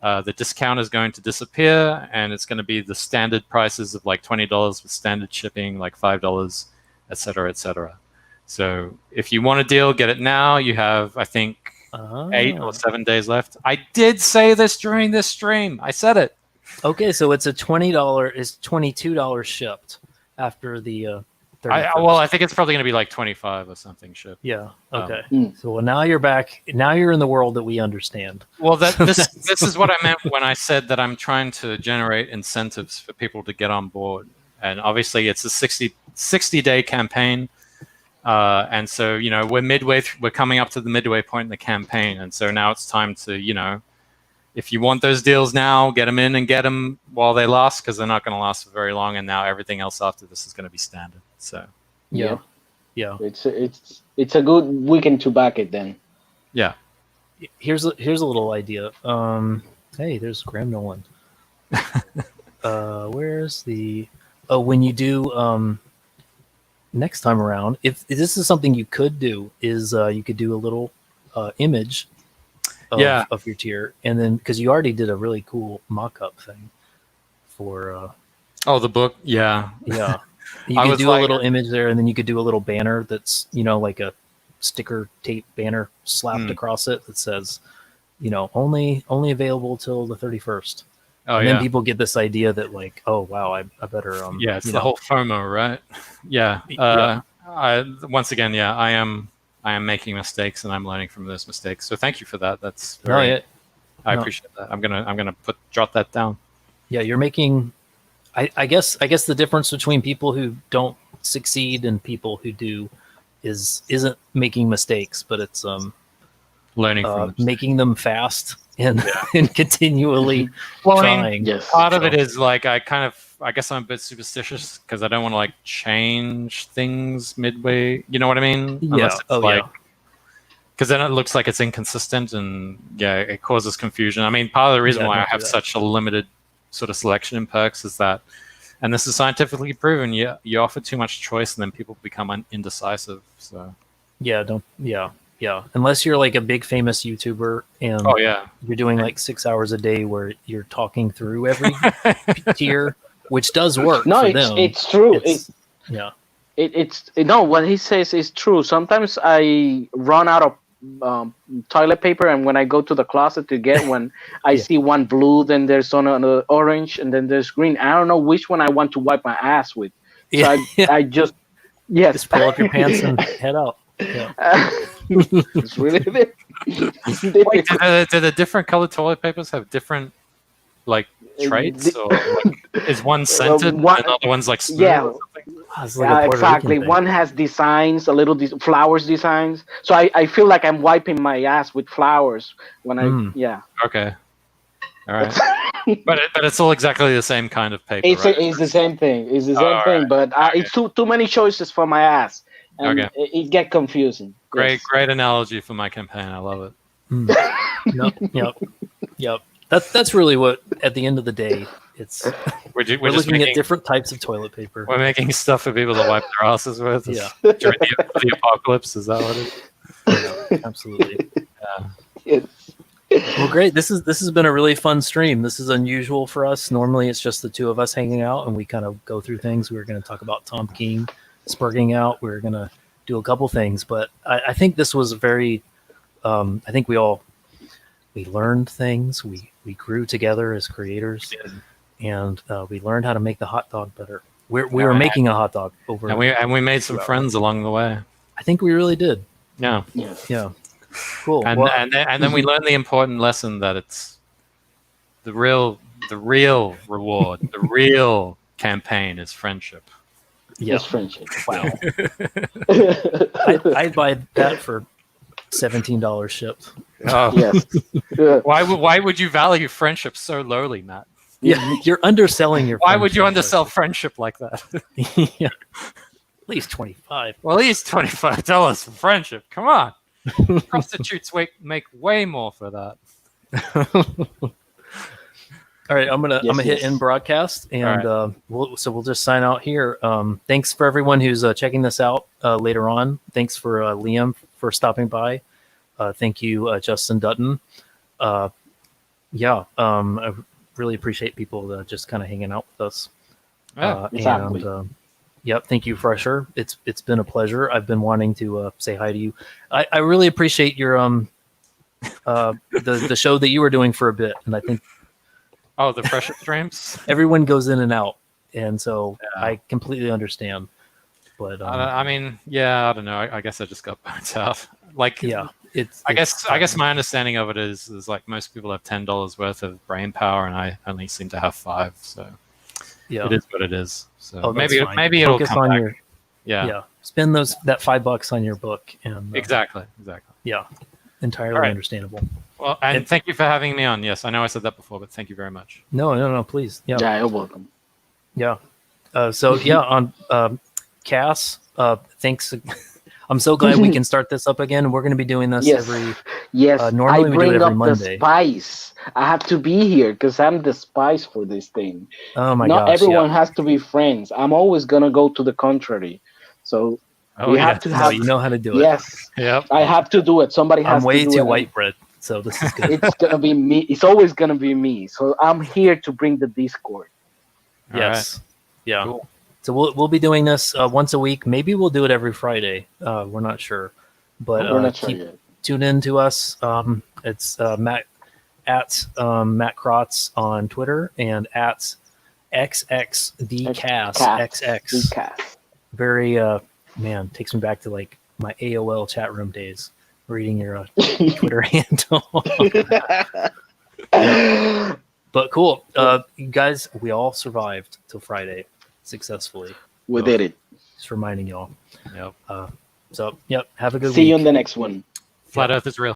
the discount is going to disappear, and it's going to be the standard prices of like $20 with standard shipping, like $5, et cetera, et cetera. So if you want a deal, get it now. You have, I think, 8 or 7 days left. I did say this during this stream. I said it. Okay, so it's a $22 shipped after the 31st. I think it's probably going to be like 25 or something shipped. Yeah. Okay. So now you're back. Now you're in the world that we understand. Well, this is what I meant when I said that I'm trying to generate incentives for people to get on board. And obviously, it's a 60-day campaign. And so, we're coming up to the midway point in the campaign. And so now it's time to, if you want those deals now, get them in and get them while they last, because they're not going to last for very long. And now everything else after this is going to be standard. So, yeah. It's a good weekend to back it then. Yeah. Here's a little idea. Hey, there's Graham Nolan. Where's when you do, next time around, if this is something you could do, is you could do a little image of your tier, and then because you already did a really cool mock-up thing for the book, yeah. You I could was do a like- little image there, and then you could do a little banner that's, like a sticker tape banner slapped across it that says, only available till the 31st. Oh, and yeah. then people get this idea that like, oh wow, I better Yeah, it's the whole FOMO, right? Yeah. Yeah. Once again, yeah, I am making mistakes and I'm learning from those mistakes. So thank you for that. That's No, very. yeah, I no. appreciate that. I'm gonna jot that down. yeah, you're making. I guess the difference between people who don't succeed and people who do isn't making mistakes, but it's Learning from them. making them fast and and continually Well, I mean, trying. Yes. part of it is like I guess I'm a bit superstitious because I don't want to like change things midway. You know what I mean? Yeah. Unless it's Oh, like, yeah. because then it looks like it's inconsistent and it causes confusion. I mean, part of the reason Yeah, why I don't do have that. such a limited sort of selection in perks is that, and this is scientifically proven, you offer too much choice and then people become indecisive. So. Yeah, don't. Yeah. Unless you're like a big famous YouTuber and Oh yeah. you're doing like 6 hours a day where you're talking through every tier, which does work. No, for it's them. it's true. It's- yeah. It's no, what he says is true. Sometimes I run out of toilet paper, and when I go to the closet to get one, I Yeah. see one blue, then there's another orange, and then there's green. I don't know which one I want to wipe my ass with. So I just Just pull up your pants and head out. Yeah. It's really Wait, do the different colored toilet papers have different like traits, or like, is one scented one- and another one's like smooth? yeah. or something? Oh, it's like a Puerto exactly. Rican thing. One has designs, a little flowers designs. So I feel like I'm wiping my ass with flowers when I Mm. Okay. All right. but it's all exactly the same kind of paper, It's right? it's the same thing. It's the same Oh, thing, but Okay. it's too many choices for my ass, and Okay. it get confusing. Great Yes. analogy for my campaign. I love it. Yep. That's really what. At the end of the day, it's We're we're just looking making at different types of toilet paper. we're making stuff for people to wipe their asses with. Yeah. During the apocalypse, is that what it is? Yeah, absolutely. Yes. Well, great. This has been a really fun stream. This is unusual for us. Normally, it's just the two of us hanging out, and we kind of go through things. We were going to talk about Tom King, spurging out. We were going to do a couple things, but I think this was very. I think we learned things. We grew together as creators, and we learned how to make the hot dog better. We were making a hot dog over, And we made some 2 hours. friends along the way. I think we really did. Yeah. Yes. Yeah. Cool. And Well, and then we learned the important lesson that it's the real reward, the real campaign is friendship. yeah. It's friendship. Wow. I'd buy that for $17 shipped. Oh, Yes. Yeah. why would you value friendship so lowly, Matt? Yeah, you're underselling your. Why would you friendship. undersell friendship like that? Yeah. At least 25. Well, at least $25 for friendship. Come on. Prostitutes make way more for that. All right, I'm gonna hit yes. end broadcast, and All we'll just sign out here. Thanks for everyone who's checking this out later on. Thanks for Liam for stopping by. Thank you, Justin Dutton. I really appreciate people just kind of hanging out with us. Yeah, exactly. And yep, thank you, Fresher. It's been a pleasure. I've been wanting to say hi to you. I really appreciate your the show that you were doing for a bit, and I think Oh, the Fresher streams? everyone goes in and out, and so Yeah. I completely understand. But I mean, yeah, I don't know. I guess I just got burnt out. Like, yeah, I guess my understanding of it is like most people have $10 worth of brain power, and I only seem to have 5. So yeah. it is what it is. So Oh, that's fine. maybe it'll Focus come on back. your Yeah, Spend that $5 on your book, and exactly. yeah, entirely All right. understandable. Well, and thank you for having me on. Yes, I know I said that before, but thank you very much. No, please, yeah. Yeah, you're welcome. Yeah. So yeah, on Cass, thanks. I'm so glad we can start this up again. We're going to be doing this Yes. every. Yes, normally I we do bring it every up Monday. the spice. I have to be here because I'm the spice for this thing. Oh my Not gosh! everyone has to be friends. I'm always gonna go to the contrary. So Oh, we yeah. have to No, have. you know how to do it. Yes, Yep. I have to do it. Somebody has I'm way to do too it. white bread, so this is good. It's gonna be me. It's always gonna be me. So I'm here to bring the discord. All right. Yes. Yeah. Cool. So we'll be doing this once a week. Maybe we'll do it every Friday. We're not sure, but We're not sure yet. tune in to us. It's Matt at Matt Krotz on Twitter and at XXDcast XX. Dcast. Very man, takes me back to like my AOL chat room days, reading your Twitter handle. But cool, you guys, we all survived till Friday successfully. We did it. Just reminding y'all. Yep. So, yep. Have a good week. See you on the next one. Flat Earth is real.